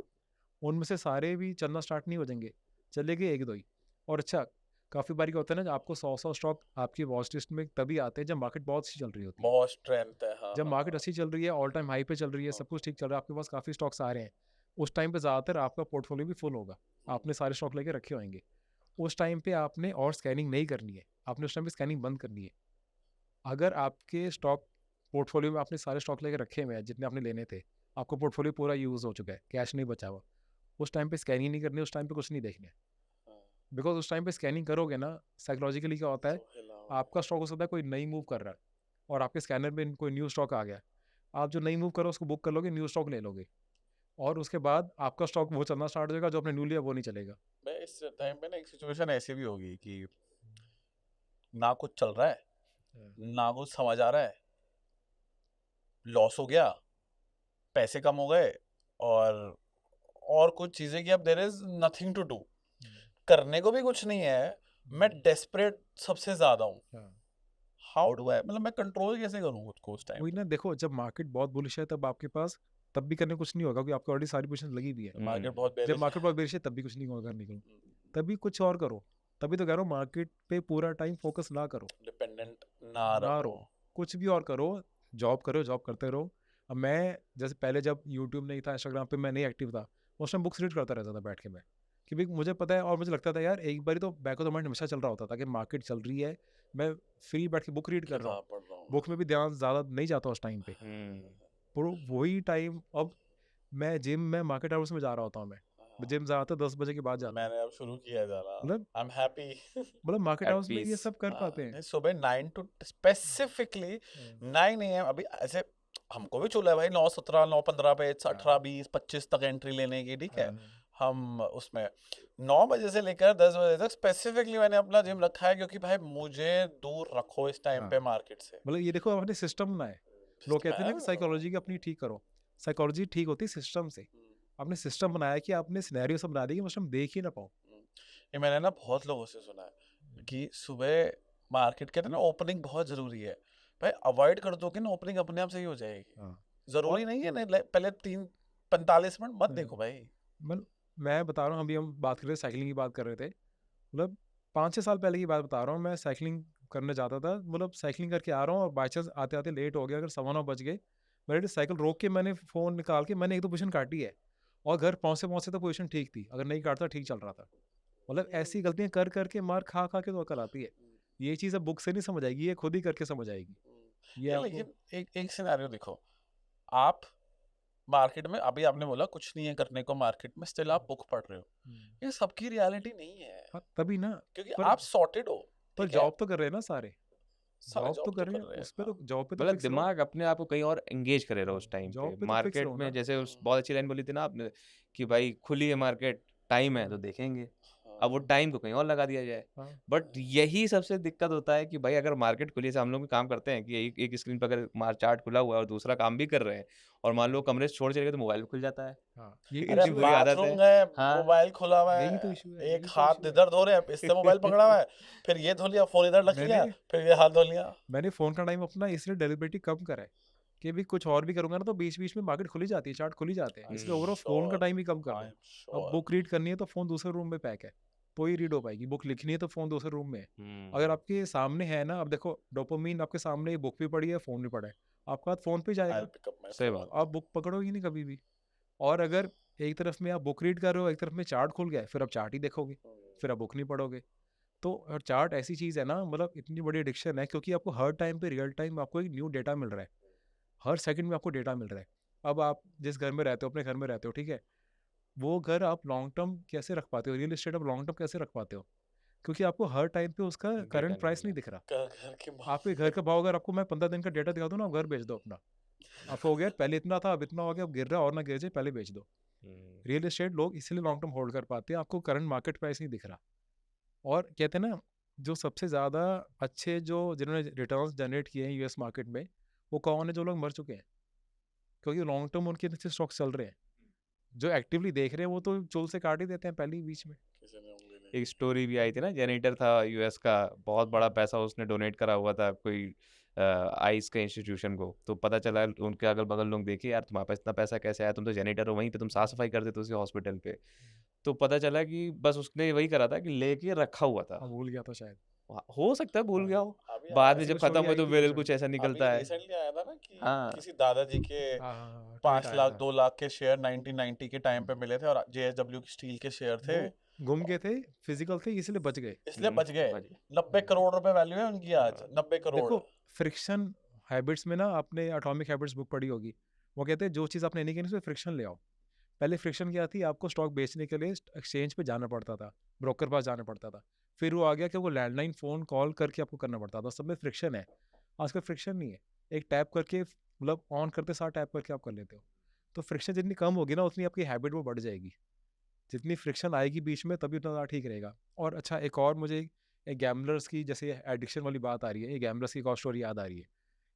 उनमें से सारे भी चलना स्टार्ट नहीं हो जाएंगे, चलेंगे 1-2 ही। और अच्छा, काफ़ी बारी क्या होता है ना, आपको 100-100 स्टॉक आपकी वॉच लिस्ट में तभी आते हैं जब मार्केट बहुत अच्छी चल रही होती है। बहुत स्ट्रेंथ है, हाँ जब हाँ मार्केट हाँ अच्छी चल रही है, ऑल टाइम हाई पे चल रही है, हाँ। सब कुछ ठीक चल रहा है, आपके पास काफ़ी स्टॉक्स आ रहे हैं, उस टाइम पे ज़्यादातर आपका पोर्टफोलियो भी फुल होगा। आपने सारे स्टॉक लेके रखे होंगे। उस टाइम पे आपने और स्कैनिंग नहीं करनी है, आपने उस टाइम पे स्कैनिंग बंद करनी है। अगर आपके स्टॉक पोर्टफोलियो में आपने सारे स्टॉक लेके रखे हुए हैं जितने आपने लेने थे, आपको पोर्टफोलियो पूरा यूज़ हो चुका है, कैश नहीं बचा हुआ, उस टाइम पे स्कैनिंग नहीं करनी, उस टाइम पे कुछ नहीं देखना है। हाँ, बिकॉज उस टाइम पे स्कैनिंग करोगे ना, साइकोलॉजिकली क्या होता है, तो हिलाओ। आपका स्टॉक हो सकता है कोई नई मूव कर रहा है और आपके स्कैनर में कोई न्यू स्टॉक आ गया, आप जो नई मूव करो उसको बुक कर लोगे, न्यू स्टॉक ले लोगे, और उसके बाद आपका स्टॉक वो चलना स्टार्ट हो जाएगा, जो आपने न्यू लिया वो नहीं चलेगा। मैं इस टाइम पे ना एक सिचुएशन ऐसी भी होगी कि ना कुछ चल रहा है, ना कुछ समझ आ रहा है, लॉस हो गया, पैसे कम हो गए, और कुछ चीजें कि अब there is nothing to do, करने को भी कुछ नहीं है, मैं डेस्परेट सबसे ज्यादा हूँ। हाउ डू आई, मतलब मैं कंट्रोल कैसे करूँ खुद को उस टाइम वही पे? ना, देखो जब मार्केट बहुत बुलिश है तब आपके पास तब भी करने कुछ नहीं होगा, क्योंकि आपको ऑलरेडी सारी पोजीशन लगी हुई है। मार्केट बहुत जब बेरिश मार्केट बहुत बेरिश है तब भी कुछ नहीं होगा करने को, है, तभी कुछ और करो। तभी तो कह रहा हूँ मार्केट पे पूरा टाइम फोकस ना करो, डिपेंडेंट ना ना रहो। रहो, कुछ भी और करो, जॉब करो, जॉब करते रहो। अब मैं जैसे पहले जब यूट्यूब नहीं था, इंस्टाग्राम पे मैं नहीं एक्टिव था, उस टाइम बुक्स रीड करता रहता था बैठ के मैं, क्योंकि मुझे पता है और मुझे लगता था यार एक बारी तो बैक ऑफ द माइंड हमेशा चल रहा होता था कि मार्केट चल रही है, मैं फ्री बैठ के बुक रीड कर रहा हूँ, किताब पढ़ रहा हूँ। बुक में भी ध्यान ज़्यादा नहीं जाता उस टाइम पे। हम्म, पर वही टाइम अब मैं जिम में मार्केट आवर्स में जा रहा होता हूँ मैं, जिम जाता 10 बजे के बाद जाता हूँ। मैंने अब शुरू किया है जाना। मतलब आई एम हैप्पी। मतलब मार्केट एट हाउस में ये पीस। सब कर पाते हैं। सुबह 9 टू स्पेसिफिकली 9 AM। अभी ऐसे हमको भी चला है भाई 9:17 9:15 पे 18 20 25 तक एंट्री लेने की, ठीक है। हम उसमें 9 बजे से लेकर 10 बजे तक स्पेसिफिकली मैंने अपना जिम रखा है, क्योंकि भाई मुझे दूर रखो इस टाइम हाँ। पे मार्केट से। मतलब ये देखो आपने सिस्टम बनाए। लोग कहते हैं ना कि साइकोलॉजी की अपनी ठीक करो, साइकोलॉजी ठीक होती है सिस्टम से। आपने सिस्टम बनाया कि आपने सिनेरियो सब बना दी कि मतलब हम देख ही ना पाओ। ये मैंने ना बहुत लोगों से सुना है कि सुबह मार्केट कहते हैं ना ओपनिंग बहुत जरूरी है। भाई अवॉइड कर दो कि ना ओपनिंग अपने आप से ही हो जाएगी। हाँ। जरूरी नहीं है ना पहले 3-45 मिनट मत देखो भाई। मतलब मैं बता रहा हूँ, अभी हम बात कर रहे थे, साइकिलिंग की बात कर रहे थे। मतलब 5-6 साल पहले की बात बता रहा हूँ, मैं साइकिलिंग करने जाता था। मतलब साइकिलिंग करके आ रहा हूँ और बाई चांस आते आते लेट हो गया, अगर 9:15 बज गए, मैंने साइकिल रोक के मैंने फ़ोन निकाल के मैंने 1-2 पोजीशन काटी है, और घर पहुँचते पहुँचते तो पोजीशन ठीक थी, अगर नहीं काटता ठीक चल रहा था। मतलब ऐसी गलतियाँ कर करके मार खा खा के तो अकल आती है। ये चीज़ अब बुक से नहीं समझ आएगी, ये खुद ही करके समझ आएगी। ये आपको लेकिन एक सिनेरियो देखो, आप मार्केट में, अभी आपने बोला कुछ नहीं है करने को मार्केट में, स्टिल आप बुक पढ़ रहे हो। ये सबकी रियलिटी नहीं है, हाँ, तभी ना। क्योंकि पर आप सॉर्टेड हो, पर ठीक है। जॉब तो कर रहे हैं ना सारे, सारे जॉब तो जॉब कर तो रहे कर हैं, रहे हैं, उस पे हाँ। तो जॉब पे तो मतलब फिक्स रहो। दिमाग अपने आप को कहीं और एंगेज करे रहो उस टाइम पे। जॉब पे तो फिक्स रहो मार्केट में ना। जैसे उस बहुत अच्छी लाइन बोली थी ना आपने कि भाई खुली है मार्केट, टाइम है तो देखेंगे। अब वो टाइम को कहीं और लगा दिया जाए। हाँ। बट यही सबसे दिक्कत होता है कि भाई अगर मार्केट खुली है, जैसे हम लोग भी काम करते हैं कि एक स्क्रीन पर अगर चार्ट खुला हुआ है और दूसरा काम भी कर रहे हैं, और मान लो कमरे से छोड़ चले गए तो मोबाइल भी खुल जाता है। हाँ, ये तो अरे इतनी इशू बुरी है। आदत है। बाथरूम गए, हाँ, मोबाइल खुला हुआ यही तो है, इशू है, एक यही तो हाथ इशू है। इधर धो रहे हैं, इससे मोबाइल पकड़ा हुआ है, फिर ये धो लिया, फोन इधर रख लिया, मैंने फिर ये हाथ धो लिया। मैंने फ़ोन का टाइम अपना इसलिए डेलिबरेटली कम करा है कि भी कुछ और भी करूँगा ना तो बीच-बीच में मार्केट खुली जाती है, चार्ट खुली जाते हैं। इसलिए ओवरऑल फ़ोन का टाइम ही कम कर आई दो। एम अब श्योर। बुक रीड करनी है तो फ़ोन दूसरे रूम में पैक है, तो ही रीड हो पाएगी। बुक लिखनी है तो फ़ोन दूसरे रूम में है। अगर आपके सामने है ना, अब देखो डोपामाइन आपके सामने, बुक भी पड़ी है, फ़ोन भी पड़ा है, आपका हाथ फ़ोन पे आई जाएगा, विल पिक अप माय सही फोन। बात। तो आप बुक पकड़ोगे नहीं कभी भी। और अगर एक तरफ में आप बुक रीड कर रहे हो, एक तरफ में चार्ट खुल गया है, फिर आप चार्ट ही देखोगे, फिर आप बुक नहीं पढ़ोगे। तो और चार्ट ऐसी चीज़ है ना, मतलब इतनी बड़ी एडिक्शन है, क्योंकि आपको हर टाइम पे रियल टाइम आपको एक न्यू डेटा मिल रहा है, हर सेकंड में आपको डेटा मिल रहा है। अब आप जिस घर में रहते हो, अपने घर में रहते हो, ठीक है, वो घर आप लॉन्ग टर्म कैसे रख पाते हो, रियल एस्टेट आप लॉन्ग टर्म कैसे रख पाते हो, क्योंकि आपको हर टाइम पे उसका डेटा करंट नहीं प्राइस मिल नहीं रहा। दिख रहा। घर के आपके घर का भाव, अगर आपको मैं 15 दिन का डेटा दिखा दूँ ना, आप घर बेच दो अपना, आप हो गया पहले इतना था अब इतना हो गया, अब गिर रहा है और ना गिर जाए, पहले बेच दो। रियल एस्टेट लोग इसलिए लॉन्ग टर्म होल्ड कर पाते हैं, आपको करंट मार्केट प्राइस नहीं दिख रहा। और कहते हैं ना, जो सबसे ज़्यादा अच्छे जो जिन्होंने रिटर्न्स जनरेट किए हैं यूएस मार्केट में, वो कौन है? जो लोग मर चुके हैं, क्योंकि लॉन्ग टर्म उनके अच्छे स्टॉक्स चल रहे हैं। जो एक्टिवली देख रहे हैं वो तो चुल से काट ही देते हैं पहले ही बीच में। किसी ने उंगली नहीं एक स्टोरी भी आई थी ना, जेनेटर था यूएस का, बहुत बड़ा पैसा उसने डोनेट करा हुआ था कोई आइस के इंस्टीट्यूशन को। तो पता चला उनके अगल बगल लोग देखे, यार तुम्हारे पास इतना पैसा कैसे आया, तुम तो जेनेटर हो, वहीं पे तुम साफ सफाई करते थे उसी हॉस्पिटल पे। तो पता चला कि बस उसने वही करा था कि लेके रखा हुआ था। हाँ, भूल गया था शायद। हो सकता है भूल गया हो, अभी बाद आया में ऐसी जब कोई खत्म स्टोरी हुए आई तो थी बिल कुछ। कुछ ऐसा अभी निकलता है। रिसेंटली आया था ना कि हाँ। किसी दादाजी के हाँ हाँ हाँ, tweet 5 आया लाख था। 2 लाख के शेयर 1990 के टाइम पे मिले थे, और जेएसडब्ल्यू की स्टील के शेयर थे, वो गुम गए थे, फिजिकल थे, इसलिए बच गए। इसलिए बच गए। बच गए। 90 करोड़ रुपए वैल्यू है उनकी आज, 90 करोड़। देखो फ्रिक्शन हैबिट्स में ना, आपने एटॉमिक हैबिट्स बुक पढ़ी होगी, वो कहते हैं जो चीज़ आपने नहीं की उसमें फ्रिक्शन ले आओ। पहले फ्रिक्शन क्या थी? आपको स्टॉक बेचने के लिए एक्सचेंज पे जाना पड़ता था, ब्रोकर पास जाना पड़ता था। फिर वो आ गया कि वो लैंडलाइन फ़ोन कॉल करके आपको करना पड़ता था, सब में फ्रिक्शन है। आजकल फ्रिक्शन नहीं है, एक टैप करके, मतलब ऑन करते साथ टैप करके आप कर लेते हो। तो फ्रिक्शन जितनी कम होगी ना, उतनी आपकी हैबिट वो बढ़ जाएगी। जितनी फ्रिक्शन आएगी बीच में, तभी उतना ज़्यादा ठीक रहेगा। और अच्छा, एक और मुझे एक गैम्बलर्स की जैसे एडिक्शन वाली बात आ रही है, ये गैम्बलर्स की एक और स्टोरी याद आ रही है।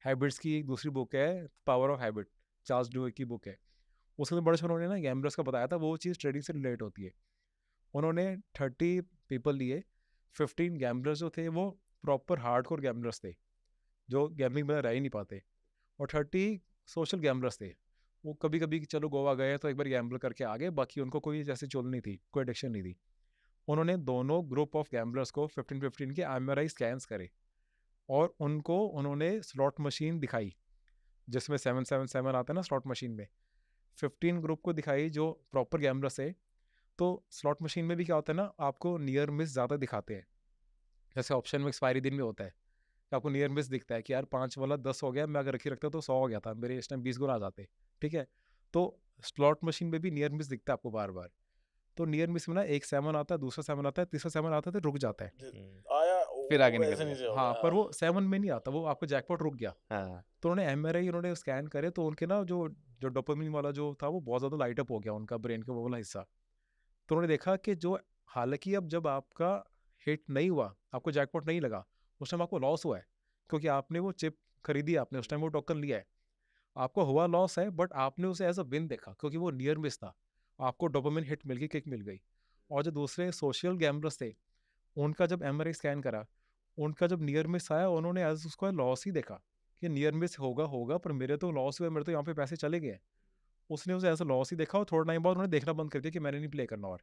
हैबिट्स की एक दूसरी बुक है, पावर ऑफ हैबिट, चार्ल्स डुइक की बुक है। उसमें बड़े उन्होंने ना गैम्बलर्स का बताया था, वो चीज़ ट्रेडिंग से रिलेट होती है। उन्होंने 30 पीपल लिए, 15 गैम्बलर्स जो थे वो प्रॉपर हार्डकोर गैम्बलर्स थे, जो गैम्बलिंग में रह ही नहीं पाते, और 30 सोशल गैम्बलर्स थे। वो कभी कभी चलो गोवा गए तो एक बार गैम्बल करके आ गए, बाकी उनको कोई जैसे चुल नहीं थी, कोई एडिक्शन नहीं थी। उन्होंने दोनों ग्रुप ऑफ गैम्बलर्स को 15-15 के एमआरआई स्कैन्स करे, और उनको उन्होंने स्लॉट मशीन दिखाई, जिसमें 777 आता है ना स्लॉट मशीन में, 15 ग्रुप को दिखाई जो प्रॉपर गैम्बलर्स है। तो स्लॉट मशीन में भी क्या होता है ना, आपको नियर मिस ज़्यादा दिखाते हैं। जैसे ऑप्शन में एक्सपायरी दिन में होता है कि आपको नियर मिस दिखता है कि यार 5 वाला 10 हो गया, मैं अगर रखी रखता तो 100 हो गया था, मेरे इस टाइम 20 गुना आ जाते, ठीक है। तो स्लॉट मशीन में भी नियर मिस दिखता है आपको बार बार। तो नियर मिस में ना एक 7 आता है, दूसरा 7 आता है, तीसरा 7 आता है तो रुक जाता है। आया फिर आगे वो निकल वैसे गया। नीचे हो हाँ, गया, पर वो 7 में नहीं आता, वो आपका जैकपॉट रुक गया। हाँ तो उन्होंने एमआरआई उन्होंने स्कैन करे तो उनके ना जो जो डोपामिन वाला जो था वो बहुत ज़्यादा लाइट अप हो गया उनका ब्रेन का वो वाला हिस्सा। तो उन्होंने देखा कि जो हालांकि अब जब आपका हिट नहीं हुआ, आपको जैकपॉट नहीं लगा, उस टाइम आपको लॉस हुआ है क्योंकि आपने वो चिप खरीदी, आपने उस टाइम वो टोकन लिया है, आपको हुआ लॉस है, बट आपने उसे एज अ विन देखा क्योंकि वो नियर मिस था, आपको डोपामिन हिट मिल गई, किक मिल गई। और जो दूसरे सोशल गैमरर्स थे उनका जब एमआरआई स्कैन करा, उनका जब नियर मिस आया उन्होंने एज उसको लॉस ही देखा कि नियर मिस होगा होगा पर मेरे तो लॉस हुआ, मेरे तो यहाँ पे पैसे चले गए हैं। उसने उसे ऐसा लॉस ही देखा और थोड़ा टाइम बाद उन्होंने देखना बंद कर दिया कि मैंने नहीं प्ले करना। और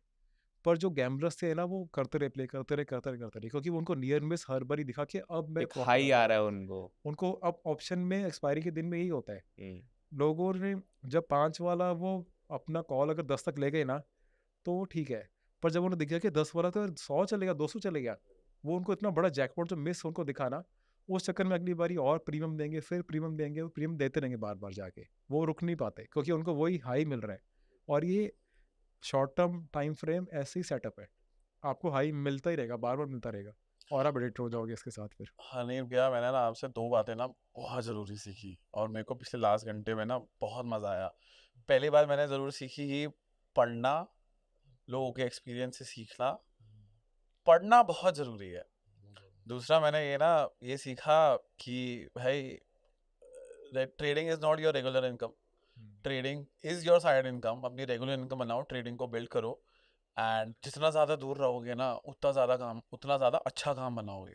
पर जो गैमरर्स थे ना वो करते रहे, प्ले करते रहे क्योंकि उनको नियर मिस हर बार ही दिखा कि अब मैं एक profit हाई कर आ रहा रहा है हूँ। उनको। उनको अब ऑप्शन में एक्सपायरी के दिन में यही होता है, हम्म, लोगों ने जब 5 वाला वो अपना कॉल अगर 10 तक ले गए ना तो वो ठीक है, पर जब उन्हें दिख गया कि 10 वाला तो 100 चलेगा, 200 चलेगा, वो उनको इतना बड़ा जैकपॉट जो मिस उनको दिखा ना, उस चक्कर में अगली बारी और प्रीमियम देंगे, फिर प्रीमियम देंगे, वो प्रीमियम देते रहेंगे बार बार जाके, वो रुक नहीं पाते क्योंकि उनको वही हाई मिल रहा है। और ये शॉर्ट टर्म टाइम फ्रेम ऐसे ही सेटअप है, आपको हाई मिलता ही रहेगा, बार बार मिलता रहेगा और आप एडिक्ट हो जाओगे इसके साथ फिर। हनीफ भैया, मैंने ना आपसे 2 बातें ना बहुत ज़रूरी सीखी और मेरे को पिछले लास्ट घंटे में ना बहुत मज़ा आया। पहली बात मैंने ज़रूर सीखी कि पढ़ना, लोगों के एक्सपीरियंस से सीखना, पढ़ना बहुत ज़रूरी है। दूसरा मैंने ये सीखा कि भाई trading is not your regular income, trading is your side income. अपनी रेगुलर इनकम बनाओ, ट्रेडिंग को बिल्ड करो, एंड जितना ज़्यादा दूर रहोगे ना उतना ज़्यादा अच्छा काम बनाओगे।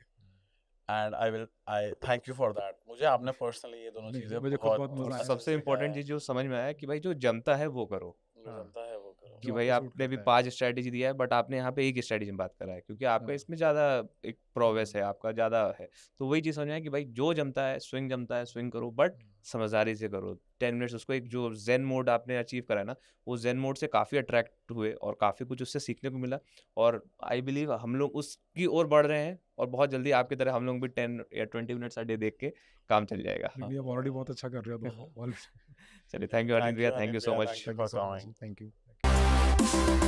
And I thank you for that. मुझे आपने पर्सनली ये दोनों नहीं, चीज़ें मुझे खुद बहुत और मजा आया। सबसे इम्पोर्टेंट चीज जो समझ में आया कि भाई जो जमता है वो करो। जो हाँ, जनता है वो करो। कि जो भाई आपको सूट आपने भी करता है। 5 स्ट्रेटेजी दिया है बट आपने यहाँ पे एक स्ट्रेटेजी में बात करा है क्योंकि आपका हाँ। इसमें ज़्यादा एक प्रोग्रेस है, आपका ज़्यादा है। तो वही चीज़ समझ में आया कि भाई जो जमता है स्विंग करो बट समझदारी से करो। 10 मिनट्स उसको एक जो जेन मोड आपने अचीव करा है ना, वो जेन मोड से काफ़ी अट्रैक्ट हुए और काफ़ी कुछ उससे सीखने को मिला। और आई बिलीव हम लोग उसकी ओर बढ़ रहे हैं और बहुत जल्दी आपकी तरह हम लोग भी 10 या 20 मिनट्स अ डे देख के काम चल जाएगा। नहीं, आप ऑलरेडी बहुत अच्छा कर रहे हो तो चलिए, थैंक यू अरविंद थैंक भैया, you thank Hanif you so भैया, much. Thank you for coming. Thank you.